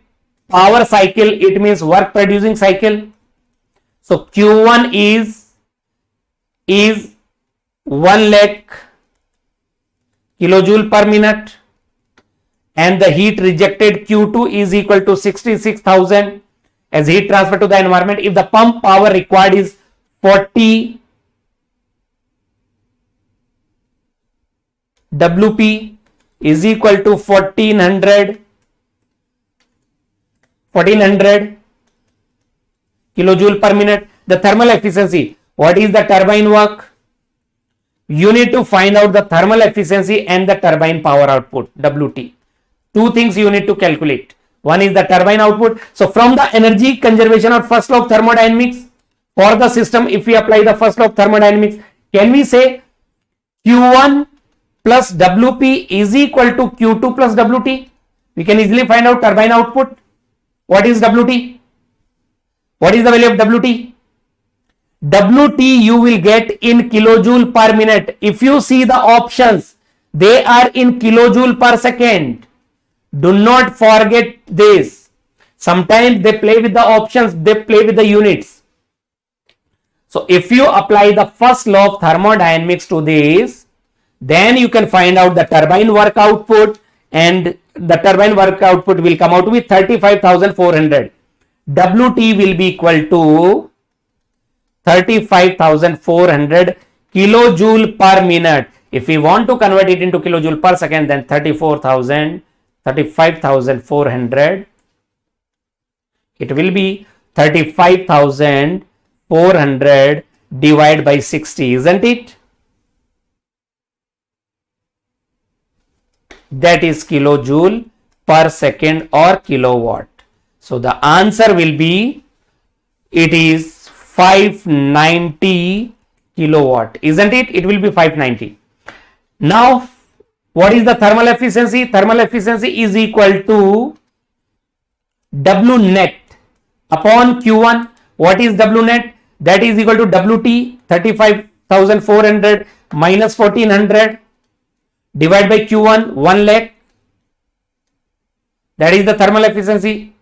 power cycle, it means work producing cycle. So Q1 is 1 lakh kilojoule per minute, and the heat rejected Q2 is equal to 66,000 as heat transfer to the environment. If the pump power required is 40 WP is equal to 1400 kilojoule per minute. The thermal efficiency, what is the turbine work? You need to find out the thermal efficiency and the turbine power output, WT. Two things you need to calculate. One is the turbine output. So from the energy conservation or first law of thermodynamics for the system, if we apply the first law of thermodynamics, can we say Q1 plus WP is equal to Q2 plus WT? We can easily find out turbine output. What is WT? What is the value of WT? WT you will get in kilojoule per minute. If you see the options, they are in kilojoule per second. Do not forget this. Sometimes they play with the options, they play with the units. So if you apply the first law of thermodynamics to this, then you can find out the turbine work output, and the turbine work output will come out with 35,400. WT will be equal to 35,400 kilojoule per minute. If we want to convert it into kilojoule per second, then 35,400, it will be 35,400 divided by 60, isn't it? That is kilojoule per second or kilowatt. So the answer will be, it is 590 kilowatt, isn't it? It will be 590. Now, what is the thermal efficiency? Thermal efficiency is equal to W net upon Q1. What is W net? That is equal to WT, 35,400 minus 1400 divided by Q1, 1 lakh. That is the thermal efficiency.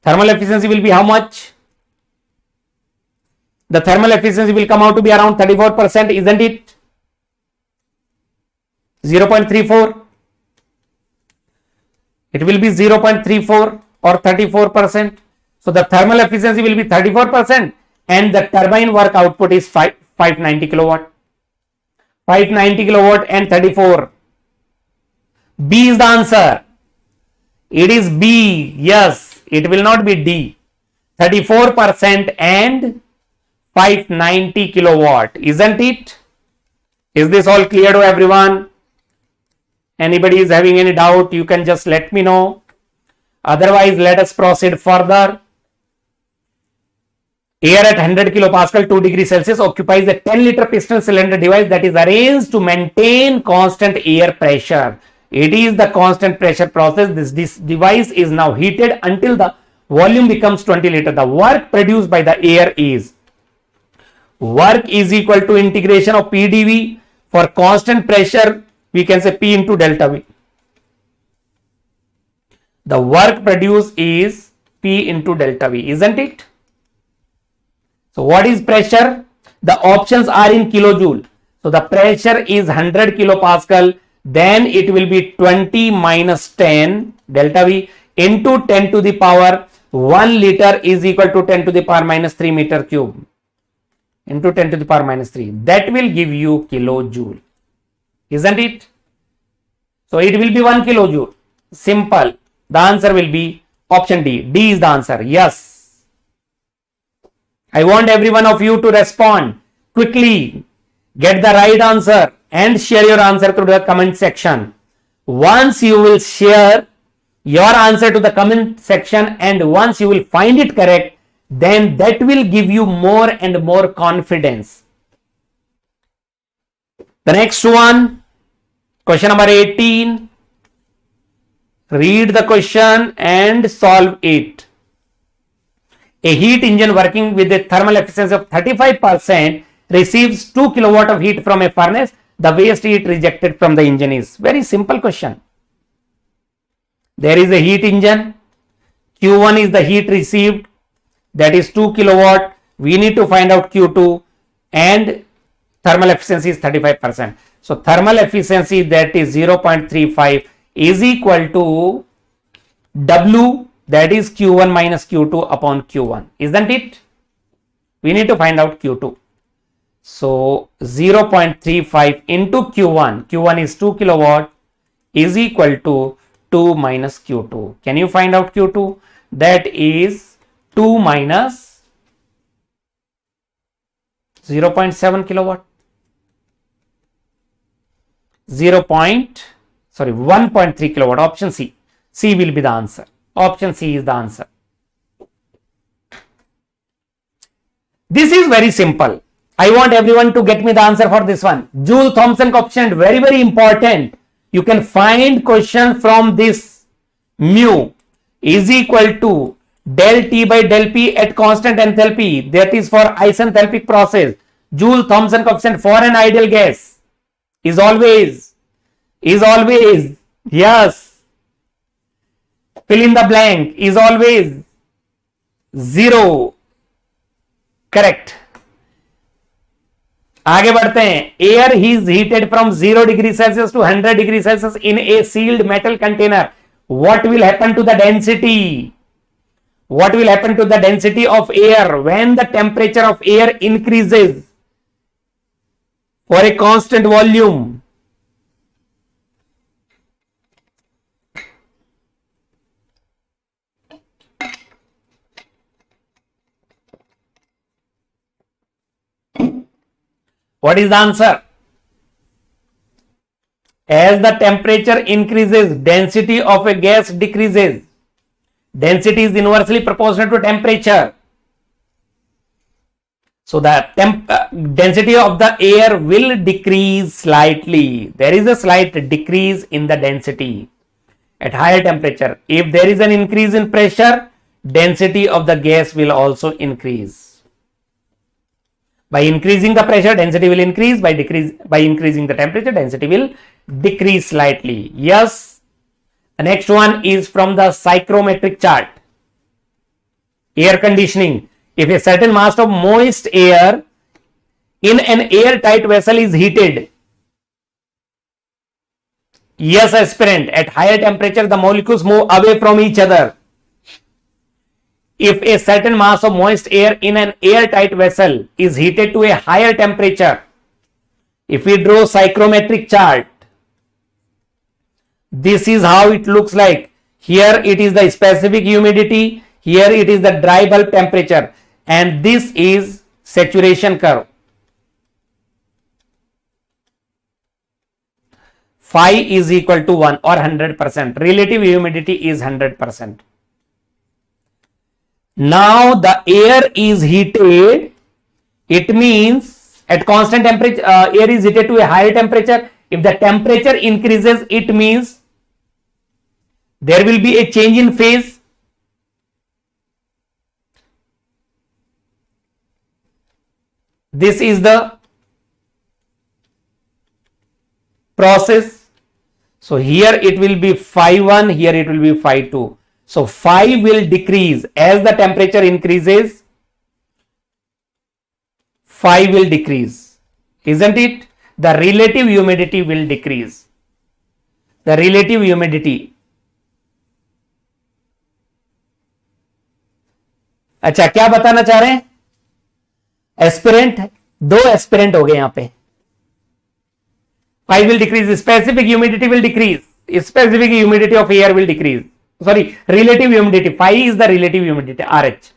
Thermal efficiency will be how much? The thermal efficiency will come out to be around 34%, isn't it? 0.34. It will be 0.34 or 34%. So the thermal efficiency will be 34% and the turbine work output is 590 kilowatt. 590 kilowatt and 34. B is the answer. It is B. Yes, it will not be D. 34% and 590 kilowatt. Isn't it? Is this all clear to everyone? Anybody is having any doubt, you can just let me know. Otherwise, let us proceed further. Air at 100 kilopascal, 2 degrees Celsius occupies a 10-liter piston cylinder device that is arranged to maintain constant air pressure. It is the constant pressure process. This device is now heated until the volume becomes 20 liter. The work produced by the air is work is equal to integration of PdV. For constant pressure, we can say P into delta V. The work produced is P into delta V, isn't it? So what is pressure? The options are in kilojoule. So the pressure is 100 kilopascal. Then it will be 20 minus 10 delta V into 10 to the power 1 liter is equal to 10 to the power minus 3 meter cube into 10 to the power minus 3. That will give you kilojoule. Isn't it? So it will be 1 kilojoule. Simple. The answer will be option D. D is the answer. Yes. I want every one of you to respond quickly. Get the right answer and share your answer through the comment section. Once you will share your answer to the comment section and once you will find it correct, then that will give you more and more confidence. The next one, question number 18. Read the question and solve it. A heat engine working with a thermal efficiency of 35% receives 2 kilowatt of heat from a furnace. The waste heat rejected from the engine is. Very simple question. There is a heat engine. Q1 is the heat received. That is 2 kilowatt. We need to find out Q2 and thermal efficiency is 35%. So thermal efficiency, that is 0.35, is equal to W, that is Q1 minus Q2 upon Q1. Isn't it? We need to find out Q2. So 0.35 into Q1. Q1 is 2 kilowatt is equal to 2 minus Q2. Can you find out Q2? That is 2 minus 0.7 kilowatt. 1.3 kilowatt. Option C. C will be the answer. Option C is the answer. This is very simple. I want everyone to get me the answer for this one. Joule-Thomson coefficient, very, very important. You can find question from this. Mu is equal to del T by del P at constant enthalpy. That is for isenthalpic process. Joule-Thomson coefficient for an ideal gas is always, yes. Fill in the blank, is always 0. Correct. आगे बढ़ते हैं. Air is heated from 0 degree Celsius to 100 degree Celsius in a sealed metal container. What will happen to the density? What will happen to the density of air when the temperature of air increases for a constant volume? What is the answer? As the temperature increases, density of a gas decreases. Density is inversely proportional to temperature. So the density of the air will decrease slightly. There is a slight decrease in the density at higher temperature. If there is an increase in pressure, density of the gas will also increase. By increasing the pressure, density will increase. By increasing the temperature, density will decrease slightly. Yes, The next one is from the psychrometric chart. Air conditioning. If a certain mass of moist air in an airtight vessel is heated, yes, aspirant, at higher temperature the molecules move away from each other. If a certain mass of moist air in an airtight vessel is heated to a higher temperature, if we draw psychrometric chart, this is how it looks like. Here it is the specific humidity, here it is the dry bulb temperature, and this is saturation curve. Phi is equal to 1 or 100%. Relative humidity is 100%. Now the air is heated. It means at constant temperature, air is heated to a higher temperature. If the temperature increases, it means there will be a change in phase. This is the process. So here it will be phi 1, here it will be phi 2. So phi will decrease as the temperature increases. Phi will decrease, isn't it? The relative humidity will decrease. The relative humidity. अच्छा, क्या बताना चाह रहे हैं? Aspirant, दो aspirant हो गए यहां पे. Phi will decrease, specific humidity will decrease, specific humidity of air will decrease. Sorry, relative humidity. Phi is the relative humidity, RH.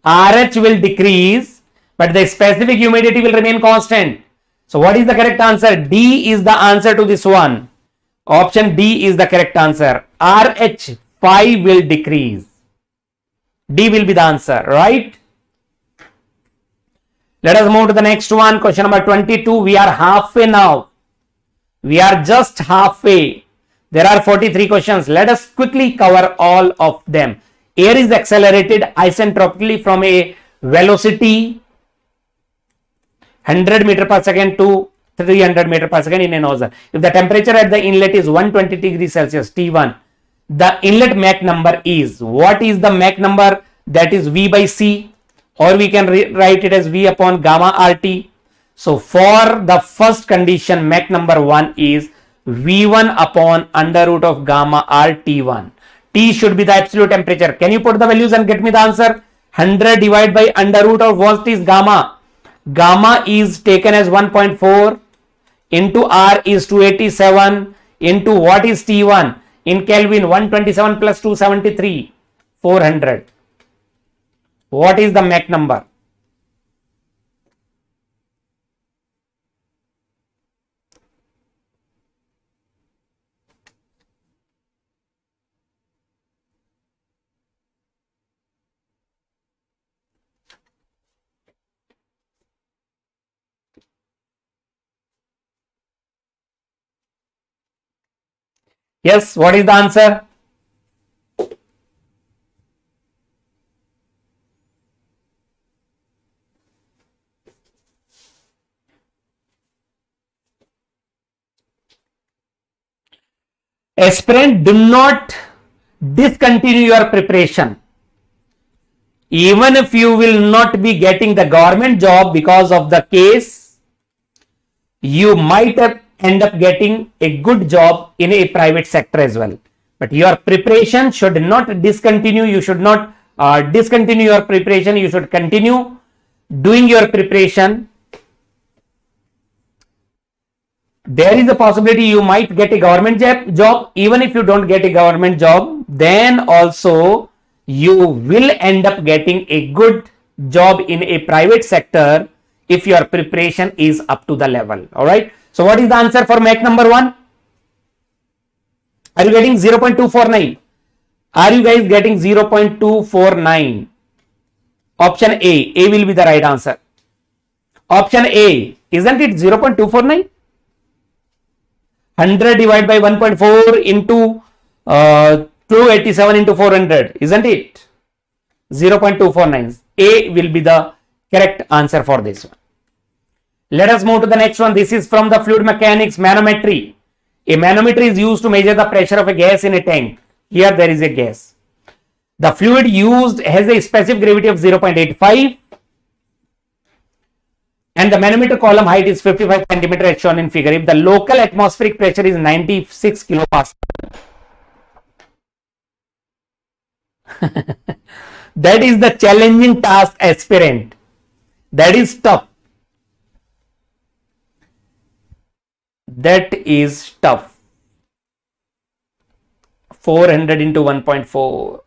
RH will decrease, but the specific humidity will remain constant. So what is the correct answer? D is the answer to this one. Option D is the correct answer. RH, phi will decrease. D will be the answer, right? Let us move to the next one. Question number 22. We are halfway now. We are just halfway. There are 43 questions. Let us quickly cover all of them. Air is accelerated isentropically from a velocity 100 meter per second to 300 meter per second in a nozzle. If the temperature at the inlet is 120 degrees Celsius, T1, the inlet Mach number is, what is the Mach number? That is V by C, or we can write it as V upon gamma RT. So for the first condition, Mach number 1 is V1 upon under root of gamma RT1. T should be the absolute temperature. Can you put the values and get me the answer? 100 divided by under root of what is gamma? Gamma is taken as 1.4 into R is 287 into what is T1 in Kelvin? 127 plus 273, 400. What is the Mach number? Yes, what is the answer? Aspirant, do not discontinue your preparation. Even if you will not be getting the government job because of the case, you might end up getting a good job in a private sector as well. But your preparation should not discontinue. You should not discontinue your preparation. You should continue doing your preparation. There is a possibility you might get a government job. Even if you don't get a government job, then also you will end up getting a good job in a private sector if your preparation is up to the level. All right. So what is the answer for Mach number 1? Are you getting 0.249? Are you guys getting 0.249? Option A. A will be the right answer. Option A. Isn't it 0.249? 100 divided by 1.4 into 287 into 400. Isn't it? 0.249. A will be the correct answer for this one. Let us move to the next one. This is from the fluid mechanics manometry. A manometer is used to measure the pressure of a gas in a tank. Here there is a gas. The fluid used has a specific gravity of 0.85 and the manometer column height is 55 centimeter as shown in figure. If the local atmospheric pressure is 96 kilopascal, that is the challenging task, aspirant. That is tough. That is tough. 400 into 1.4.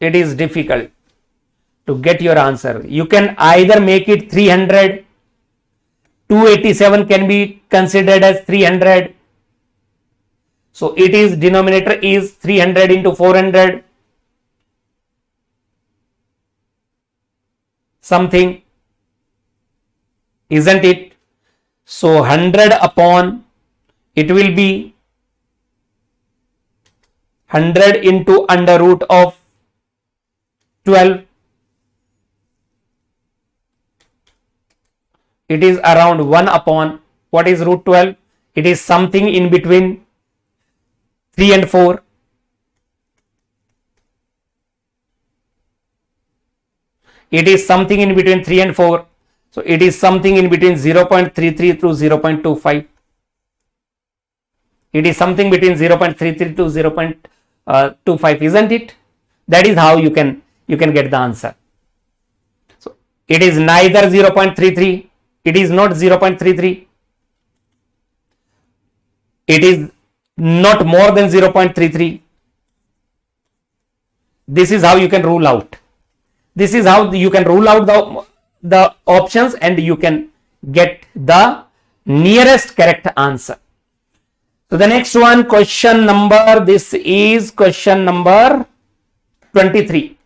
It is difficult to get your answer. You can either make it 300, 287 can be considered as 300. So it is, denominator is 300 into 400 something, isn't it? So 100 upon, it will be 100 into under root of 12. It is around 1 upon, what is root 12? It is something in between 3 and 4. It is something in between 3 and 4. So it is something in between 0.33 to 0.25. It is something between 0.33 to 0.25, isn't it? That is how you can get the answer. So it is neither 0.33, it is not 0.33, it is not more than 0.33. This is how you can rule out. This is how you can rule out the options and you can get the nearest correct answer. So the next one, question number, this is question number 23.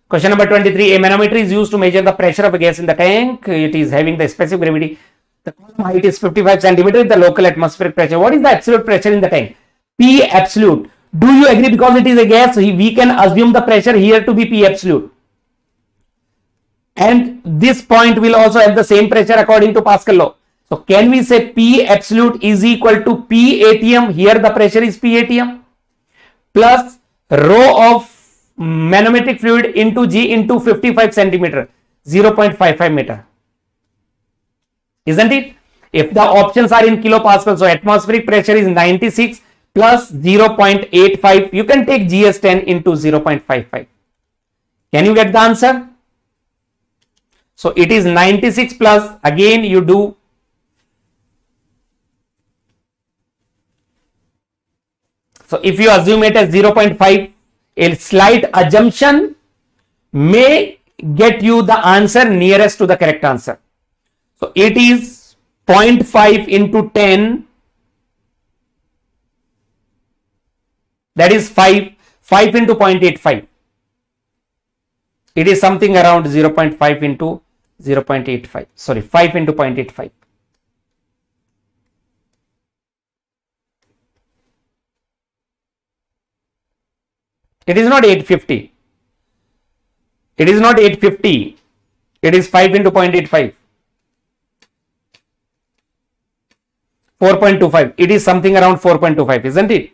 Question number 23, a manometer is used to measure the pressure of a gas in the tank. It is having the specific gravity. The column height is 55 centimeter, the local atmospheric pressure. What is the absolute pressure in the tank? P absolute. Do you agree, because it is a gas, we can assume the pressure here to be P absolute. And this point will also have the same pressure according to Pascal law. So can we say P absolute is equal to P atm, here the pressure is P atm, plus rho of manometric fluid into G into 55 centimeter, 0.55 meter. Isn't it? If the options are in kilopascal, so atmospheric pressure is 96 plus 0.85, you can take GS 10 into 0.55. Can you get the answer? So it is 96 plus, again you do so if you assume it as 0.5, a slight assumption may get you the answer nearest to the correct answer. So it is 0.5 into 10, that is 5 into 0.85. It is something around 0.5 into 0.85, sorry, 5 into 0.85. It is not 850. It is not 850. It is 5 into 0.85. 4.25. It is something around 4.25, isn't it?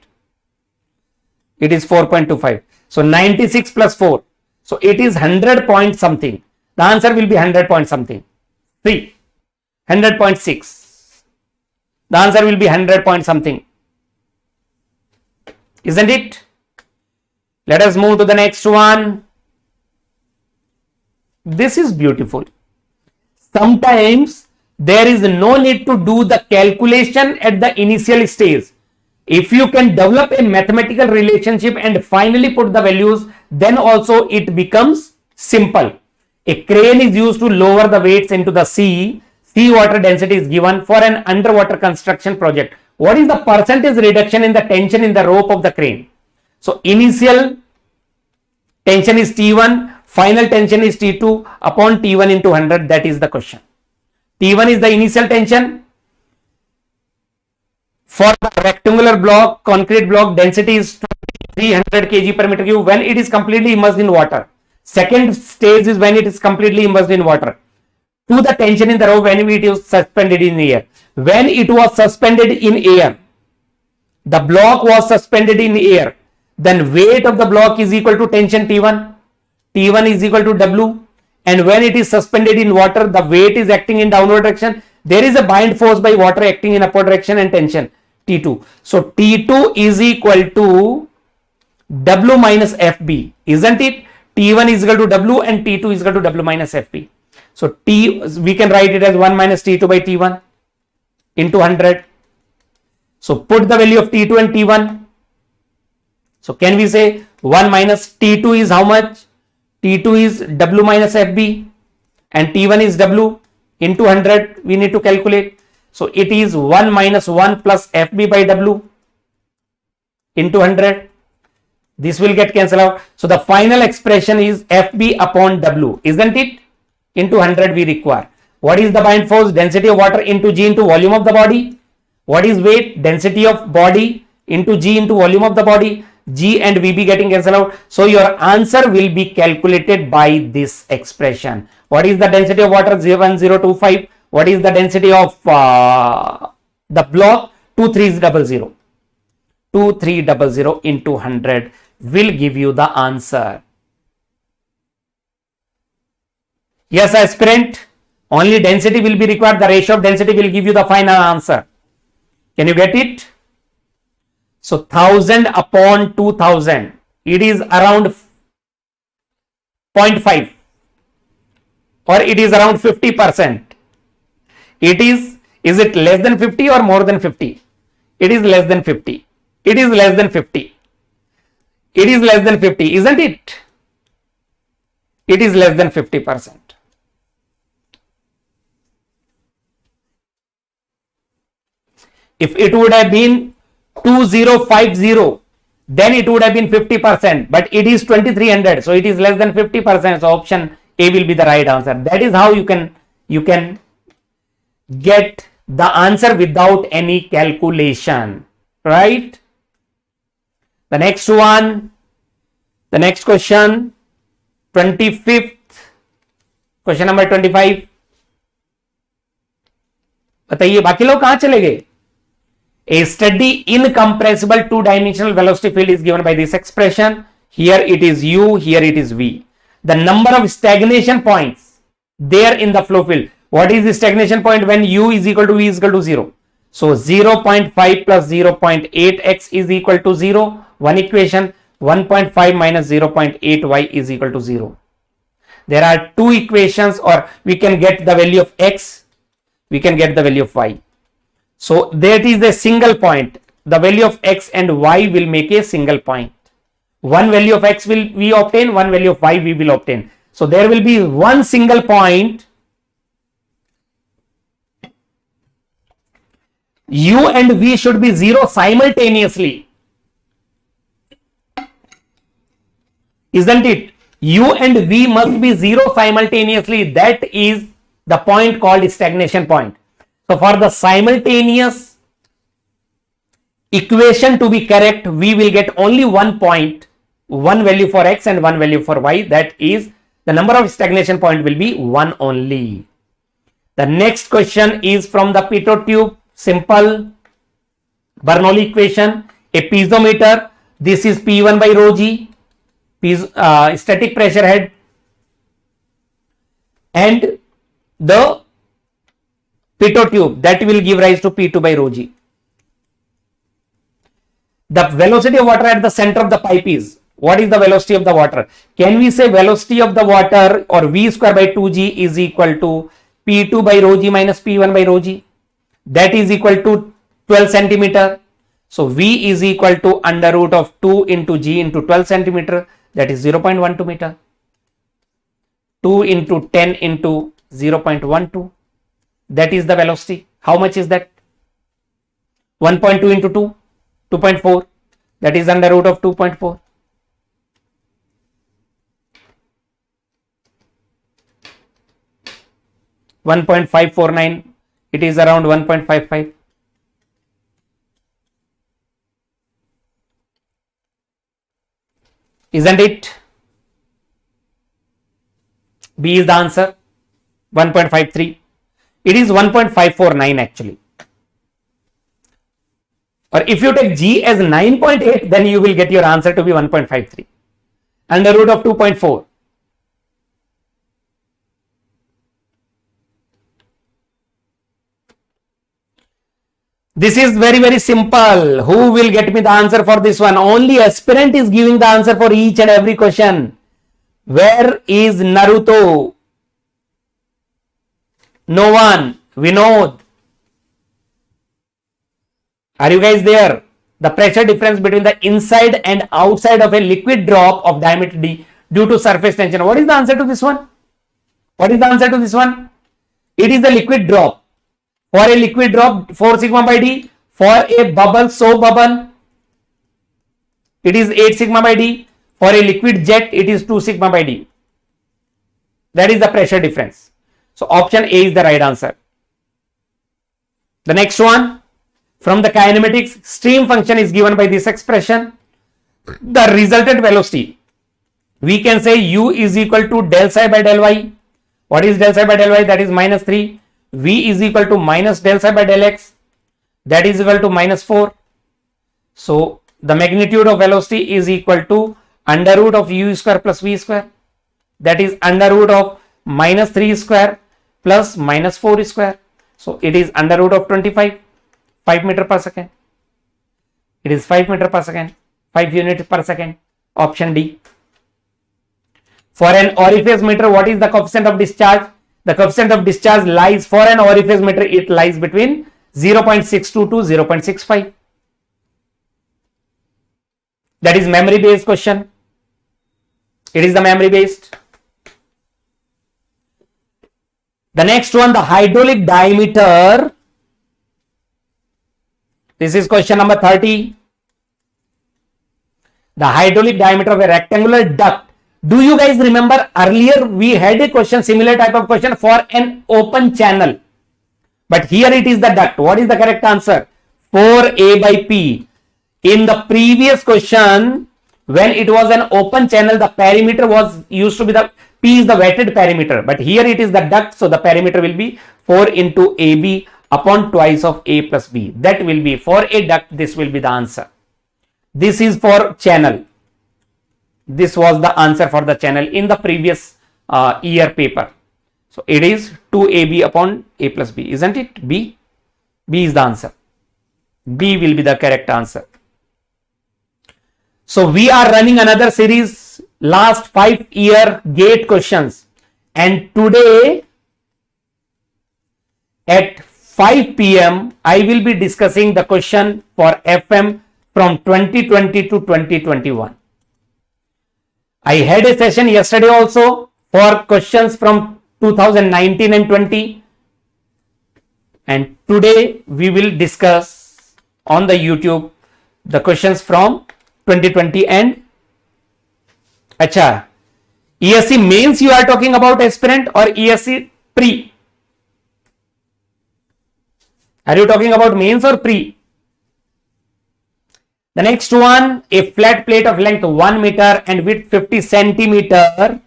It is 4.25. So 96 plus 4. So it is 100 point something. The answer will be 100 point something. 3. 100.6. The answer will be 100 point something. Isn't it? Let us move to the next one. This is beautiful. Sometimes there is no need to do the calculation at the initial stage. If you can develop a mathematical relationship and finally put the values, then also it becomes simple. A crane is used to lower the weights into the sea. Sea water density is given for an underwater construction project. What is the percentage reduction in the tension in the rope of the crane? So initial tension is T1, final tension is T2 upon T1 into 100. That is the question. T1 is the initial tension. For the rectangular block, concrete block, density is 300 kg per meter cube when it is completely immersed in water. Second stage is when it is completely immersed in water. to the tension in the rope when it is suspended in air. When it was suspended in air, the block was suspended in air, then weight of the block is equal to tension T1. T1 is equal to W. And when it is suspended in water, the weight is acting in downward direction. There is a bind force by water acting in upward direction and tension T2. So T2 is equal to W minus FB, isn't it? T1 is equal to W and T2 is equal to W minus FB. So we can write it as 1 minus T2 by T1 into 100. So put the value of T2 and T1. So can we say 1 minus T2 is how much? T2 is W minus FB and T1 is W into 100. We need to calculate. So it is 1 minus 1 plus FB by W into 100. This will get cancelled out. So the final expression is FB upon W, isn't it? Into 100 we require. What is the bind force? Density of water into G into volume of the body. What is weight? Density of body into G into volume of the body. G and VB getting cancelled out. So your answer will be calculated by this expression. What is the density of water? 01025. What is the density of the block? 2300. 2300 into 100 will give you the answer. Yes, aspirant. Only density will be required. The ratio of density will give you the final answer. Can you get it? So 1000 upon 2000, it is around 0.5 or it is around 50%. Is it less than 50 or more than 50? It is less than 50. It is less than 50. It is less than 50, isn't it? It is less than 50%. If it would have been 2050, then it would have been 50%, but it is 2300, so it is less than 50%. So option A will be the right answer. That is how you can get the answer without any calculation, right? The next one, the next question, 25th, question number 25. बताइए बाकी लोग कहां चले गए? A steady incompressible two-dimensional velocity field is given by this expression. Here it is U, here it is V. The number of stagnation points there in the flow field. What is the stagnation point when U is equal to V is equal to 0? So 0.5 plus 0.8x is equal to 0. One equation. 1.5 minus 0.8y is equal to 0. There are two equations, or we can get the value of x, we can get the value of y. So that is a single point. The value of x and y will make a single point. One value of x will we obtain, one value of y we will obtain. So there will be one single point. U and v should be 0 simultaneously. Isn't it? U and v must be 0 simultaneously. That is the point called stagnation point. So for the simultaneous equation to be correct, we will get only one point, one value for x and one value for y. That is, the number of stagnation point will be one only. The next question is from the pitot tube. Simple Bernoulli equation. A piezometer. This is P1 by rho g. Static pressure head, and the pitot tube that will give rise to P2 by rho g. The velocity of water at the center of the pipe is, what is the velocity of the water? Can we say velocity of the water, or V square by 2g is equal to P2 by rho g minus P1 by rho g? That is equal to 12 centimeter. So V is equal to under root of 2 into g into 12 centimeter. That is 0.12 meter. 2 into 10 into 0.12. That is the velocity. How much is that? 1.2 into 2, 2.4. That is under root of 2.4. $1.549. It is around 1.55. Isn't it? B is the answer. 1.53. It is 1.549 actually. Or if you take G as 9.8, then you will get your answer to be 1.53. Under root of 2.4. This is very, very simple. Who will get me the answer for this one? Only aspirant is giving the answer for each and every question. Where is Naruto? No one. Vinod. Are you guys there? The pressure difference between the inside and outside of a liquid drop of diameter d due to surface tension. What is the answer to this one? What is the answer to this one? It is the liquid drop. For a liquid drop, 4 sigma by d. For a bubble, soap bubble, it is 8 sigma by d. For a liquid jet, it is 2 sigma by d. That is the pressure difference. So option A is the right answer. The next one, from the kinematics, stream function is given by this expression. The resultant velocity, we can say u is equal to del psi by del y. What is del psi by del y? That is minus 3. V is equal to minus del psi by del x. That is equal to minus 4. So the magnitude of velocity is equal to under root of u square plus v square. That is under root of minus 3 square plus minus 4 square. So it is under root of 25. 5 meter per second. It is 5 meter per second. 5 units per second. Option D. For an orifice meter, what is the coefficient of discharge? The coefficient of discharge lies for an orifice meter, it lies between 0.62 to 0.65. That is memory based question. It is the memory based. The next one, the hydraulic diameter. This is question number 30. The hydraulic diameter of a rectangular duct. Do you guys remember earlier we had a question, similar type of question for an open channel. But here it is the duct. What is the correct answer? 4A by P. In the previous question, when it was an open channel, the perimeter was used to be the P is the wetted perimeter. But here it is the duct. So the perimeter will be 4 into AB upon twice of A plus B. That will be for a duct. This will be the answer. This is for channel. This was the answer for the channel in the previous year paper. So it is 2AB upon A plus B, isn't it? B. B is the answer. B will be the correct answer. So we are running another series, last 5-year GATE questions, and today at 5 p.m. I will be discussing the question for FM from 2020 to 2021. I had a session yesterday also for questions from 2019 and 20, and today we will discuss on the YouTube the questions from 2020 and Acha. ESC mains you are talking about, aspirant, or ESC pre? Are you talking about mains or pre? The next one, a flat plate of length 1 meter and width 50 centimeter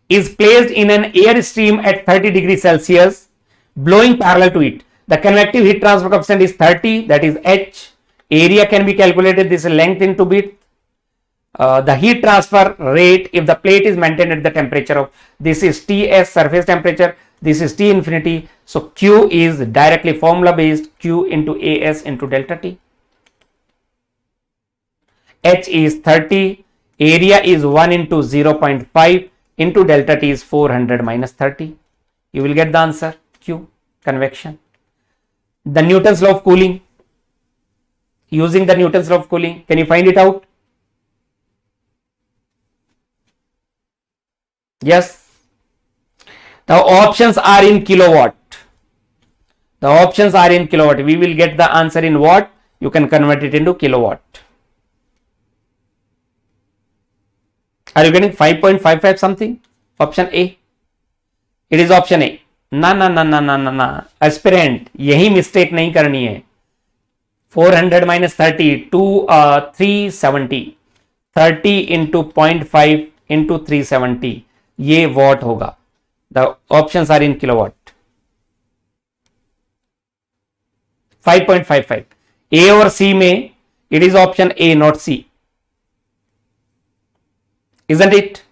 is placed in an air stream at 30 degrees Celsius, blowing parallel to it. The convective heat transfer coefficient is 30, that is H. Area can be calculated, this is length into width. The heat transfer rate if the plate is maintained at the temperature of, this is Ts, surface temperature, this is T infinity. So Q is directly formula based, Q into As into delta T. H is 30, area is 1 into 0.5 into delta T is 400 minus 30. You will get the answer, Q, convection. The Newton's law of cooling. Using the Newton's law of cooling, can you find it out? Yes. The options are in kilowatt. The options are in kilowatt. We will get the answer in watt. You can convert it into kilowatt. Are you getting 5.55 something? Option A. It is option A. ना aspirant यही mistake नहीं करनी है. 400 minus 30 to 370. 30 into 0.5 into 370. ये watt होगा. The options are in kilowatt. 5.55. A or C में it is option A, not C. Isn't it?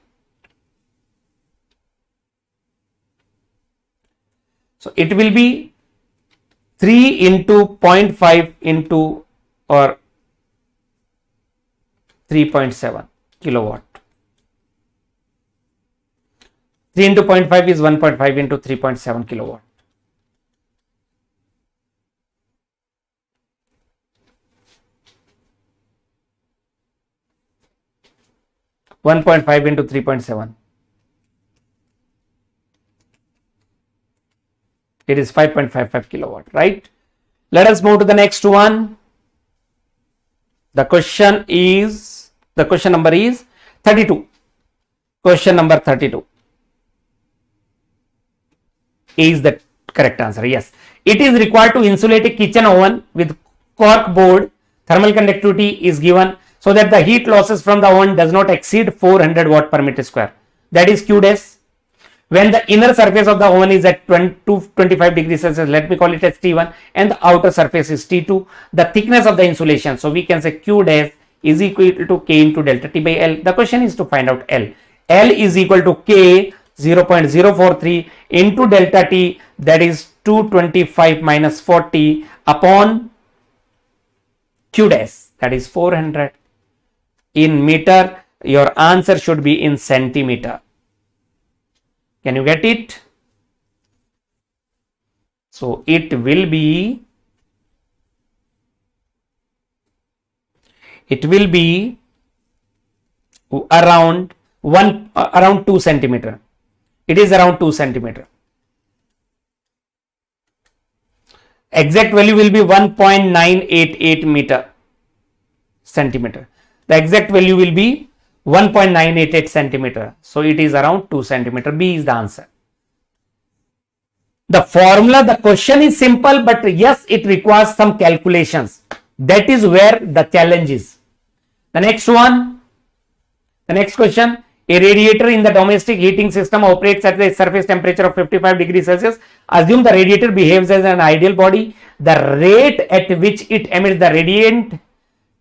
So it will be 3 into 0.5 into or 3.7 kilowatt. 3 into 0.5 is 1.5 into 3.7 kilowatt. One 1.5 into 3.7. It is 5.55 kilowatt, right? Let us move to the next one. The question number is 32. Question number 32 is the correct answer. Yes, it is required to insulate a kitchen oven with cork board. Thermal conductivity is given so that the heat losses from the oven does not exceed 400 watt per meter square. That is Q dash. When the inner surface of the oven is at 25 degrees Celsius, let me call it as T1, and the outer surface is T2, the thickness of the insulation, so we can say Q dash is equal to K into delta T by L. The question is to find out L. L is equal to K 0.043 into delta T, that is 225 minus 40 upon Q dash, that is 400 in meter. Your answer should be in centimeter. Can you get it? So it will be around 2 centimeter. It is around 2 centimeter. Exact value will be 1.988 meter centimeter. The exact value will be 1.988 centimeter. So it is around 2 centimeter. B is the answer. The formula, the question is simple, but yes, it requires some calculations. That is where the challenge is. The next one, the next question. A radiator in the domestic heating system operates at the surface temperature of 55 degrees Celsius. Assume the radiator behaves as an ideal body. The rate at which it emits the radiant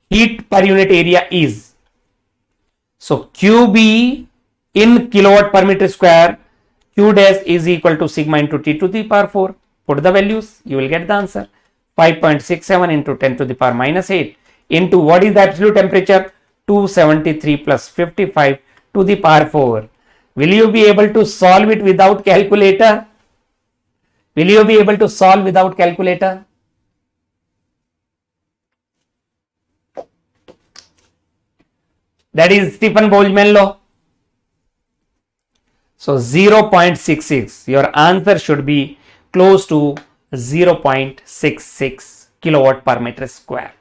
heat per unit area is. So QB in kilowatt per meter square, Q dash is equal to sigma into T to the power 4. Put the values, you will get the answer. 5.67 into 10 to the power minus 8 into what is the absolute temperature? 273 plus 55 to the power 4. Will you be able to solve it without calculator? Will you be able to solve without calculator? That is Stephen Boltzmann law. So 0.66. Your answer should be close to 0.66 kilowatt per meter square.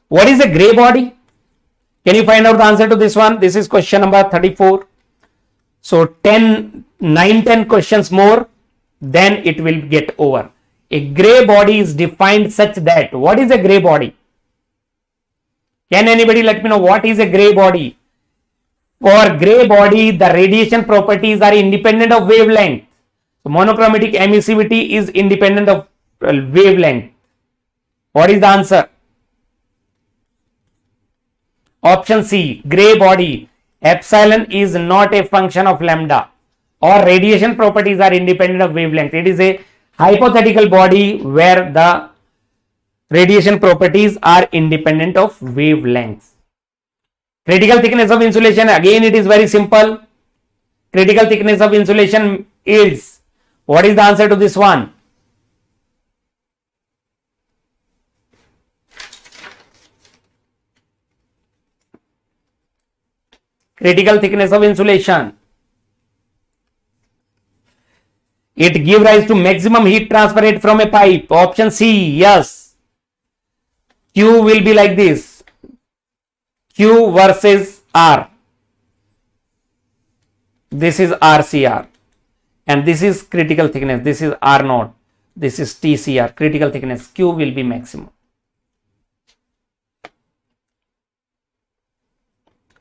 What is a gray body? Can you find out the answer to this one? This is question number 34. So 9-10 questions more, then it will get over. A gray body is defined such that, what is a gray body? Can anybody let me know what is a gray body? For gray body, the radiation properties are independent of wavelength. So monochromatic emissivity is independent of wavelength. What is the answer? Option C, gray body. Epsilon is not a function of lambda, or radiation properties are independent of wavelength. It is a hypothetical body where the radiation properties are independent of wavelengths. Critical thickness of insulation, again it is very simple. Critical thickness of insulation is, what is the answer to this one? Critical thickness of insulation. It gives rise to maximum heat transfer rate from a pipe. Option C, yes. Q will be like this. Q versus R. This is RCR. And this is critical thickness. This is R naught. This is TCR. Critical thickness. Q will be maximum.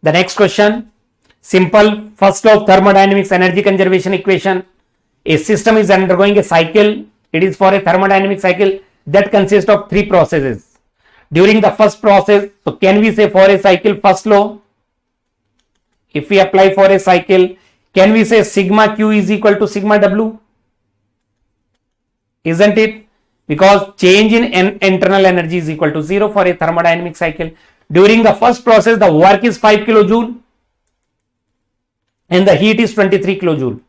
The next question. Simple. First law of thermodynamics, energy conservation equation. A system is undergoing a cycle. It is for a thermodynamic cycle that consists of three processes. During the first process, so can we say for a cycle, first law, if we apply for a cycle, can we say sigma q is equal to sigma w? Isn't it? Because change in internal energy is equal to 0 for a thermodynamic cycle. During the first process, the work is 5 kilojoule and the heat is 23 kilojoule.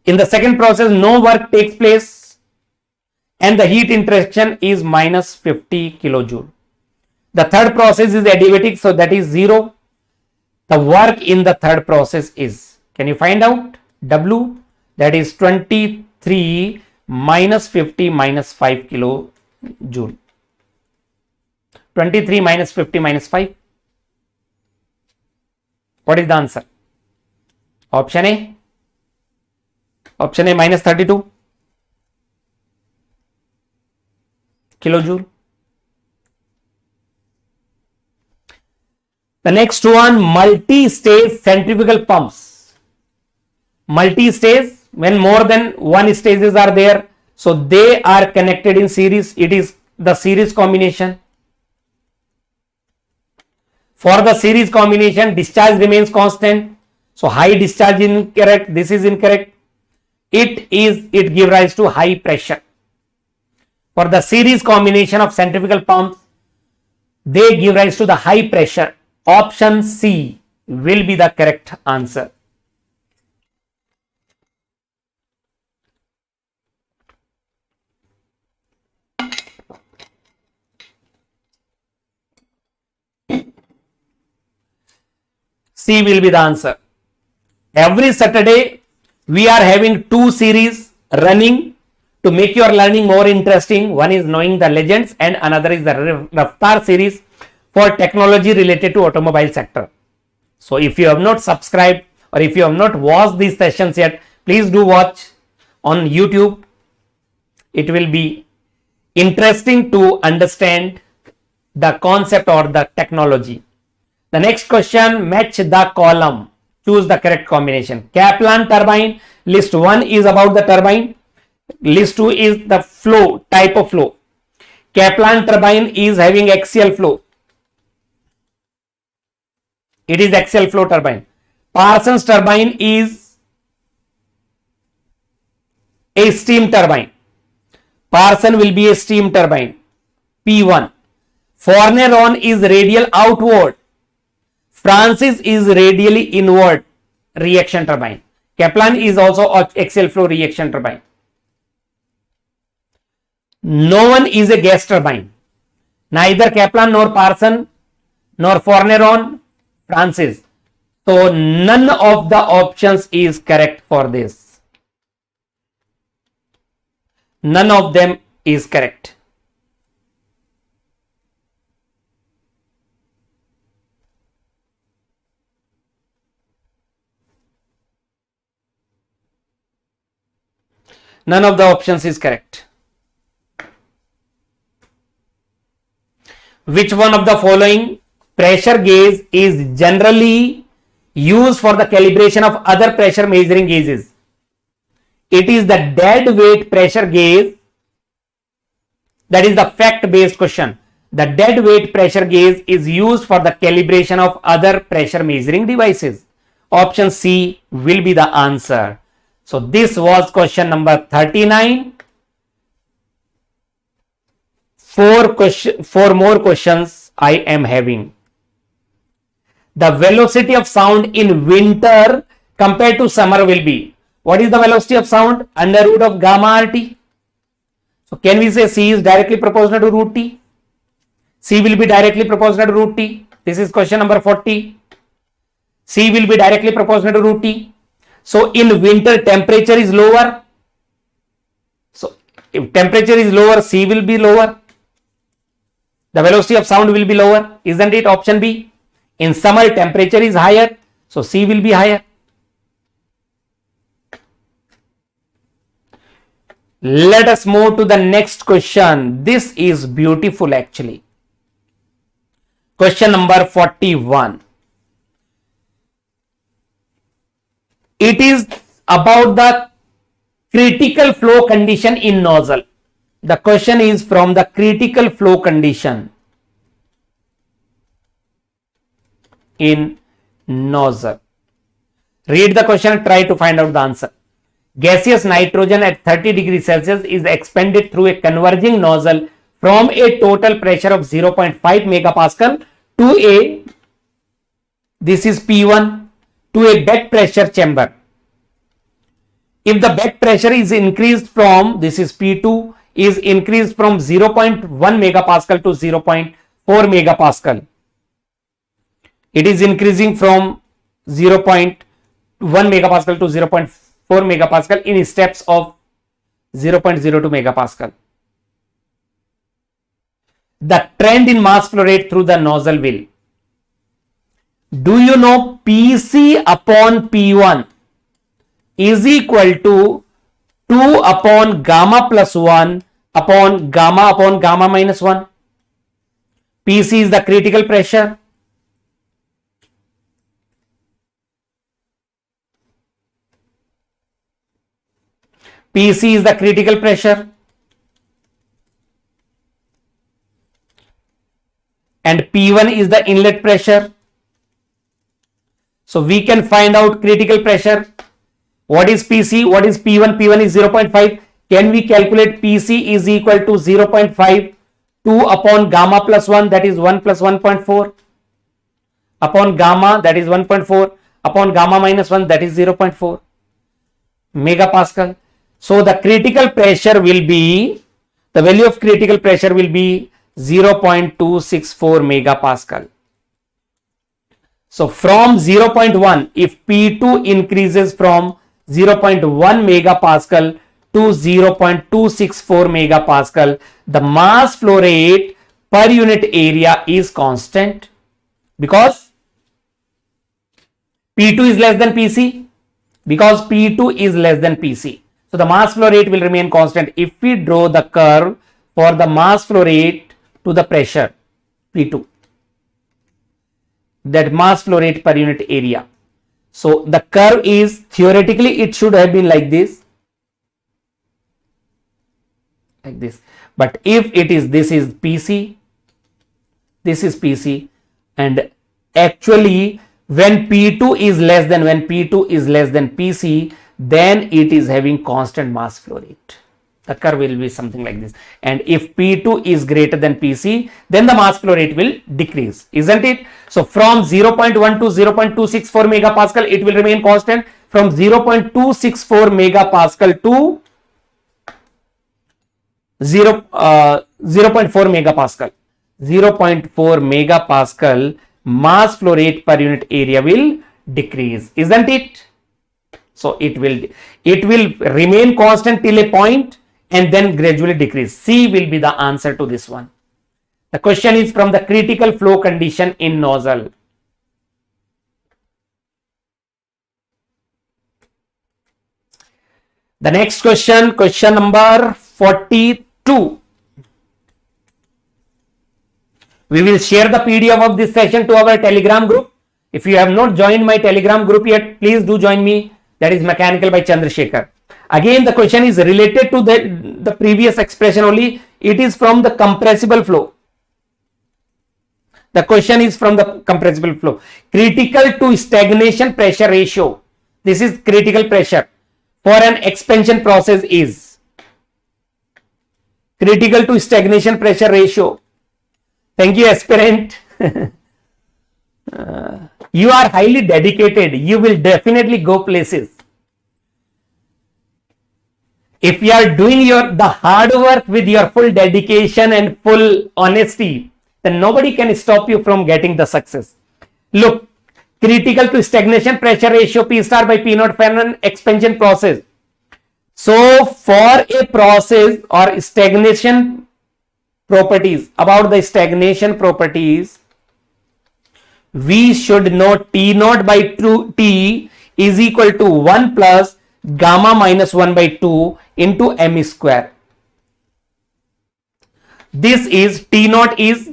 In the second process, no work takes place and the heat interaction is minus 50 kilojoule. The third process is adiabatic, so that is 0. The work in the third process is, can you find out? W, that is 23 minus 50 minus 5 kilojoule. 23 minus 50 minus 5. What is the answer? Option A. Option A, minus 32 kilojoule. The next one, multi-stage centrifugal pumps. Multi-stage, when more than one stages are there, so they are connected in series. It is the series combination. For the series combination, discharge remains constant. So high discharge is incorrect. This is incorrect. It gives rise to high pressure. For the series combination of centrifugal pumps, they give rise to the high pressure. Option C will be the correct answer. C will be the answer. Every Saturday, we are having two series running to make your learning more interesting. One is Knowing the Legends and another is the Raftar series for technology related to automobile sector. So if you have not subscribed or if you have not watched these sessions yet, please do watch on YouTube. It will be interesting to understand the concept or the technology. The next question, match the column. Choose the correct combination. Kaplan turbine, list 1 is about the turbine. List 2 is the flow, type of flow. Kaplan turbine is having axial flow. It is axial flow turbine. Parsons turbine is a steam turbine. Parson will be a steam turbine. P1. Forneron is radial outward. Francis is radially inward reaction turbine. Kaplan is also axial flow reaction turbine. No one is a gas turbine. Neither Kaplan nor Parson nor Forneron, Francis. So none of the options is correct for this. None of them is correct. None of the options is correct. Which one of the following pressure gauge is generally used for the calibration of other pressure measuring gauges? It is the dead weight pressure gauge. That is the fact based question. The dead weight pressure gauge is used for the calibration of other pressure measuring devices. Option C will be the answer. So this was question number 39. Four more questions I am having. The velocity of sound in winter compared to summer will be. What is the velocity of sound? Under root of gamma RT. So can we say C is directly proportional to root T? C will be directly proportional to root T. This is question number 40. C will be directly proportional to root T. So in winter temperature is lower. So if temperature is lower, C will be lower. The velocity of sound will be lower. Isn't it? Option B. In summer temperature is higher. So C will be higher. Let us move to the next question. This is beautiful actually. Question number 41. It is about the critical flow condition in nozzle. The question is from the critical flow condition in nozzle. Read the question and try to find out the answer. Gaseous nitrogen at 30 degrees Celsius is expanded through a converging nozzle from a total pressure of 0.5 megapascal to a, this is P1, to a bed pressure chamber. If the bed pressure is increased from, this is P2, is increased from 0.1 megapascal to 0.4 megapascal. It is increasing from 0.1 megapascal to 0.4 megapascal in steps of 0.02 megapascal. The trend in mass flow rate through the nozzle will. Do you know Pc upon P1 is equal to 2 upon gamma plus 1 upon gamma minus 1. Pc is the critical pressure. Pc is the critical pressure. And P1 is the inlet pressure. So we can find out critical pressure. What is Pc? What is P1? P1 is 0.5. Can we calculate Pc is equal to 0.5, 2 upon gamma plus 1, that is 1 plus 1.4, upon gamma, that is 1.4, upon gamma minus 1, that is 0.4 megapascal. So the critical pressure will be, the value of critical pressure will be 0.264 megapascal. So from 0.1, if P2 increases from 0.1 megapascal to 0.264 megapascal, the mass flow rate per unit area is constant because P2 is less than Pc, because P2 is less than Pc. So the mass flow rate will remain constant. If we draw the curve for the mass flow rate to the pressure P2, that mass flow rate per unit area. So the curve is, theoretically it should have been like this, but if it is, this is Pc, this is Pc, and actually when P2 is less than Pc, then it is having constant mass flow rate. The curve will be something like this. And if P2 is greater than Pc, then the mass flow rate will decrease, isn't it? So from 0.1 to 0.264 megapascal, it will remain constant. From 0.264 megapascal to 0.4 megapascal. 0.4 megapascal mass flow rate per unit area will decrease, isn't it? So it will remain constant till a point and then gradually decrease. C will be the answer to this one. The question is from the critical flow condition in nozzle. The next question, question number 42. We will share the PDF of this session to our Telegram group. If you have not joined my Telegram group yet, please do join me. That is Mechanical by Chandrasekhar. Again, the question is related to the previous expression only. It is from the compressible flow. The question is from the compressible flow. Critical to stagnation pressure ratio. This is critical pressure for an expansion process is critical to stagnation pressure ratio. Thank you, aspirant. You are highly dedicated. You will definitely go places. If you are doing the hard work with your full dedication and full honesty, then nobody can stop you from getting the success. Look, critical to stagnation pressure ratio P star by P naught for an expansion process. So for a process or stagnation properties, about the stagnation properties, we should know T naught by 2T is equal to 1 plus gamma minus 1 by 2 into m square. This is T naught is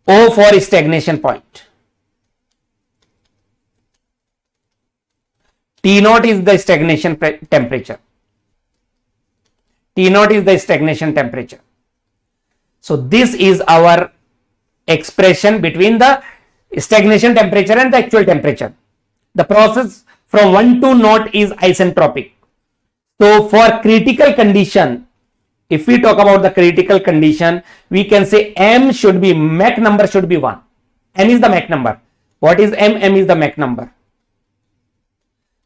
O for stagnation point. T naught is the stagnation temperature. T naught is the stagnation temperature. So this is our expression between the stagnation temperature and the actual temperature. The process from 1 to naught is isentropic. So for critical condition, if we talk about the critical condition, we can say M should be, Mach number should be 1. M is the Mach number. What is M? M is the Mach number.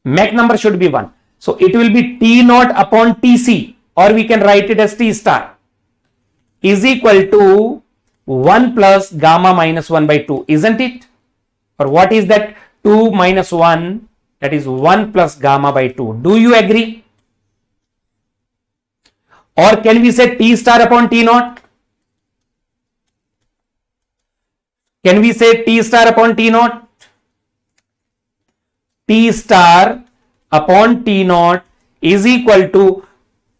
Mach number should be 1. So it will be T naught upon Tc, or we can write it as T star is equal to 1 plus gamma minus 1 by 2, isn't it? Or what is that? 2 minus 1, that is 1 plus gamma by 2. Do you agree? Or can we say T star upon T naught? Can we say T star upon T naught? T star upon T naught is equal to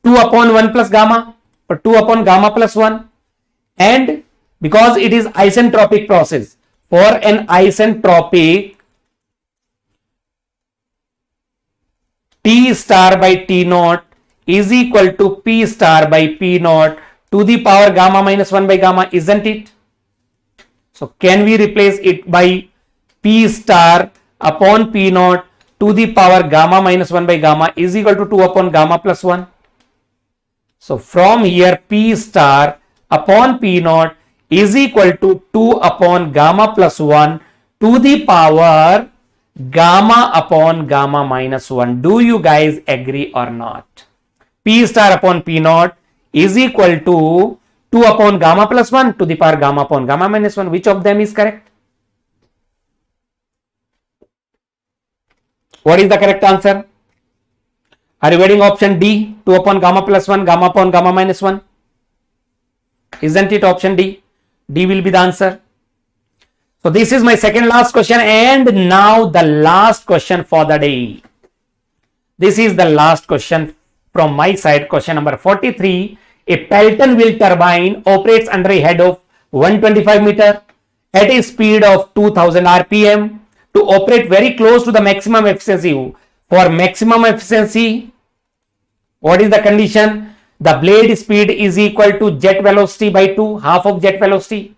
2 upon 1 plus gamma, or 2 upon gamma plus 1. And because it is isentropic process, for an isentropic, T star by T naught is equal to P star by P naught to the power gamma minus 1 by gamma, isn't it? So can we replace it by P star upon P naught to the power gamma minus 1 by gamma is equal to 2 upon gamma plus 1. So from here P star upon P naught is equal to 2 upon gamma plus 1 to the power gamma upon gamma minus 1. Do you guys agree or not? P star upon P naught is equal to 2 upon gamma plus 1 to the power gamma upon gamma minus 1. Which of them is correct? What is the correct answer? Are you getting option D? 2 upon gamma plus 1, gamma upon gamma minus 1. Isn't it option D? D will be the answer. So this is my second last question, and now the last question for the day. This is the last question from my side, question number 43. A Pelton wheel turbine operates under a head of 125 meter at a speed of 2000 rpm to operate very close to the maximum efficiency. For maximum efficiency, what is the condition? The blade speed is equal to jet velocity by 2, half of jet velocity.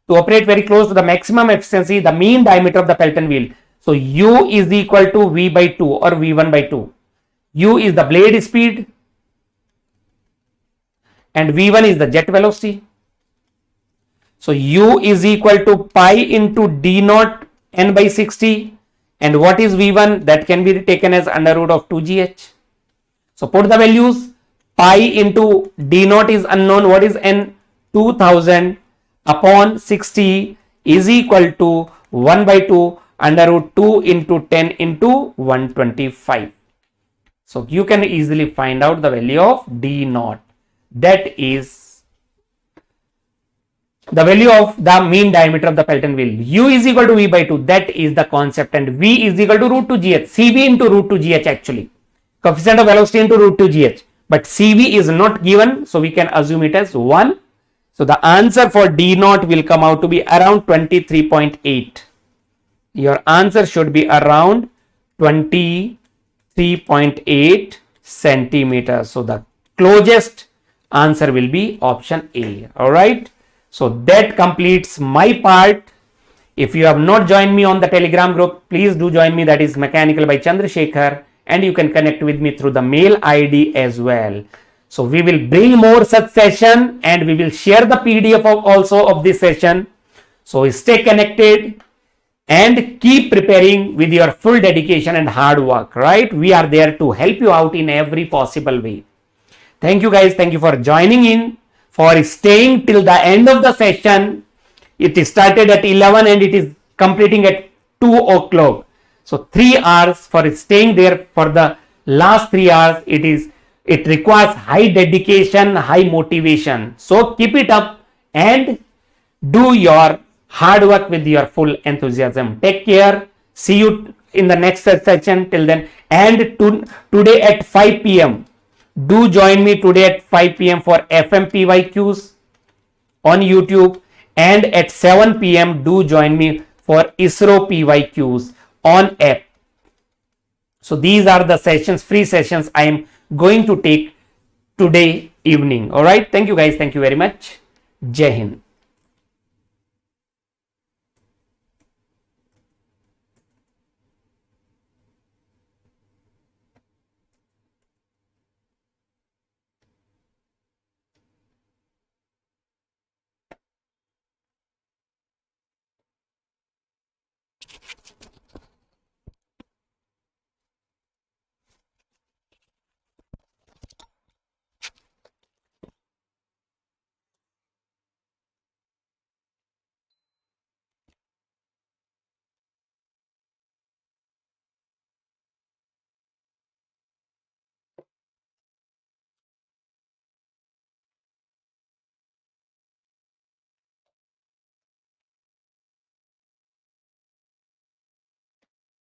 To operate very close to the maximum efficiency, the mean diameter of the Pelton wheel. So U is equal to V by 2 or V1 by 2. U is the blade speed and V1 is the jet velocity. So U is equal to pi into D naught n by 60. And what is V1? That can be taken as under root of 2gh. So put the values. Pi into D naught is unknown. What is n? 2000 upon 60 is equal to 1 by 2 under root 2 into 10 into 125. So you can easily find out the value of D naught. That is the value of the mean diameter of the Pelton wheel. U is equal to V by 2. That is the concept. And V is equal to root 2gh. CV into root 2gh actually. Coefficient of velocity into root 2gh. But CV is not given. So we can assume it as 1. So the answer for D naught will come out to be around 23.8. Your answer should be around 23.8 centimeters. So the closest answer will be option A. All right. So that completes my part. If you have not joined me on the Telegram group, please do join me. That is Mechanical by Chandrasekhar. And you can connect with me through the mail ID as well. So we will bring more such session and we will share the PDF also of this session. So stay connected and keep preparing with your full dedication and hard work, right? We are there to help you out in every possible way. Thank you guys. Thank you for joining in, for staying till the end of the session. It started at 11 and it is completing at 2 o'clock. So 3 hours for staying there for the last 3 hours. It requires high dedication, high motivation. So keep it up and do your hard work with your full enthusiasm. Take care. See you in the next session. Till then, and today at 5 p.m. do join me today at 5 p.m. for FMPYQs on YouTube, and at 7 p.m. do join me for ISRO PYQs on app. So these are the sessions, free sessions I am going to take today evening. All right. Thank you guys. Thank you very much. Jai Hind.